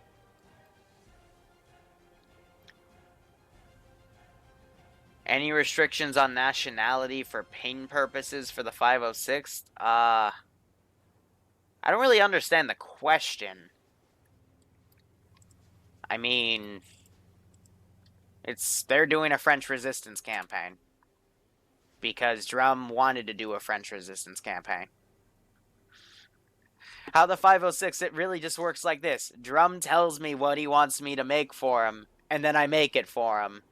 Speaker 1: Any restrictions on nationality for ping purposes for the 506? I don't really understand the question. I mean, they're doing a French resistance campaign. Because Drum wanted to do a French resistance campaign. How the 506, it really just works like this. Drum tells me what he wants me to make for him, and then I make it for him.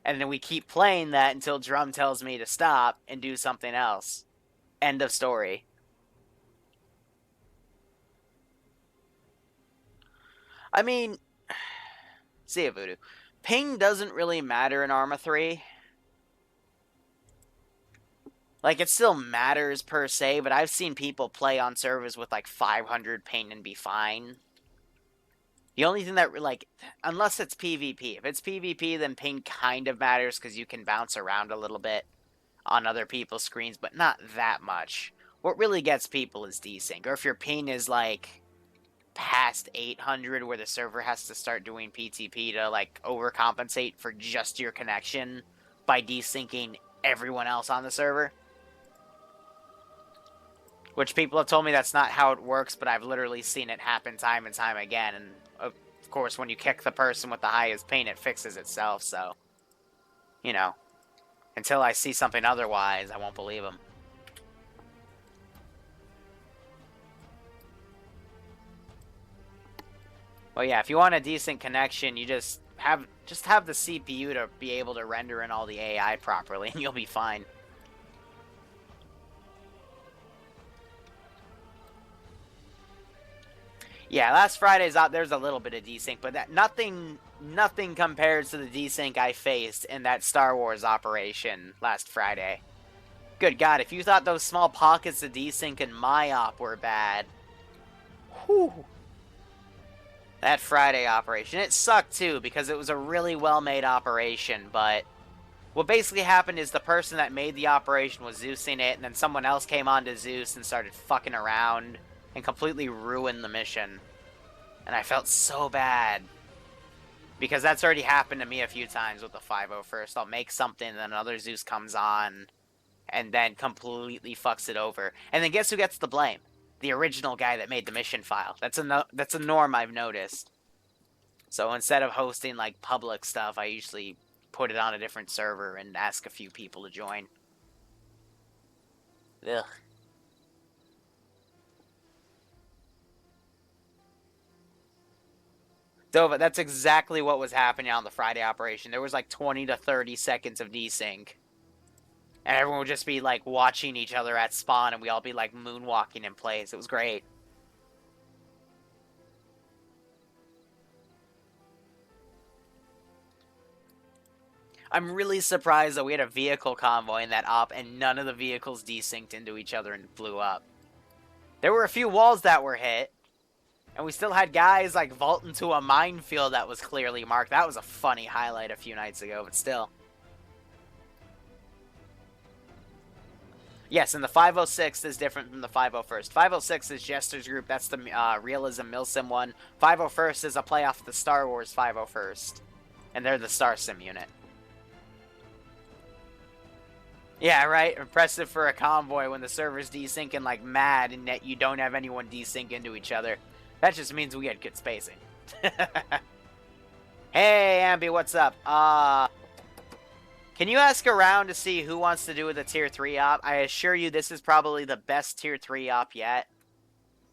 Speaker 1: And then we keep playing that until Drum tells me to stop and do something else. End of story. I mean, see ya, Voodoo. Ping doesn't really matter in Arma 3. Like, it still matters per se, but I've seen people play on servers with like 500 ping and be fine. The only thing that, like, unless it's PvP. If it's PvP, then ping kind of matters because you can bounce around a little bit on other people's screens, but not that much. What really gets people is desync. Or if your ping is, like, past 800 where the server has to start doing PTP to, like, overcompensate for just your connection by desyncing everyone else on the server. Which people have told me that's not how it works, but I've literally seen it happen time and time again. And, of course, when you kick the person with the highest ping, it fixes itself, so... You know. Until I see something otherwise, I won't believe them. Well, yeah, if you want a decent connection, you just have the CPU to be able to render in all the AI properly, and you'll be fine. Yeah, last Friday's op, there's a little bit of desync, but that nothing compares to the desync I faced in that Star Wars operation last Friday. Good God, if you thought those small pockets of desync in my op were bad, whew. That Friday operation, it sucked too, because it was a really well-made operation, but what basically happened is the person that made the operation was Zeusing it, and then someone else came on to Zeus and started fucking around and completely ruined the mission. And I felt so bad. Because that's already happened to me a few times with the 501st. I'll make something, and then another Zeus comes on, and then completely fucks it over. And then guess who gets the blame? The original guy that made the mission file. That's a norm I've noticed. So instead of hosting like public stuff, I usually put it on a different server and ask a few people to join. Ugh. Dova, that's exactly what was happening on the Friday operation. There was like 20 to 30 seconds of desync. And everyone would just be like watching each other at spawn, and we all be like moonwalking in place. It was great. I'm really surprised that we had a vehicle convoy in that op, and none of the vehicles desynced into each other and blew up. There were a few walls that were hit. And we still had guys, like, vault into a minefield that was clearly marked. That was a funny highlight a few nights ago, but still. Yes, and the 506 is different from the 501st. 506 is Jester's group. That's the Realism Milsim one. 501st is a play off the Star Wars 501st. And they're the Star Sim unit. Yeah, right? Impressive for a convoy when the server's desyncing like mad and yet you don't have anyone desync into each other. That just means we had good spacing. Hey, Ambi, what's up? Can you ask around to see who wants to do with a tier 3 op? I assure you this is probably the best tier 3 op yet.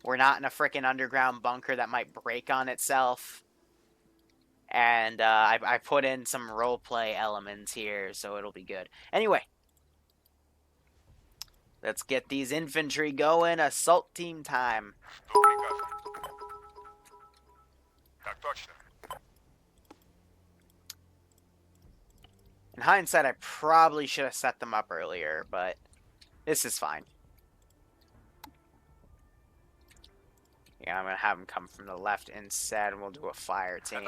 Speaker 1: We're not in a freaking underground bunker that might break on itself. And I put in some roleplay elements here, so it'll be good. Anyway. Let's get these infantry going. Assault team time. In hindsight, I probably should have set them up earlier, but this is fine. Yeah, I'm going to have them come from the left instead, and we'll do a fire team.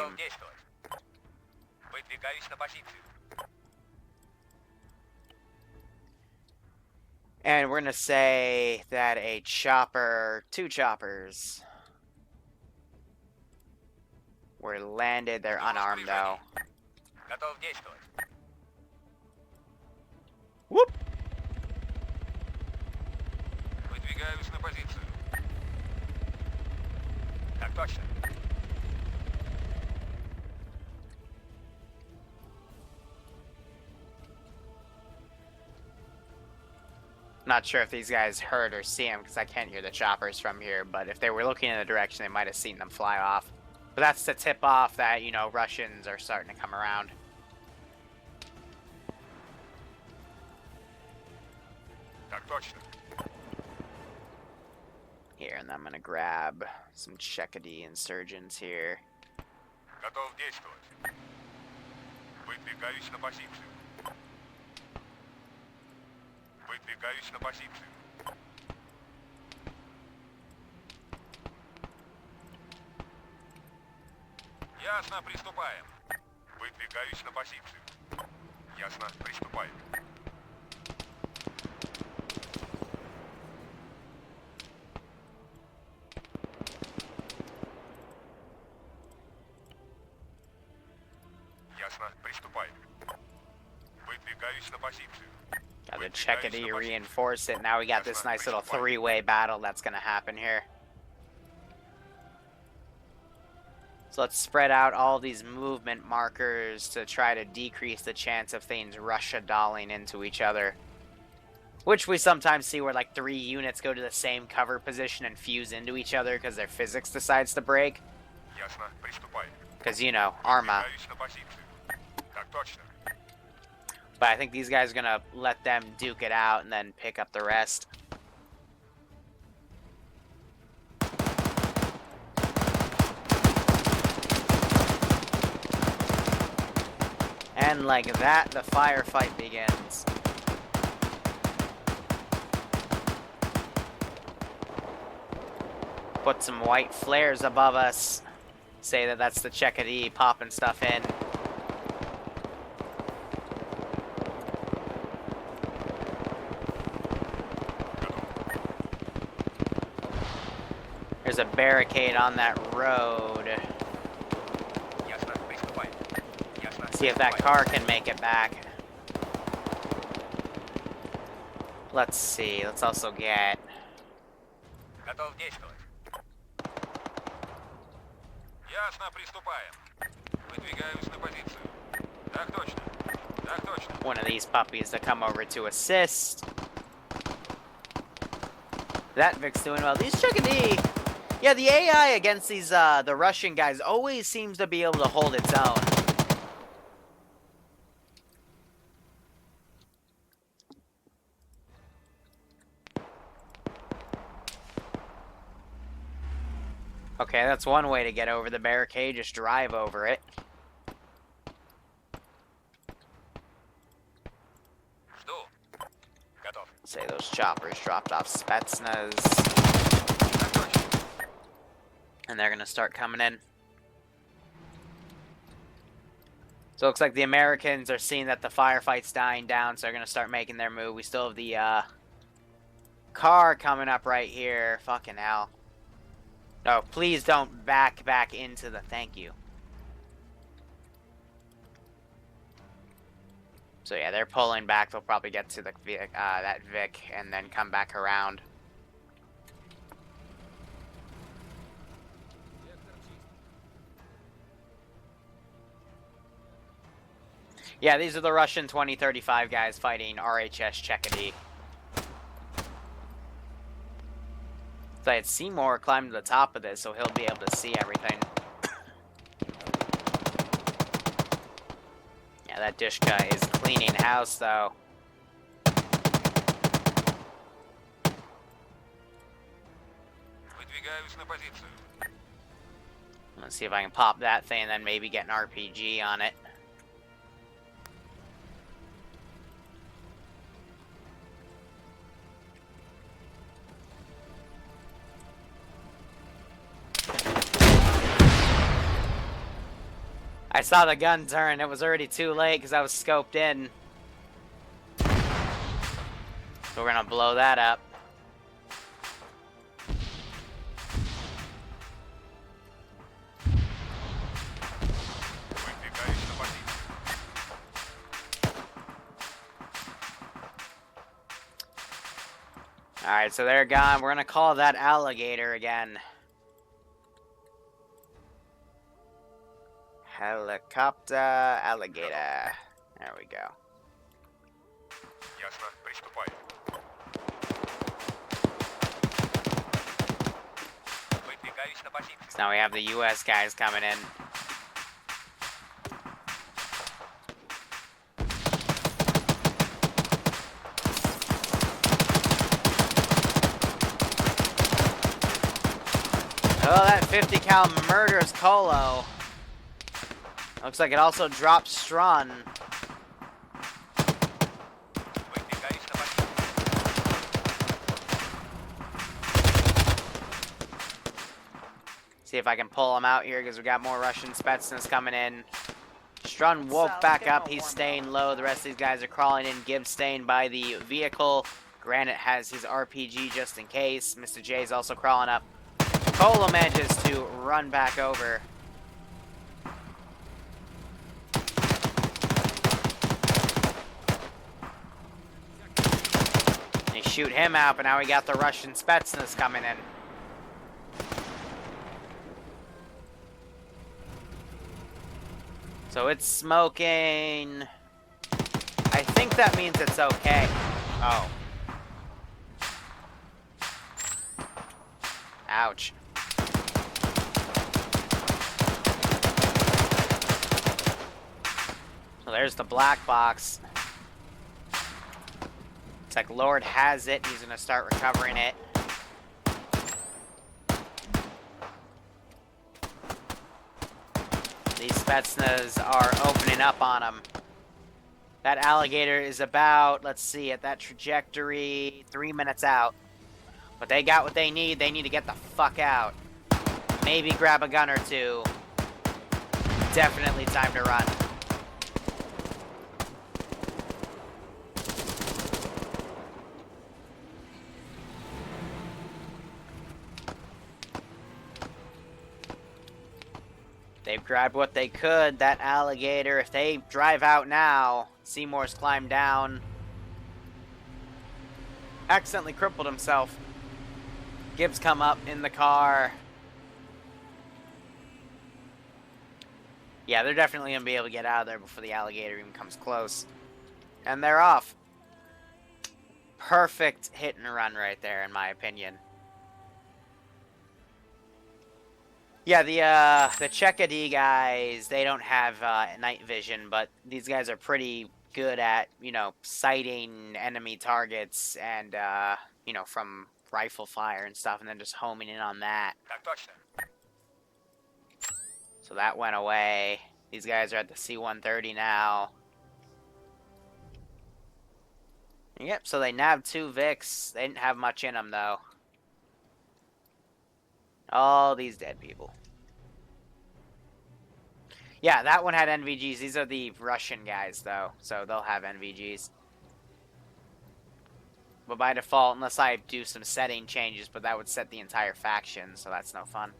Speaker 1: And we're going to say that a chopper, 2 choppers, were landed. They're unarmed, though. Whoop! Not sure if these guys heard or see him because I can't hear the choppers from here, but if they were looking in the direction, they might have seen them fly off. But that's to tip off that, you know, Russians are starting to come around. Here, and then I'm going to grab some Czechody insurgents here.
Speaker 11: Ясно, приступаем. Выдвигаюсь на позицию. Ясно, приступаем. Ясно, приступаем. Выдвигаюсь на позицию.
Speaker 1: Got the Czechody reinforce it. Now we got this nice little 3-way battle that's going to happen here. So let's spread out all these movement markers to try to decrease the chance of things Russia-dolling into each other. Which we sometimes see where like 3 units go to the same cover position and fuse into each other because their physics decides to break. Because, you know, Arma. But I think these guys are going to let them duke it out and then pick up the rest. And like that, the firefight begins. Put some white flares above us. Say that that's the Czechody popping stuff in. There's a barricade on that road. See if that car can make it back. Let's see. Let's also get... one of these puppies to come over to assist. That Vic's doing well. These Czechody... yeah, the AI against these, the Russian guys always seems to be able to hold its own. Okay, that's one way to get over the barricade, just drive over it. Say those choppers dropped off Spetsnaz. And they're gonna start coming in. So it looks like the Americans are seeing that the firefight's dying down, so they're gonna start making their move. We still have the car coming up right here. Fucking hell. No, please don't back into the... Thank you. So yeah, they're pulling back. They'll probably get to the that Vic and then come back around. Yeah, these are the Russian 2035 guys fighting RHS Chekady. So I had Seymour climb to the top of this, so he'll be able to see everything. Yeah, that Dishka is cleaning house, though. Let's see if I can pop that thing and then maybe get an RPG on it. I saw the gun turn. It was already too late because I was scoped in. So we're gonna blow that up. Alright, so they're gone. We're gonna call that alligator again. Helicopter alligator. There we go. So now we have the US guys coming in. Oh, that 50 cal murders Colo. Looks like it also drops Strawn. See if I can pull him out here because we got more Russian Spetsnaz coming in. Strawn woke back up. He's staying low. The rest of these guys are crawling in. Gibbs staying by the vehicle. Granite has his RPG just in case. Mr. J is also crawling up. Colo manages to run back over. They shoot him out, but now we got the Russian Spetsnaz coming in. So it's smoking. I think that means it's okay. Oh. Ouch. So there's the black box. It's like Lord has it. He's gonna start recovering it. These Spetsnaz are opening up on him. That alligator is about, let's see, at that trajectory, 3 minutes out. But they got what they need. They need to get the fuck out. Maybe grab a gun or two. Definitely time to run. They've grabbed what they could. That alligator, if they drive out now, Seymour's climbed down. Accidentally crippled himself. Gibbs come up in the car. Yeah, they're definitely going to be able to get out of there before the alligator even comes close. And they're off. Perfect hit and run right there, in my opinion. Yeah, the Chekady guys, they don't have night vision, but these guys are pretty good at, you know, sighting enemy targets and, you know, from rifle fire and stuff, and then just homing in on that. So that went away. These guys are at the C-130 now. Yep, so they nabbed 2 Vics. They didn't have much in them, though. All these dead people. Yeah, that one had NVGs. These are the Russian guys, though, so they'll have NVGs. But by default, unless I do some setting changes, but that would set the entire faction, so that's no fun.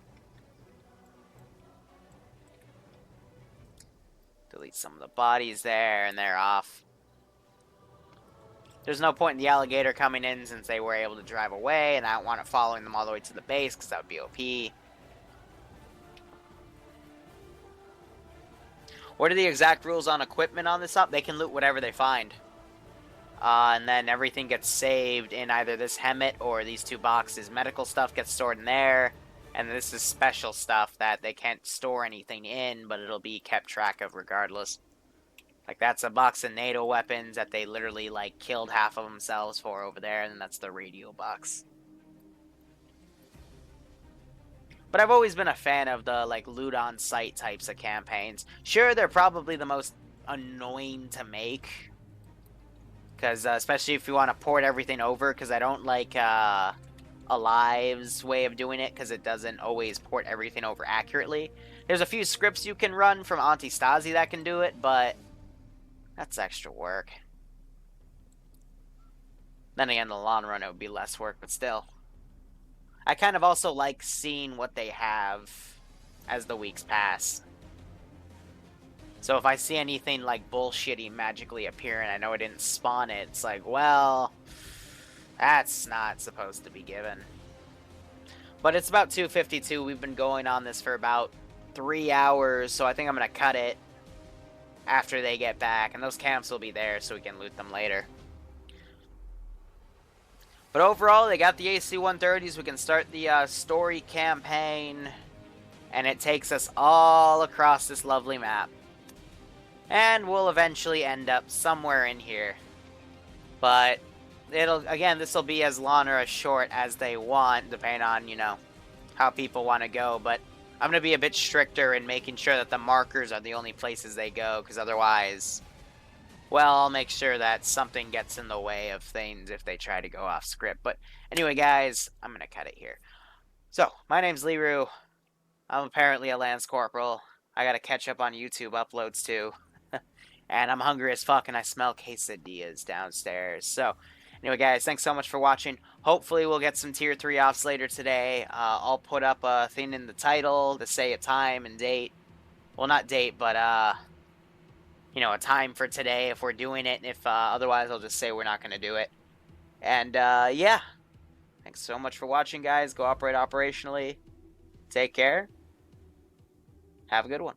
Speaker 1: Delete some of the bodies there, and they're off. There's no point in the alligator coming in since they were able to drive away, and I don't want it following them all the way to the base because that would be OP. What are the exact rules on equipment on this up? They can loot whatever they find. And then everything gets saved in either this helmet or these 2 boxes. Medical stuff gets stored in there, and this is special stuff that they can't store anything in, but it'll be kept track of regardless. Like, that's a box of NATO weapons that they literally, like, killed half of themselves for over there, and that's the radio box. But I've always been a fan of the, like, loot on site types of campaigns. Sure, they're probably the most annoying to make. Because, especially if you want to port everything over, because I don't like, Alive's way of doing it, because it doesn't always port everything over accurately. There's a few scripts you can run from Antistasi that can do it, but that's extra work. Then again, in the long run, it would be less work, but still. I kind of also like seeing what they have as the weeks pass. So if I see anything like bullshitty magically appear and I know I didn't spawn it, it's like, well, that's not supposed to be given. But it's about 2:52. We've been going on this for about 3 hours, so I think I'm going to cut it after they get back. And those camps will be there so we can loot them later. But overall, they got the AC-130s. We can start the story campaign. And it takes us all across this lovely map. And we'll eventually end up somewhere in here. But again, this will be as long or as short as they want, depending on, you know, how people want to go. But I'm going to be a bit stricter in making sure that the markers are the only places they go, because otherwise, well, I'll make sure that something gets in the way of things if they try to go off script. But anyway, guys, I'm going to cut it here. So, my name's Liru. I'm apparently a Lance Corporal. I got to catch up on YouTube uploads, too. And I'm hungry as fuck, and I smell quesadillas downstairs. So, anyway, guys, thanks so much for watching. Hopefully, we'll get some Tier 3 offs later today. I'll put up a thing in the title to say a time and date. Well, not date, but, you know, a time for today if we're doing it. And if otherwise, I'll just say we're not going to do it. And, yeah. Thanks so much for watching, guys. Go operate operationally. Take care. Have a good one.